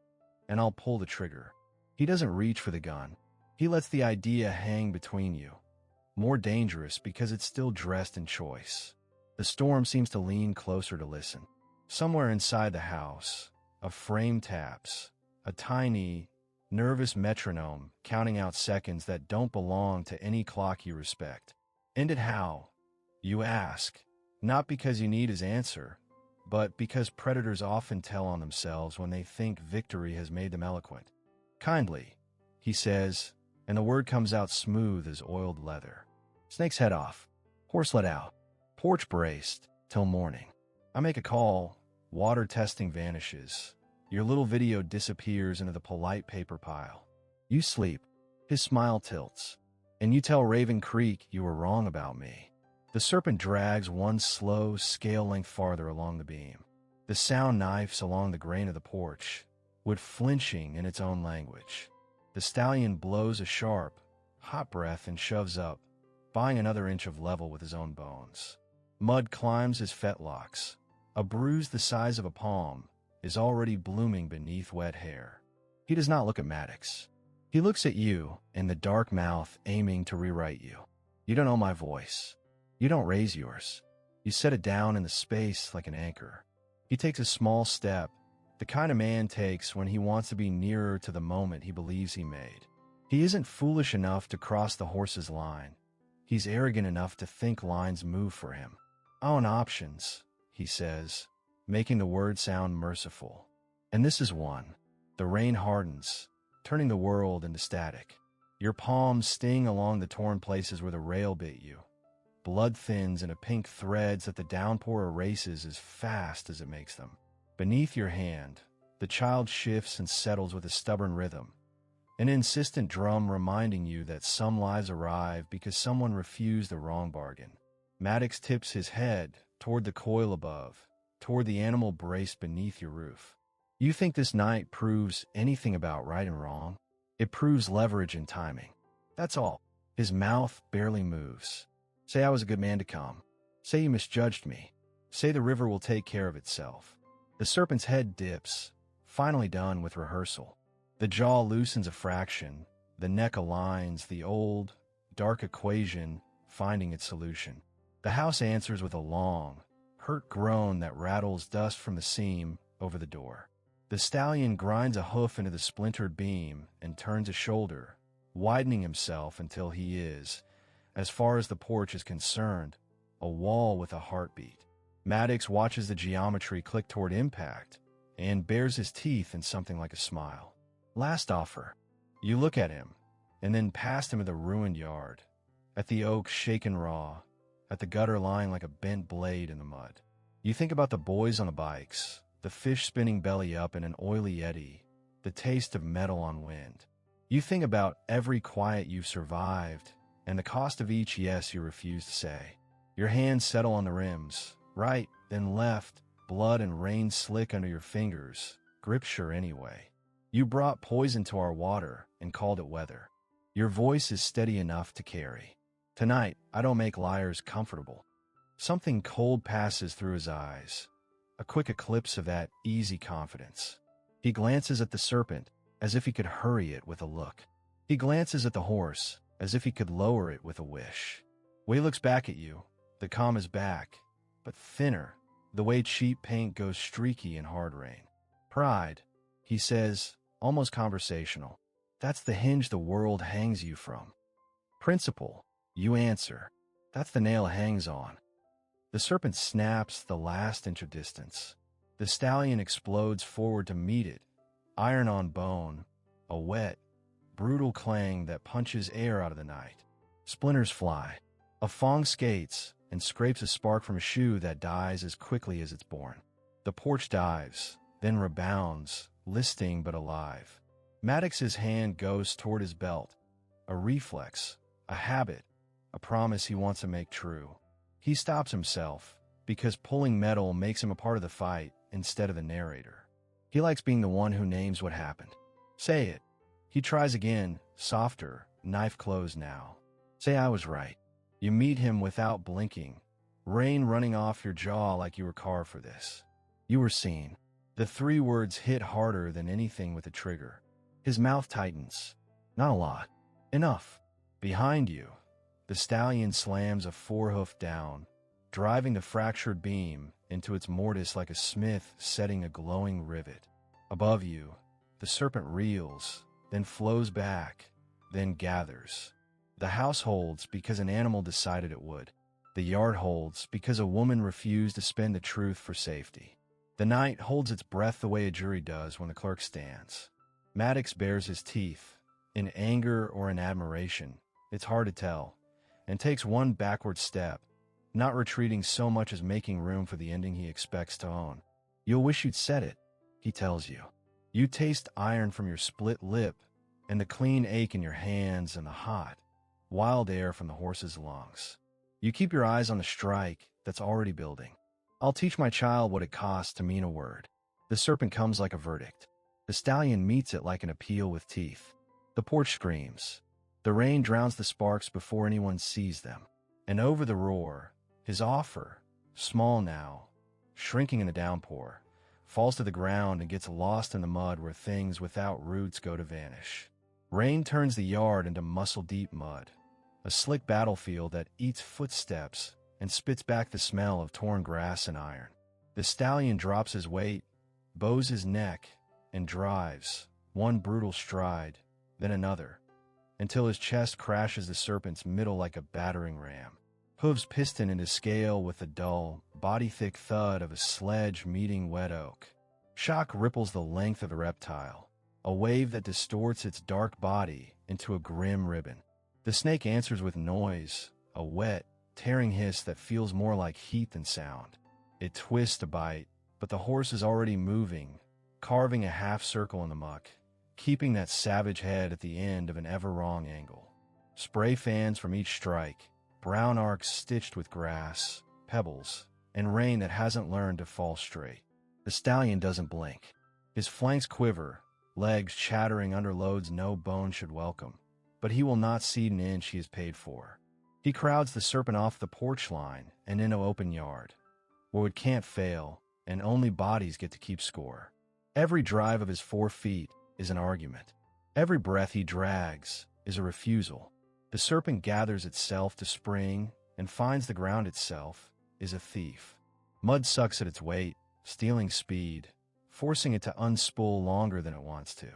and I'll pull the trigger." He doesn't reach for the gun. He lets the idea hang between you. More dangerous because it's still dressed in choice. The storm seems to lean closer to listen. Somewhere inside the house, a frame taps, a tiny, nervous metronome counting out seconds that don't belong to any clock you respect. Ended how? You ask, not because you need his answer, but because predators often tell on themselves when they think victory has made them eloquent. "Kindly," he says, and the word comes out smooth as oiled leather. Snake's head off. Horse let out. Porch braced till morning. I make a call. Water testing vanishes. Your little video disappears into the polite paper pile. You sleep. His smile tilts. And you tell Raven Creek you were wrong about me. The serpent drags one slow, scale length farther along the beam. The sound knifes along the grain of the porch, wood flinching in its own language. The stallion blows a sharp, hot breath and shoves up, buying another inch of level with his own bones. Mud climbs his fetlocks. A bruise the size of a palm is already blooming beneath wet hair. He does not look at Maddox. He looks at you, in the dark mouth aiming to rewrite you. You don't know my voice. You don't raise yours. You set it down in the space like an anchor. He takes a small step, the kind a man takes when he wants to be nearer to the moment he believes he made. He isn't foolish enough to cross the horse's line. He's arrogant enough to think lines move for him. I own options, he says, making the word sound merciful. And this is one. The rain hardens, turning the world into static. Your palms sting along the torn places where the rail bit you. Blood thins into pink threads that the downpour erases as fast as it makes them. Beneath your hand, the child shifts and settles with a stubborn rhythm, an insistent drum reminding you that some lives arrive because someone refused the wrong bargain. Maddox tips his head toward the coil above, toward the animal braced beneath your roof. You think this night proves anything about right and wrong? It proves leverage and timing. That's all. His mouth barely moves. Say I was a good man to come. Say you misjudged me. Say the river will take care of itself. The serpent's head dips, finally done with rehearsal. The jaw loosens a fraction, the neck aligns, the old, dark equation finding its solution. The house answers with a long, hurt groan that rattles dust from the seam over the door. The stallion grinds a hoof into the splintered beam and turns a shoulder, widening himself until he is, as far as the porch is concerned, a wall with a heartbeat. Maddox watches the geometry click toward impact and bares his teeth in something like a smile. Last offer. You look at him, and then past him at the ruined yard, at the oak shaken raw, at the gutter lying like a bent blade in the mud. You think about the boys on the bikes, the fish spinning belly up in an oily eddy, the taste of metal on wind. You think about every quiet you've survived, and the cost of each yes you refuse to say. Your hands settle on the rims, right, then left, blood and rain slick under your fingers, grip sure anyway. You brought poison to our water and called it weather. Your voice is steady enough to carry. Tonight, I don't make liars comfortable. Something cold passes through his eyes, a quick eclipse of that easy confidence. He glances at the serpent as if he could hurry it with a look. He glances at the horse as if he could lower it with a wish. Way looks back at you. The calm is back, but thinner, the way cheap paint goes streaky in hard rain. Pride, he says, almost conversational. That's the hinge the world hangs you from. Principle, you answer. That's the nail it hangs on. The serpent snaps the last inch of distance. The stallion explodes forward to meet it, iron on bone, a wet, brutal clang that punches air out of the night. Splinters fly. A fawn skates and scrapes a spark from a shoe that dies as quickly as it's born. The porch dives, then rebounds, listing but alive. Maddox's hand goes toward his belt, a reflex, a habit, a promise he wants to make true. He stops himself, because pulling metal makes him a part of the fight instead of the narrator. He likes being the one who names what happened. Say it. He tries again, softer, knife closed now. Say I was right. You meet him without blinking, rain running off your jaw like you were carved for this. You were seen. The 3 words hit harder than anything with a trigger. His mouth tightens. Not a lot. Enough. Behind you, the stallion slams a 4-hoof down, driving the fractured beam into its mortise like a smith setting a glowing rivet. Above you, the serpent reels, then flows back, then gathers. The house holds because an animal decided it would. The yard holds because a woman refused to spend the truth for safety. The night holds its breath the way a jury does when the clerk stands. Maddox bares his teeth, in anger or in admiration, it's hard to tell, and takes one backward step, not retreating so much as making room for the ending he expects to own. You'll wish you'd said it, he tells you. You taste iron from your split lip, and the clean ache in your hands and the hot, wild air from the horse's lungs. You keep your eyes on the strike that's already building. I'll teach my child what it costs to mean a word. The serpent comes like a verdict. The stallion meets it like an appeal with teeth. The porch screams. The rain drowns the sparks before anyone sees them. And over the roar, his offer, small now, shrinking in the downpour, falls to the ground and gets lost in the mud where things without roots go to vanish. Rain turns the yard into muscle-deep mud, a slick battlefield that eats footsteps and spits back the smell of torn grass and iron. The stallion drops his weight, bows his neck, and drives, one brutal stride, then another, until his chest crashes the serpent's middle like a battering ram. Hooves piston into scale with the dull, body-thick thud of a sledge meeting wet oak. Shock ripples the length of the reptile, a wave that distorts its dark body into a grim ribbon. The snake answers with noise, a wet, tearing hiss that feels more like heat than sound. It twists to bite, but the horse is already moving, carving a half circle in the muck, keeping that savage head at the end of an ever-wrong angle. Spray fans from each strike, brown arcs stitched with grass, pebbles, and rain that hasn't learned to fall straight. The stallion doesn't blink. His flanks quiver, legs chattering under loads no bone should welcome, but he will not cede an inch he is paid for. He crowds the serpent off the porch line and into open yard, where it can't fail, and only bodies get to keep score. Every drive of his 4 feet is an argument. Every breath he drags is a refusal. The serpent gathers itself to spring and finds the ground itself is a thief. Mud sucks at its weight, stealing speed, forcing it to unspool longer than it wants to.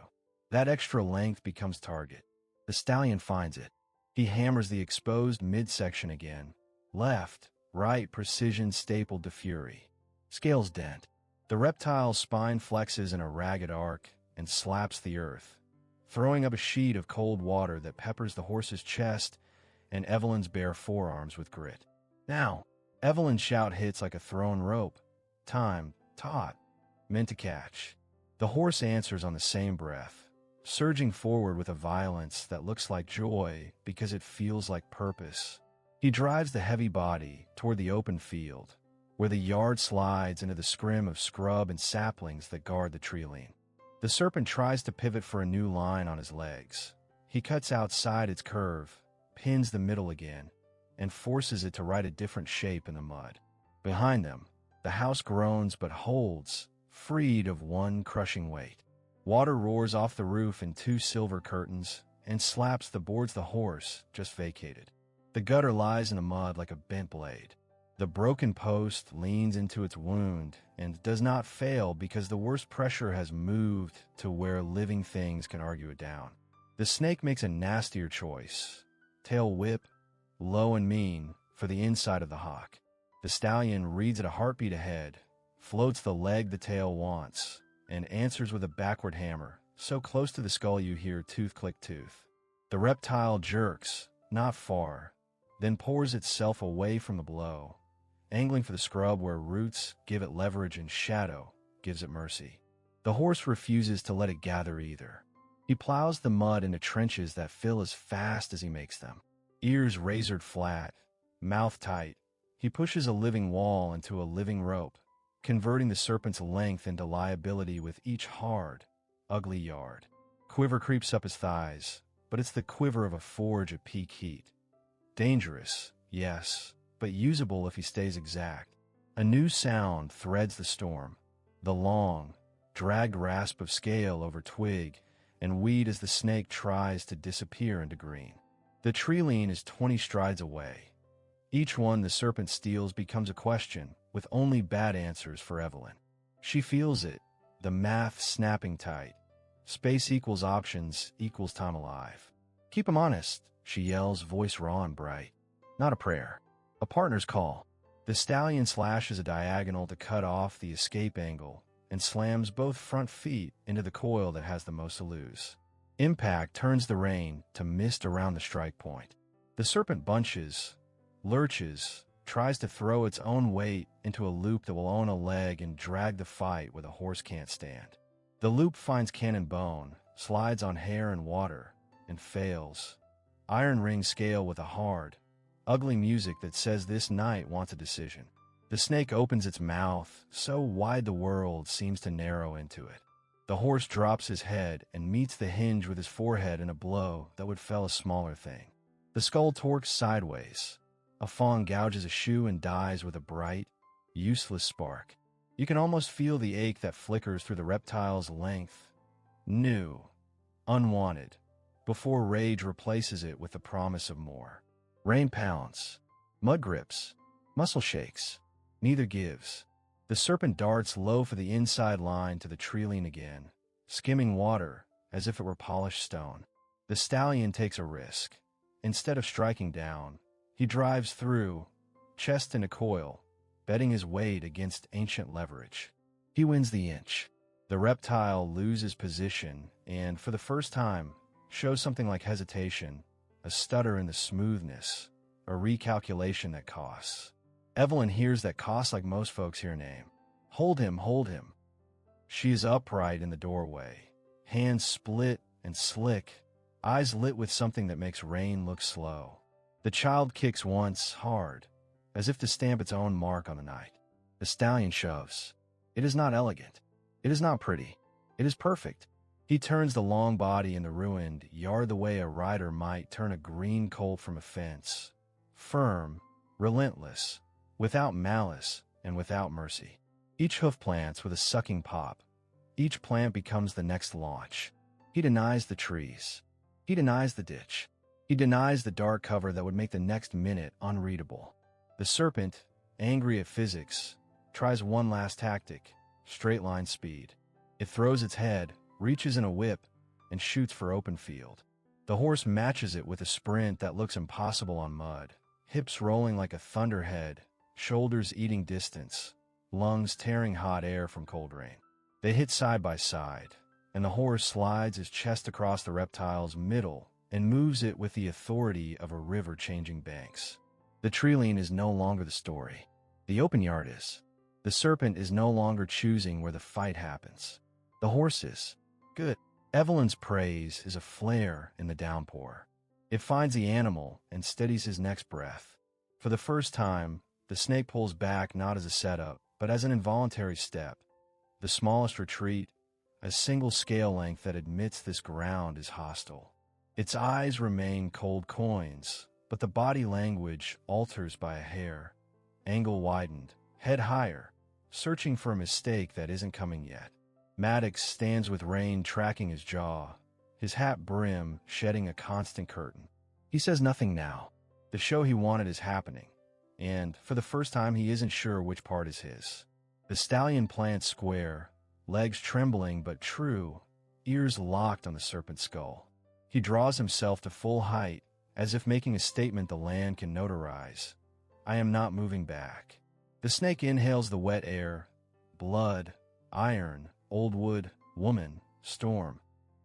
That extra length becomes target. The stallion finds it. He hammers the exposed midsection again. Left, right, precision stapled to fury. Scales dent. The reptile's spine flexes in a ragged arc and slaps the earth, throwing up a sheet of cold water that peppers the horse's chest and Evelyn's bare forearms with grit. Now, Evelyn's shout hits like a thrown rope. Time, taut, meant to catch. The horse answers on the same breath, surging forward with a violence that looks like joy because it feels like purpose. He drives the heavy body toward the open field, where the yard slides into the scrim of scrub and saplings that guard the tree-line. The serpent tries to pivot for a new line on his legs. He cuts outside its curve, pins the middle again, and forces it to write a different shape in the mud. Behind them, the house groans but holds, freed of one crushing weight. Water roars off the roof in 2 silver curtains and slaps the boards the horse just vacated. The gutter lies in the mud like a bent blade. The broken post leans into its wound and does not fail because the worst pressure has moved to where living things can argue it down. The snake makes a nastier choice. Tail whip, low and mean, for the inside of the hock. The stallion reads at a heartbeat ahead, floats the leg the tail wants, and answers with a backward hammer, so close to the skull you hear tooth click tooth. The reptile jerks, not far, then pours itself away from the blow, angling for the scrub where roots give it leverage and shadow gives it mercy. The horse refuses to let it gather either. He plows the mud into trenches that fill as fast as he makes them. Ears razored flat, mouth tight, he pushes a living wall into a living rope, converting the serpent's length into liability with each hard, ugly yard. Quiver creeps up his thighs, but it's the quiver of a forge at peak heat. Dangerous, yes, but usable if he stays exact. A new sound threads the storm, the long, dragged rasp of scale over twig and weed as the snake tries to disappear into green. The tree-line is 20 strides away. Each one the serpent steals becomes a question, with only bad answers for Evelyn. She feels it, the math snapping tight. Space equals options equals time alive. Keep 'em honest, she yells, voice raw and bright. Not a prayer. A partner's call. The stallion slashes a diagonal to cut off the escape angle and slams both front feet into the coil that has the most to lose. Impact turns the rein to mist around the strike point. The serpent bunches, lurches, tries to throw its own weight into a loop that will own a leg and drag the fight where the horse can't stand. The loop finds cannon bone, slides on hair and water, and fails. Iron rings scale with a hard, ugly music that says this night wants a decision. The snake opens its mouth, so wide the world seems to narrow into it. The horse drops his head and meets the hinge with his forehead in a blow that would fell a smaller thing. The skull torques sideways. A fawn gouges a shoe and dies with a bright, useless spark. You can almost feel the ache that flickers through the reptile's length. New, unwanted, before rage replaces it with the promise of more. Rain pounds, mud grips, muscle shakes. Neither gives. The serpent darts low for the inside line to the treeline again, skimming water as if it were polished stone. The stallion takes a risk. Instead of striking down, he drives through, chest in a coil, betting his weight against ancient leverage. He wins the inch. The reptile loses position and, for the first time, shows something like hesitation, a stutter in the smoothness, a recalculation that costs. Evelyn hears that cost like most folks hear a name. Hold him, hold him. She is upright in the doorway, hands split and slick, eyes lit with something that makes rain look slow. The child kicks once, hard, as if to stamp its own mark on the night. The stallion shoves. It is not elegant. It is not pretty. It is perfect. He turns the long body in the ruined yard the way a rider might turn a green colt from a fence. Firm, relentless, without malice and without mercy. Each hoof plants with a sucking pop. Each plant becomes the next launch. He denies the trees. He denies the ditch. He denies the dark cover that would make the next minute unreadable. The serpent, angry at physics, tries one last tactic, straight line speed. It throws its head, reaches in a whip, and shoots for open field. The horse matches it with a sprint that looks impossible on mud, hips rolling like a thunderhead, shoulders eating distance, lungs tearing hot air from cold rain. They hit side by side, and the horse slides his chest across the reptile's middle and moves it with the authority of a river changing banks. The treeline is no longer the story. The open yard is. The serpent is no longer choosing where the fight happens. The horse is. Good. Evelyn's praise is a flare in the downpour. It finds the animal and steadies his next breath. For the first time, the snake pulls back not as a setup, but as an involuntary step. The smallest retreat, a single scale length that admits this ground is hostile. Its eyes remain cold coins, but the body language alters by a hair. Angle widened, head higher, searching for a mistake that isn't coming yet. Maddox stands with rain tracking his jaw, his hat brim shedding a constant curtain. He says nothing now. The show he wanted is happening, and for the first time he isn't sure which part is his. The stallion plants square, legs trembling but true, ears locked on the serpent's skull. He draws himself to full height, as if making a statement the land can notarize. I am not moving back. The snake inhales the wet air, blood, iron, old wood, woman, storm,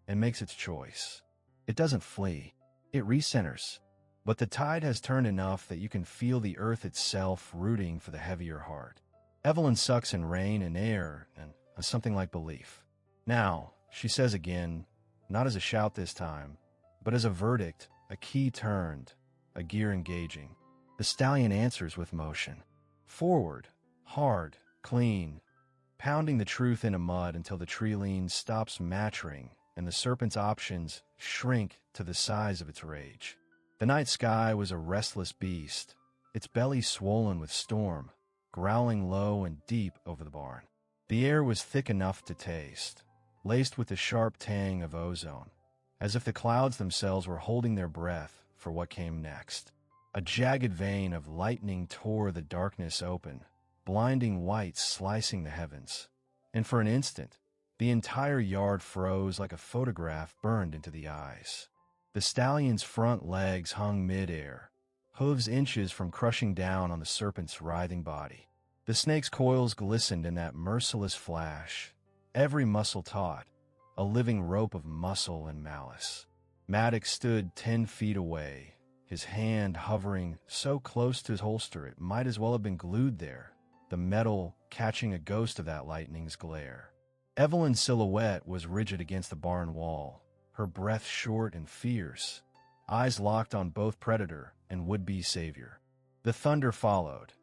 and makes its choice. It doesn't flee. It recenters. But the tide has turned enough that you can feel the earth itself rooting for the heavier heart. Evelyn sucks in rain and air and something like belief. Now, she says again, not as a shout this time, but as a verdict, a key turned, a gear engaging. The stallion answers with motion. Forward, hard, clean, pounding the truth into mud until the treeline stops mattering and the serpent's options shrink to the size of its rage. The night sky was a restless beast, its belly swollen with storm, growling low and deep over the barn. The air was thick enough to taste, laced with the sharp tang of ozone, as if the clouds themselves were holding their breath for what came next. A jagged vein of lightning tore the darkness open, blinding white slicing the heavens. And for an instant, the entire yard froze like a photograph burned into the eyes. The stallion's front legs hung mid-air, hooves inches from crushing down on the serpent's writhing body. The snake's coils glistened in that merciless flash, every muscle taut, a living rope of muscle and malice. Maddox stood 10 feet away, his hand hovering so close to his holster it might as well have been glued there, the metal catching a ghost of that lightning's glare. Evelyn's silhouette was rigid against the barn wall, her breath short and fierce, eyes locked on both predator and would-be savior. The thunder followed,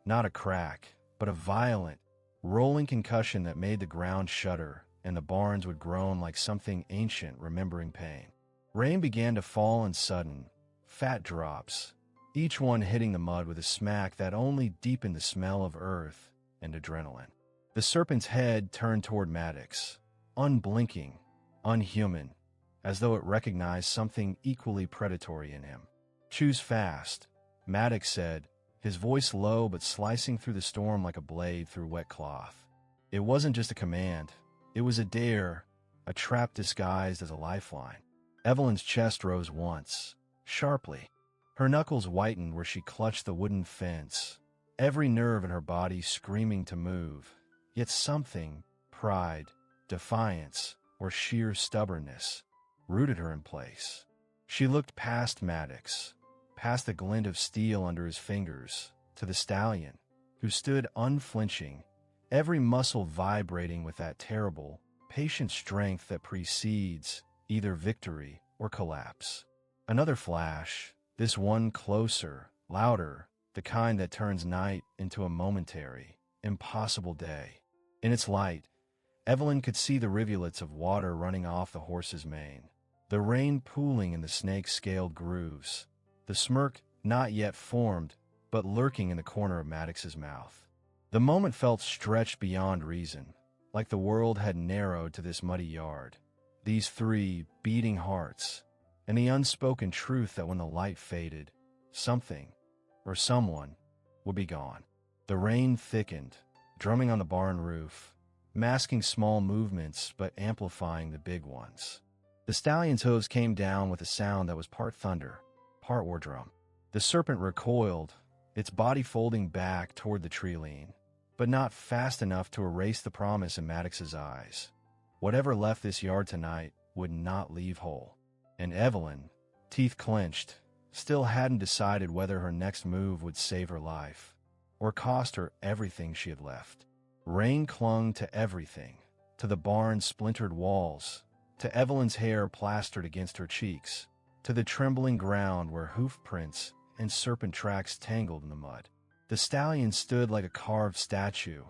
not a crack, but a violent, rolling concussion that made the ground shudder, and the barns would groan like something ancient remembering pain. Rain began to fall in sudden, fat drops, each one hitting the mud with a smack that only deepened the smell of earth and adrenaline. The serpent's head turned toward Maddox, unblinking, unhuman, as though it recognized something equally predatory in him. "Choose fast," Maddox said, his voice low but slicing through the storm like a blade through wet cloth. It wasn't just a command. It was a dare, a trap disguised as a lifeline. Evelyn's chest rose once, sharply. Her knuckles whitened where she clutched the wooden fence, every nerve in her body screaming to move. Yet something, pride, defiance, or sheer stubbornness, rooted her in place. She looked past Maddox, past the glint of steel under his fingers, to the stallion, who stood unflinching, every muscle vibrating with that terrible, patient strength that precedes either victory or collapse. Another flash, this one closer, louder, the kind that turns night into a momentary, impossible day. In its light, Evelyn could see the rivulets of water running off the horse's mane, the rain pooling in the snake's scaled grooves, the smirk not yet formed, but lurking in the corner of Maddox's mouth. The moment felt stretched beyond reason, like the world had narrowed to this muddy yard, these three beating hearts, and the unspoken truth that when the light faded, something, or someone, would be gone. The rain thickened, drumming on the barn roof, masking small movements but amplifying the big ones. The stallion's hooves came down with a sound that was part thunder, part war drum. The serpent recoiled, its body folding back toward the tree lean, but not fast enough to erase the promise in Maddox's eyes. Whatever left this yard tonight would not leave whole. And Evelyn, teeth clenched, still hadn't decided whether her next move would save her life or cost her everything she had left. Rain clung to everything, to the barn's splintered walls, to Evelyn's hair plastered against her cheeks, to the trembling ground where hoof prints and serpent tracks tangled in the mud. The stallion stood like a carved statue,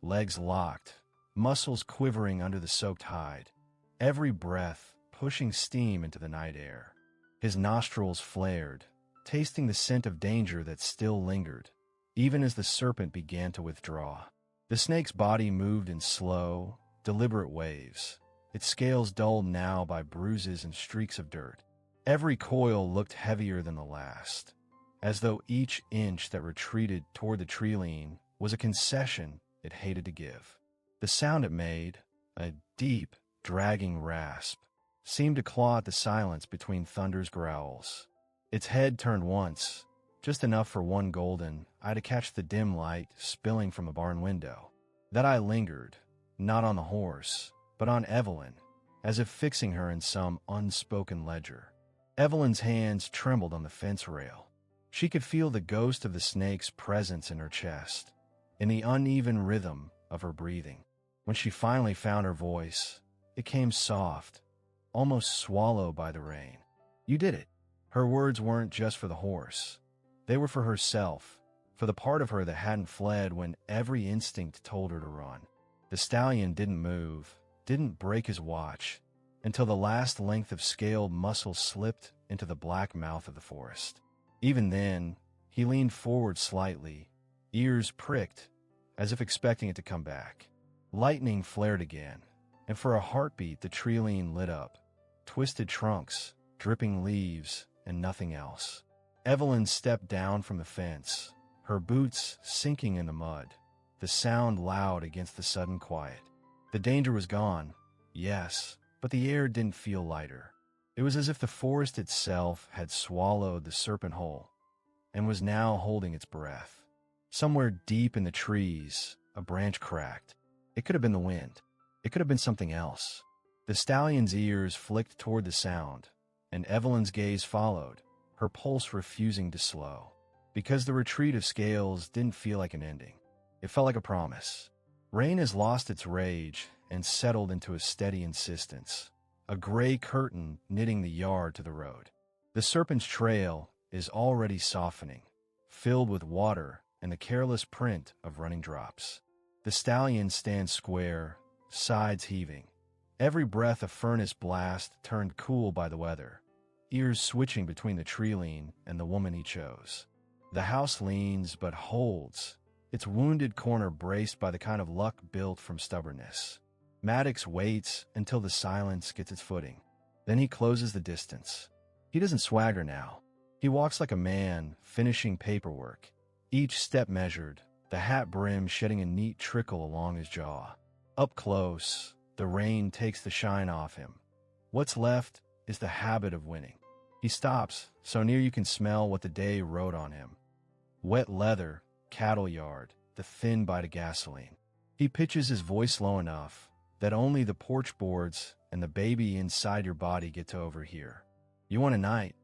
legs locked, muscles quivering under the soaked hide, every breath pushing steam into the night air. His nostrils flared, tasting the scent of danger that still lingered, even as the serpent began to withdraw. The snake's body moved in slow, deliberate waves, its scales dulled now by bruises and streaks of dirt. Every coil looked heavier than the last, as though each inch that retreated toward the tree lean was a concession it hated to give. The sound it made, a deep, dragging rasp, seemed to claw at the silence between thunder's growls. Its head turned once, just enough for one golden eye to catch the dim light spilling from a barn window. That eye lingered, not on the horse, but on Evelyn, as if fixing her in some unspoken ledger. Evelyn's hands trembled on the fence rail. She could feel the ghost of the snake's presence in her chest, in the uneven rhythm of her breathing. When she finally found her voice, it came soft, almost swallowed by the rain. "You did it." Her words weren't just for the horse. They were for herself, for the part of her that hadn't fled when every instinct told her to run. The stallion didn't move, didn't break his watch, until the last length of scaled muscle slipped into the black mouth of the forest. Even then, he leaned forward slightly, ears pricked, as if expecting it to come back. Lightning flared again, and for a heartbeat the tree lean lit up, twisted trunks, dripping leaves, and nothing else. Evelyn stepped down from the fence, her boots sinking in the mud, the sound loud against the sudden quiet. The danger was gone, yes, but the air didn't feel lighter. It was as if the forest itself had swallowed the serpent whole and was now holding its breath. Somewhere deep in the trees, a branch cracked. It could have been the wind. It could have been something else. The stallion's ears flicked toward the sound, and Evelyn's gaze followed, her pulse refusing to slow. Because the retreat of scales didn't feel like an ending. It felt like a promise. Rain has lost its rage, and settled into a steady insistence, a gray curtain knitting the yard to the road. The serpent's trail is already softening, filled with water and the careless print of running drops. The stallion stands square, sides heaving, every breath a furnace blast turned cool by the weather, ears switching between the tree-lean and the woman he chose. The house leans but holds, its wounded corner braced by the kind of luck built from stubbornness. Maddox waits until the silence gets its footing. Then he closes the distance. He doesn't swagger now. He walks like a man finishing paperwork, each step measured, the hat brim shedding a neat trickle along his jaw. Up close, the rain takes the shine off him. What's left is the habit of winning. He stops, so near you can smell what the day wrote on him. Wet leather, cattle yard, the thin bite of gasoline. He pitches his voice low enough that only the porch boards and the baby inside your body get to overhear. You want a night,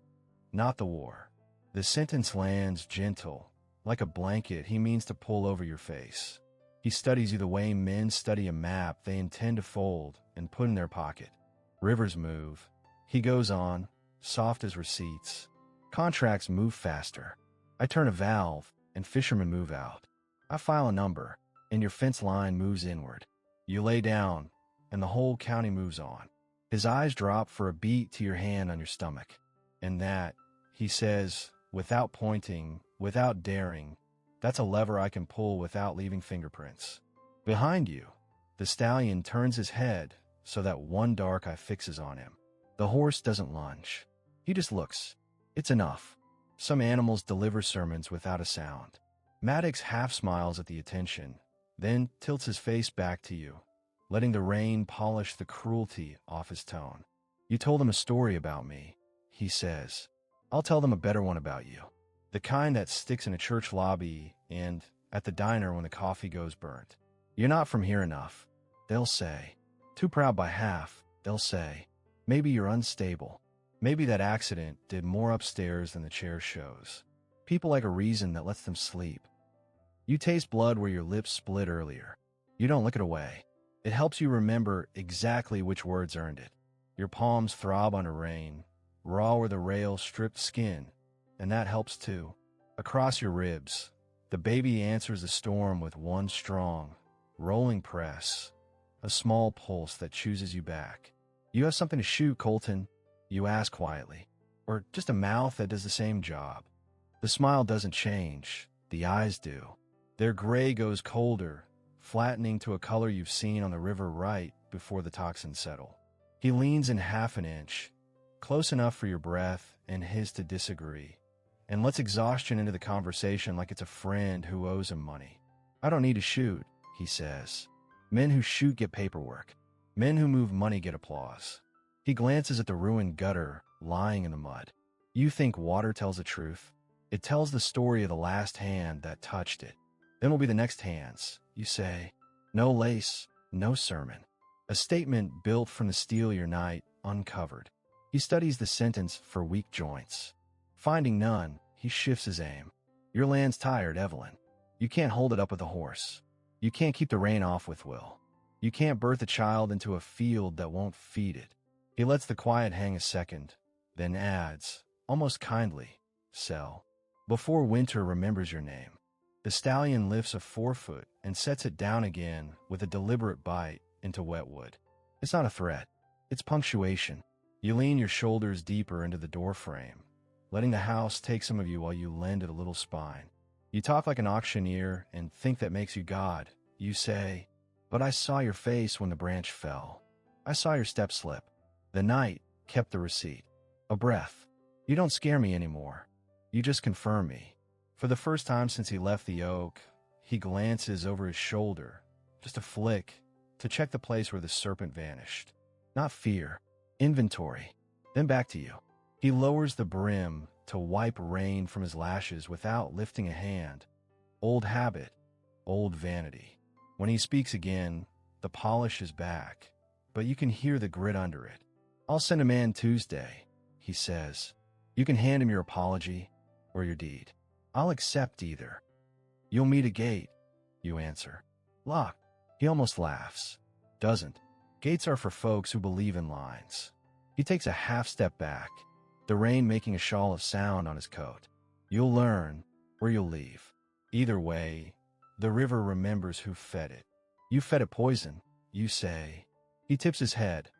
not the war. The sentence lands gentle, like a blanket he means to pull over your face. He studies you the way men study a map they intend to fold and put in their pocket. Rivers move. He goes on, soft as receipts. Contracts move faster. I turn a valve, and fishermen move out. I file a number, and your fence line moves inward. You lay down, and the whole county moves on. His eyes drop for a beat to your hand on your stomach. And that, he says, without pointing, without daring, that's a lever I can pull without leaving fingerprints. Behind you, the stallion turns his head so that one dark eye fixes on him. The horse doesn't lunge. He just looks. It's enough. Some animals deliver sermons without a sound. Maddox half smiles at the attention, then tilts his face back to you, letting the rain polish the cruelty off his tone. You told them a story about me, he says. I'll tell them a better one about you. The kind that sticks in a church lobby and at the diner when the coffee goes burnt. You're not from here enough, they'll say. Too proud by half, they'll say. Maybe you're unstable. Maybe that accident did more upstairs than the chair shows. People like a reason that lets them sleep. You taste blood where your lips split earlier. You don't lick it away. It helps you remember exactly which words earned it. Your palms throb under rain, raw where the rail stripped skin, and that helps too. Across your ribs, the baby answers the storm with one strong, rolling press, a small pulse that chooses you back. You have something to shoot, Colton, you ask quietly, or just a mouth that does the same job. The smile doesn't change, the eyes do. Their gray goes colder, flattening to a color you've seen on the river right before the toxins settle. He leans in half an inch, close enough for your breath and his to disagree, and lets exhaustion into the conversation like it's a friend who owes him money. I don't need to shoot, he says. Men who shoot get paperwork. Men who move money get applause. He glances at the ruined gutter lying in the mud. You think water tells the truth? It tells the story of the last hand that touched it. Then will be the next hands, you say. No lace, no sermon. A statement built from the steel of your night, uncovered. He studies the sentence for weak joints. Finding none, he shifts his aim. Your land's tired, Evelyn. You can't hold it up with a horse. You can't keep the rain off with will. You can't birth a child into a field that won't feed it. He lets the quiet hang a second, then adds, almost kindly, Sell. Before winter remembers your name. The stallion lifts a forefoot and sets it down again with a deliberate bite into wet wood. It's not a threat. It's punctuation. You lean your shoulders deeper into the doorframe, letting the house take some of you while you lend it a little spine. You talk like an auctioneer and think that makes you God. You say, but I saw your face when the branch fell. I saw your step slip. The night kept the receipt. A breath. You don't scare me anymore. You just confirm me. For the first time since he left the oak, he glances over his shoulder, just a flick, to check the place where the serpent vanished. Not fear, inventory, then back to you. He lowers the brim to wipe rain from his lashes without lifting a hand. Old habit, old vanity. When he speaks again, the polish is back, but you can hear the grit under it. I'll send a man Tuesday, he says. You can hand him your apology or your deed. I'll accept either. You'll meet a gate, you answer. Locked. He almost laughs. doesn't. Gates are for folks who believe in lines. He takes a half step back, the rain making a shawl of sound on his coat. You'll learn, or you'll leave. Either way, the river remembers who fed it. You fed it poison, you say. He tips his head,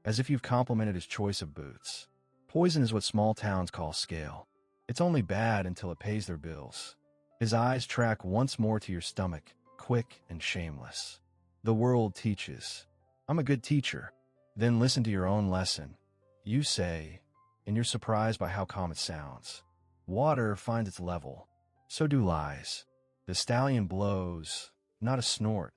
as if you've complimented his choice of boots. Poison is what small towns call scale. It's only bad until it pays their bills. His eyes track once more to your stomach, quick and shameless. The world teaches. I'm a good teacher. Then listen to your own lesson. You say, and you're surprised by how calm it sounds. Water finds its level. So do lies. The stallion blows, not a snort.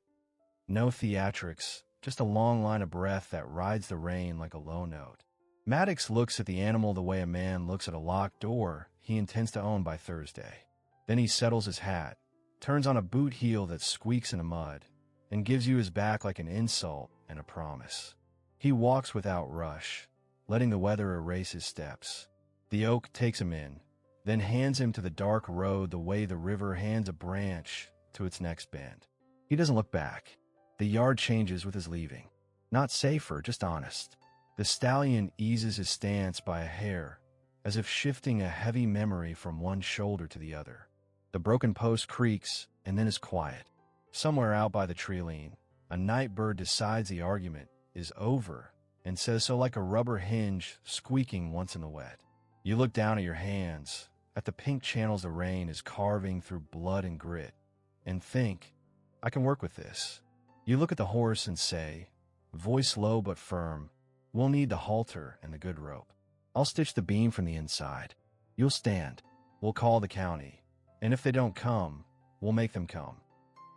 No theatrics, just a long line of breath that rides the rain like a low note. Maddox looks at the animal the way a man looks at a locked door he intends to own by Thursday. Then he settles his hat, turns on a boot heel that squeaks in the mud, and gives you his back like an insult and a promise. He walks without rush, letting the weather erase his steps. The oak takes him in, then hands him to the dark road the way the river hands a branch to its next bend. He doesn't look back. The yard changes with his leaving. Not safer, just honest. The stallion eases his stance by a hair, as if shifting a heavy memory from one shoulder to the other. The broken post creaks and then is quiet. Somewhere out by the tree-line, a night bird decides the argument is over and says so like a rubber hinge squeaking once in the wet. You look down at your hands, at the pink channels the rain is carving through blood and grit, and think, I can work with this. You look at the horse and say, voice low but firm, we'll need the halter and the good rope. I'll stitch the beam from the inside. You'll stand. We'll call the county. And if they don't come, we'll make them come.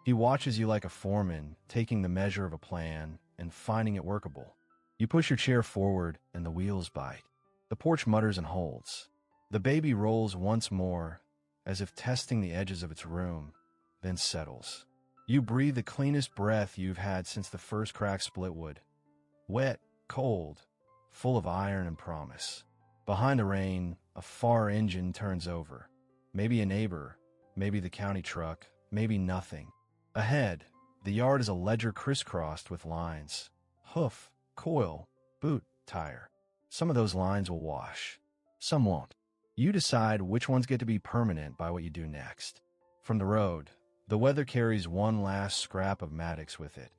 He watches you like a foreman, taking the measure of a plan and finding it workable. You push your chair forward and the wheels bite. The porch mutters and holds. The baby rolls once more, as if testing the edges of its room, then settles. You breathe the cleanest breath you've had since the first cracked splitwood. Wet, cold, full of iron and promise. Behind the rain, a far engine turns over. Maybe a neighbor, maybe the county truck, maybe nothing. Ahead, the yard is a ledger crisscrossed with lines. Hoof, coil, boot, tire. Some of those lines will wash. Some won't. You decide which ones get to be permanent by what you do next. From the road, the weather carries one last scrap of Maddox with it.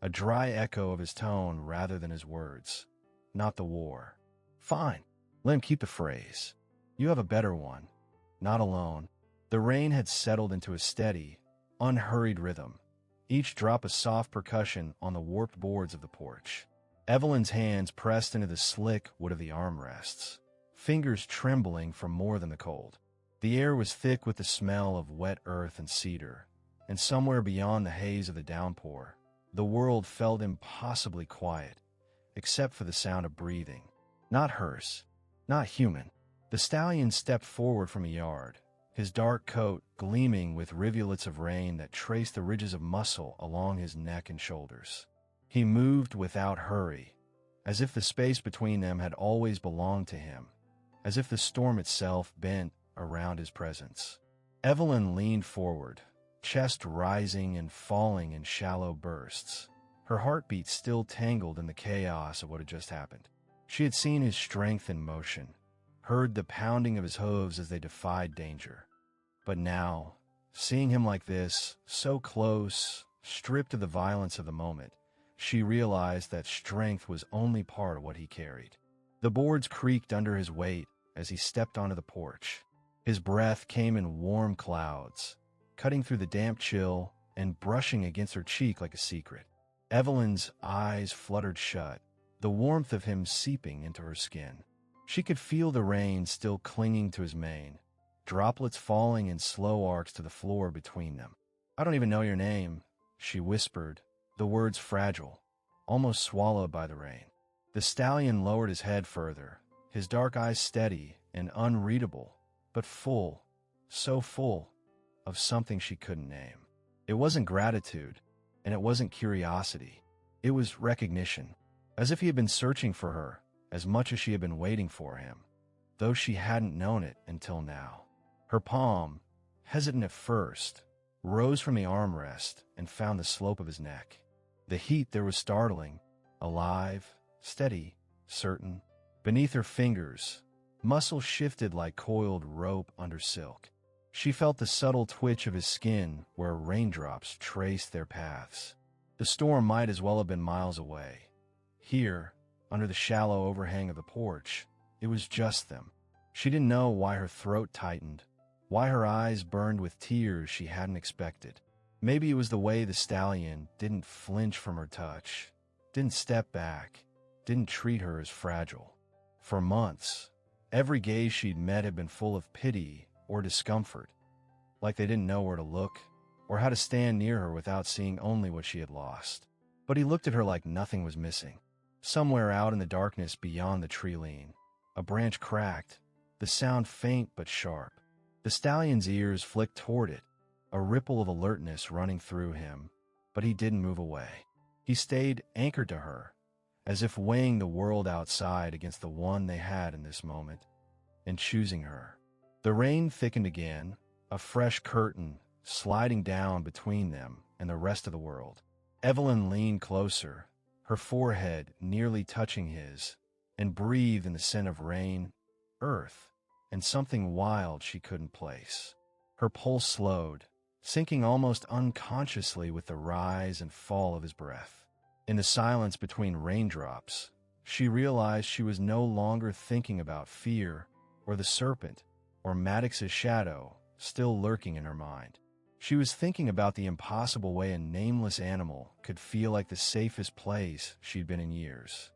A dry echo of his tone rather than his words. Not the war. Fine. Let him keep the phrase. You have a better one. Not alone. The rain had settled into a steady, unhurried rhythm, each drop a soft percussion on the warped boards of the porch. Evelyn's hands pressed into the slick wood of the armrests, fingers trembling from more than the cold. The air was thick with the smell of wet earth and cedar, and somewhere beyond the haze of the downpour, the world felt impossibly quiet, except for the sound of breathing. Not hers. Not human. The stallion stepped forward from a yard, his dark coat gleaming with rivulets of rain that traced the ridges of muscle along his neck and shoulders. He moved without hurry, as if the space between them had always belonged to him, as if the storm itself bent around his presence. Evelyn leaned forward, chest rising and falling in shallow bursts, her heartbeat still tangled in the chaos of what had just happened. She had seen his strength in motion, heard the pounding of his hooves as they defied danger. But now, seeing him like this, so close, stripped of the violence of the moment, she realized that strength was only part of what he carried. The boards creaked under his weight as he stepped onto the porch. His breath came in warm clouds, cutting through the damp chill and brushing against her cheek like a secret. Evelyn's eyes fluttered shut, the warmth of him seeping into her skin. She could feel the rain still clinging to his mane, droplets falling in slow arcs to the floor between them. I don't even know your name, she whispered, the words fragile, almost swallowed by the rain. The stallion lowered his head further, his dark eyes steady and unreadable, but full, so full, of something she couldn't name. It wasn't gratitude, and it wasn't curiosity. It was recognition, as if he had been searching for her as much as she had been waiting for him, though she hadn't known it until now. Her palm, hesitant at first, rose from the armrest and found the slope of his neck. The heat there was startling, alive, steady, certain. Beneath her fingers, muscle shifted like coiled rope under silk. She felt the subtle twitch of his skin where raindrops traced their paths. The storm might as well have been miles away. Here, under the shallow overhang of the porch, it was just them. She didn't know why her throat tightened, why her eyes burned with tears she hadn't expected. Maybe it was the way the stallion didn't flinch from her touch, didn't step back, didn't treat her as fragile. For months, every gaze she'd met had been full of pity or discomfort, like they didn't know where to look or how to stand near her without seeing only what she had lost. But he looked at her like nothing was missing. Somewhere out in the darkness beyond the tree lean, a branch cracked, the sound faint but sharp. The stallion's ears flicked toward it, a ripple of alertness running through him, but he didn't move away. He stayed anchored to her, as if weighing the world outside against the one they had in this moment, and choosing her. The rain thickened again, a fresh curtain sliding down between them and the rest of the world. Evelyn leaned closer, her forehead nearly touching his, and breathed in the scent of rain, earth, and something wild she couldn't place. Her pulse slowed, sinking almost unconsciously with the rise and fall of his breath. In the silence between raindrops, she realized she was no longer thinking about fear or the serpent or Maddox's shadow still lurking in her mind. She was thinking about the impossible way a nameless animal could feel like the safest place she'd been in years.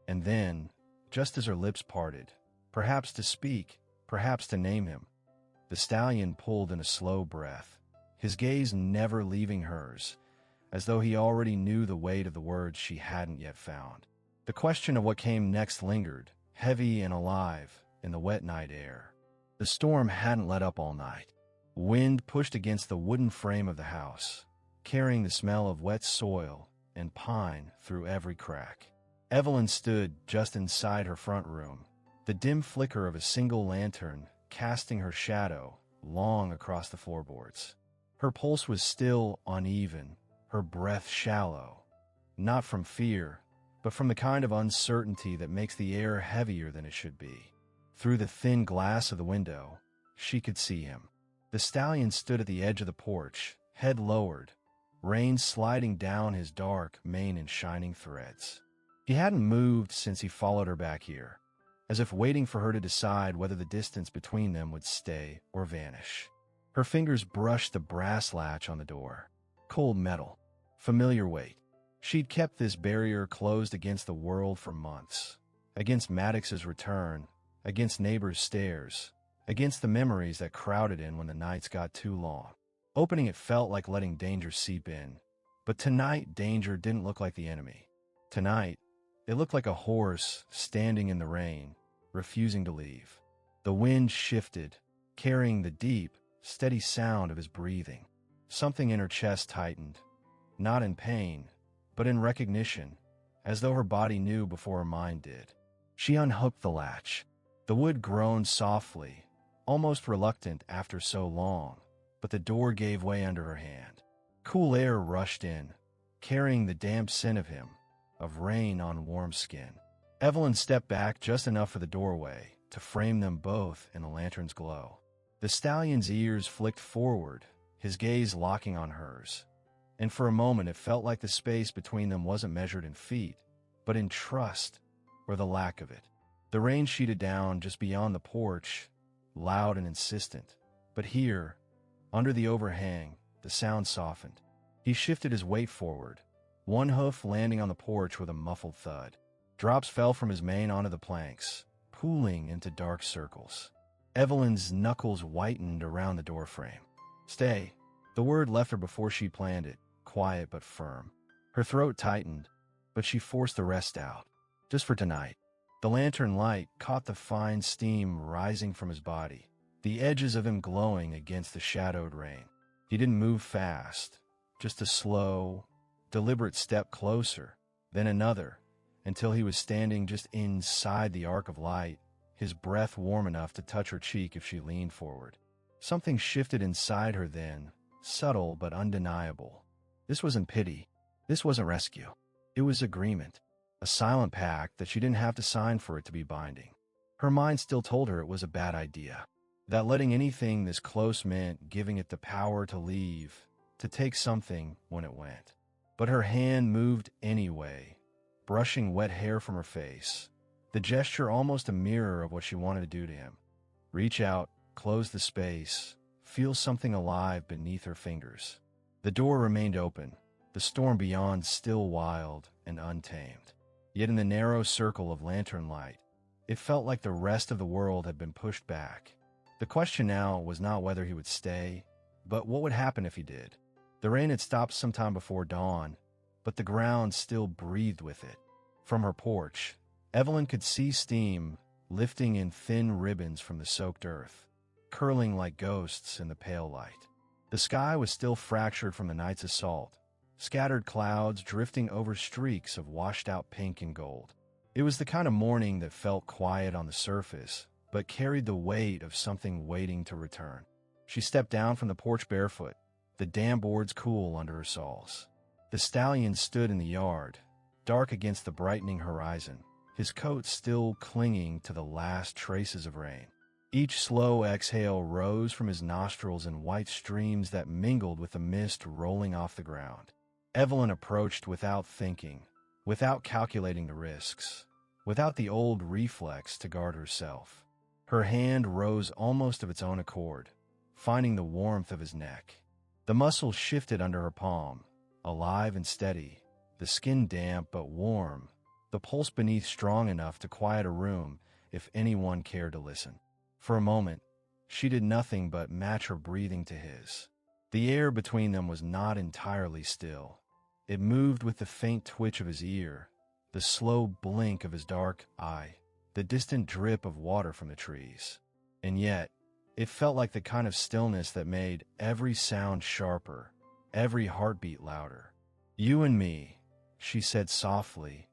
And then, just as her lips parted, perhaps to speak, perhaps to name him, the stallion pulled in a slow breath, his gaze never leaving hers, as though he already knew the weight of the words she hadn't yet found. The question of what came next lingered, heavy and alive, in the wet night air. The storm hadn't let up all night. Wind pushed against the wooden frame of the house, carrying the smell of wet soil and pine through every crack. Evelyn stood just inside her front room, the dim flicker of a single lantern casting her shadow long across the floorboards. Her pulse was still uneven, her breath shallow, not from fear, but from the kind of uncertainty that makes the air heavier than it should be. Through the thin glass of the window, she could see him. The stallion stood at the edge of the porch, head lowered, reins sliding down his dark mane in shining threads. He hadn't moved since he followed her back here, as if waiting for her to decide whether the distance between them would stay or vanish. Her fingers brushed the brass latch on the door. Cold metal, familiar weight. She'd kept this barrier closed against the world for months, against Maddox's return, against neighbors' stares, against the memories that crowded in when the nights got too long. Opening it felt like letting danger seep in. But tonight, danger didn't look like the enemy. Tonight, it looked like a horse standing in the rain, refusing to leave. The wind shifted, carrying the deep, steady sound of his breathing. Something in her chest tightened, not in pain, but in recognition, as though her body knew before her mind did. She unhooked the latch. The wood groaned softly, almost reluctant after so long, but the door gave way under her hand. Cool air rushed in, carrying the damp scent of him, of rain on warm skin. Evelyn stepped back just enough for the doorway to frame them both in the lantern's glow. The stallion's ears flicked forward, his gaze locking on hers, and for a moment it felt like the space between them wasn't measured in feet, but in trust, or the lack of it. The rain sheeted down just beyond the porch, loud and insistent, but here, under the overhang, the sound softened. He shifted his weight forward, one hoof landing on the porch with a muffled thud. Drops fell from his mane onto the planks, pooling into dark circles. Evelyn's knuckles whitened around the doorframe. "Stay." The word left her before she planned it, quiet but firm. Her throat tightened, but she forced the rest out. Just for tonight. The lantern light caught the fine steam rising from his body, the edges of him glowing against the shadowed rain. He didn't move fast, just a slow, deliberate step closer, then another, until he was standing just inside the arc of light, his breath warm enough to touch her cheek if she leaned forward. Something shifted inside her then, subtle but undeniable. This wasn't pity. This wasn't rescue. It was agreement. A silent pact that she didn't have to sign for it to be binding. Her mind still told her it was a bad idea. That letting anything this close meant giving it the power to leave, to take something when it went. But her hand moved anyway, brushing wet hair from her face. The gesture almost a mirror of what she wanted to do to him. Reach out, close the space, feel something alive beneath her fingers. The door remained open, the storm beyond still wild and untamed. Yet in the narrow circle of lantern light, it felt like the rest of the world had been pushed back. The question now was not whether he would stay, but what would happen if he did. The rain had stopped sometime before dawn, but the ground still breathed with it. From her porch, Evelyn could see steam lifting in thin ribbons from the soaked earth, curling like ghosts in the pale light. The sky was still fractured from the night's assault, scattered clouds drifting over streaks of washed-out pink and gold. It was the kind of morning that felt quiet on the surface, but carried the weight of something waiting to return. She stepped down from the porch barefoot, the dam boards cool under her soles. The stallion stood in the yard, dark against the brightening horizon, his coat still clinging to the last traces of rain. Each slow exhale rose from his nostrils in white streams that mingled with the mist rolling off the ground. Evelyn approached without thinking, without calculating the risks, without the old reflex to guard herself. Her hand rose almost of its own accord, finding the warmth of his neck. The muscles shifted under her palm, alive and steady, the skin damp but warm, the pulse beneath strong enough to quiet a room if anyone cared to listen. For a moment, she did nothing but match her breathing to his. The air between them was not entirely still. It moved with the faint twitch of his ear, the slow blink of his dark eye, the distant drip of water from the trees. And yet, it felt like the kind of stillness that made every sound sharper, every heartbeat louder. "You and me," she said softly,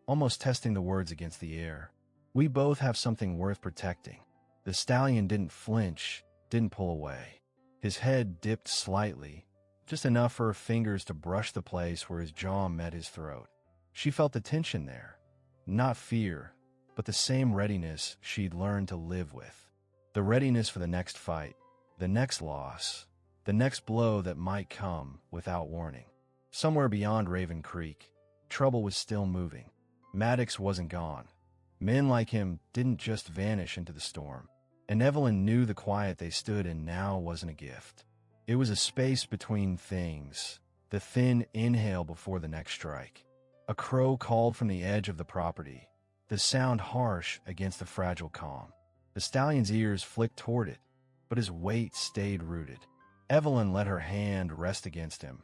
almost testing the words against the air. "We both have something worth protecting." The stallion didn't flinch, didn't pull away. His head dipped slightly, just enough for her fingers to brush the place where his jaw met his throat. She felt the tension there, not fear, but the same readiness she'd learned to live with. The readiness for the next fight, the next loss, the next blow that might come without warning. Somewhere beyond Raven Creek, trouble was still moving. Maddox wasn't gone. Men like him didn't just vanish into the storm. And Evelyn knew the quiet they stood in now wasn't a gift. It was a space between things, the thin inhale before the next strike. A crow called from the edge of the property, the sound harsh against the fragile calm. The stallion's ears flicked toward it, but his weight stayed rooted. Evelyn let her hand rest against him,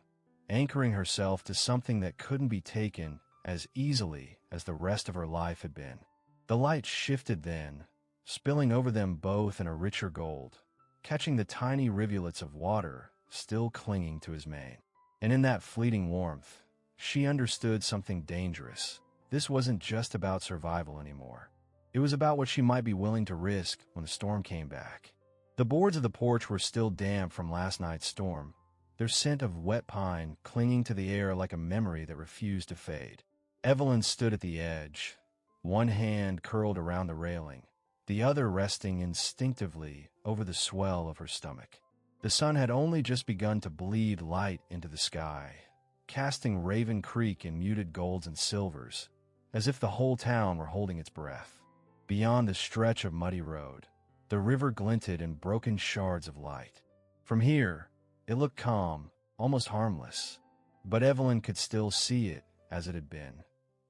anchoring herself to something that couldn't be taken as easily as the rest of her life had been. The light shifted then, spilling over them both in a richer gold, catching the tiny rivulets of water still clinging to his mane. And in that fleeting warmth, she understood something dangerous. This wasn't just about survival anymore. It was about what she might be willing to risk when the storm came back. The boards of the porch were still damp from last night's storm, their scent of wet pine clinging to the air like a memory that refused to fade. Evelyn stood at the edge, one hand curled around the railing, the other resting instinctively over the swell of her stomach. The sun had only just begun to bleed light into the sky, casting Raven Creek in muted golds and silvers, as if the whole town were holding its breath. Beyond the stretch of muddy road, the river glinted in broken shards of light. From here, it looked calm, almost harmless, but Evelyn could still see it as it had been.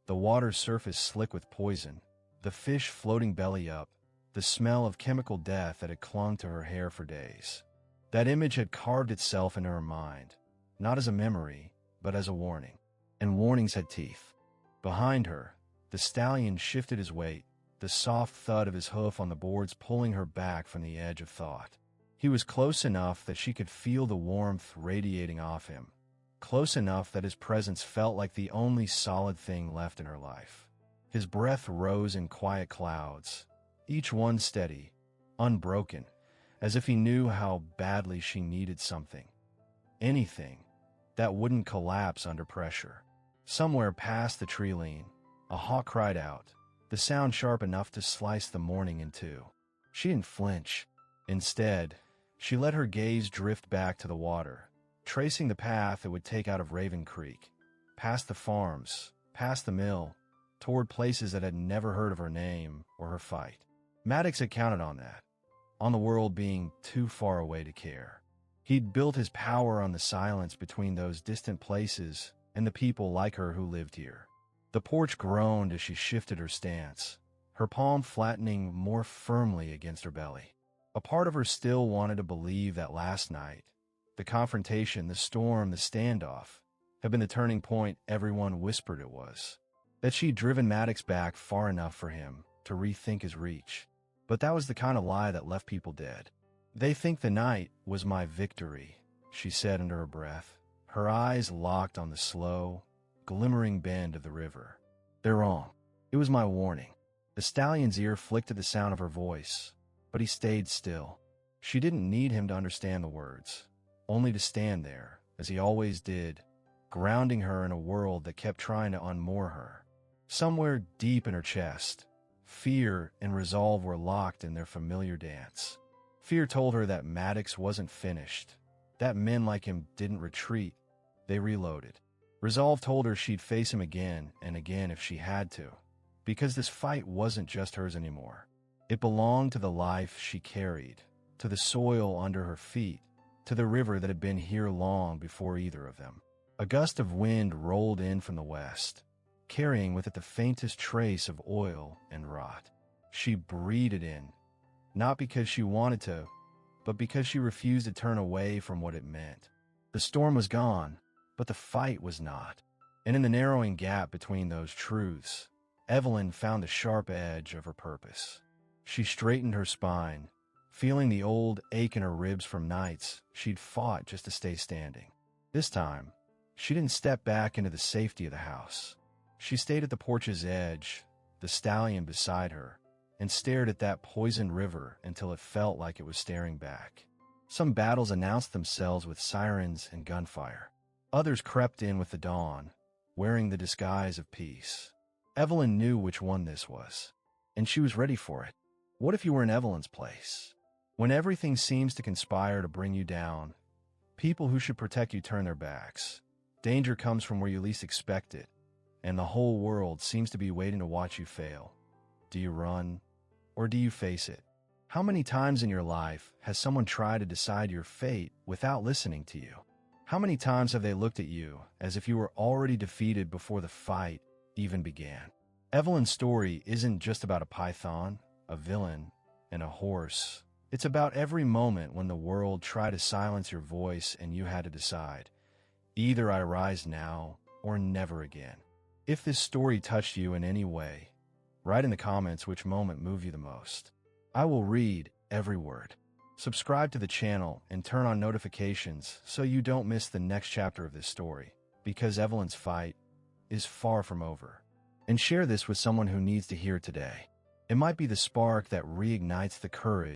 The water's surface slick with poison, the fish floating belly up, the smell of chemical death that had clung to her hair for days. That image had carved itself into her mind, not as a memory, but as a warning. And warnings had teeth. Behind her, the stallion shifted his weight, the soft thud of his hoof on the boards pulling her back from the edge of thought. He was close enough that she could feel the warmth radiating off him, close enough that his presence felt like the only solid thing left in her life. His breath rose in quiet clouds, each one steady, unbroken, as if he knew how badly she needed something, anything, that wouldn't collapse under pressure. Somewhere past the tree line, a hawk cried out, the sound sharp enough to slice the morning in two. She didn't flinch. Instead, she let her gaze drift back to the water, tracing the path it would take out of Raven Creek, past the farms, past the mill, toward places that had never heard of her name or her fight. Maddox had counted on that, on the world being too far away to care. He'd built his power on the silence between those distant places and the people like her who lived here. The porch groaned as she shifted her stance, her palm flattening more firmly against her belly. A part of her still wanted to believe that last night, the confrontation, the storm, the standoff, had been the turning point everyone whispered it was. That she'd driven Maddox back far enough for him to rethink his reach. But that was the kind of lie that left people dead. They think the night was my victory, she said under her breath, her eyes locked on the slow, glimmering bend of the river. They're wrong. It was my warning. The stallion's ear flicked at the sound of her voice, but he stayed still. She didn't need him to understand the words, only to stand there, as he always did, grounding her in a world that kept trying to unmoor her. Somewhere deep in her chest, fear and resolve were locked in their familiar dance. Fear told her that Maddox wasn't finished, that men like him didn't retreat, they reloaded. Resolve told her she'd face him again and again if she had to, because this fight wasn't just hers anymore. It belonged to the life she carried, to the soil under her feet, to the river that had been here long before either of them. A gust of wind rolled in from the west, carrying with it the faintest trace of oil and rot. She breathed it in, not because she wanted to, but because she refused to turn away from what it meant. The storm was gone, but the fight was not. And in the narrowing gap between those truths, Evelyn found the sharp edge of her purpose. She straightened her spine, feeling the old ache in her ribs from nights she'd fought just to stay standing. This time, she didn't step back into the safety of the house. She stayed at the porch's edge, the stallion beside her, and stared at that poisoned river until it felt like it was staring back. Some battles announced themselves with sirens and gunfire. Others crept in with the dawn, wearing the disguise of peace. Evelyn knew which one this was, and she was ready for it. What if you were in Evelyn's place? When everything seems to conspire to bring you down, people who should protect you turn their backs. Danger comes from where you least expect it, and the whole world seems to be waiting to watch you fail. Do you run, or do you face it? How many times in your life has someone tried to decide your fate without listening to you? How many times have they looked at you as if you were already defeated before the fight even began? Evelyn's story isn't just about a python, a villain, and a horse. It's about every moment when the world tried to silence your voice and you had to decide, either I rise now or never again. If this story touched you in any way, write in the comments which moment moved you the most. I will read every word. Subscribe to the channel and turn on notifications so you don't miss the next chapter of this story, because Evelyn's fight is far from over. And share this with someone who needs to hear it today. It might be the spark that reignites the courage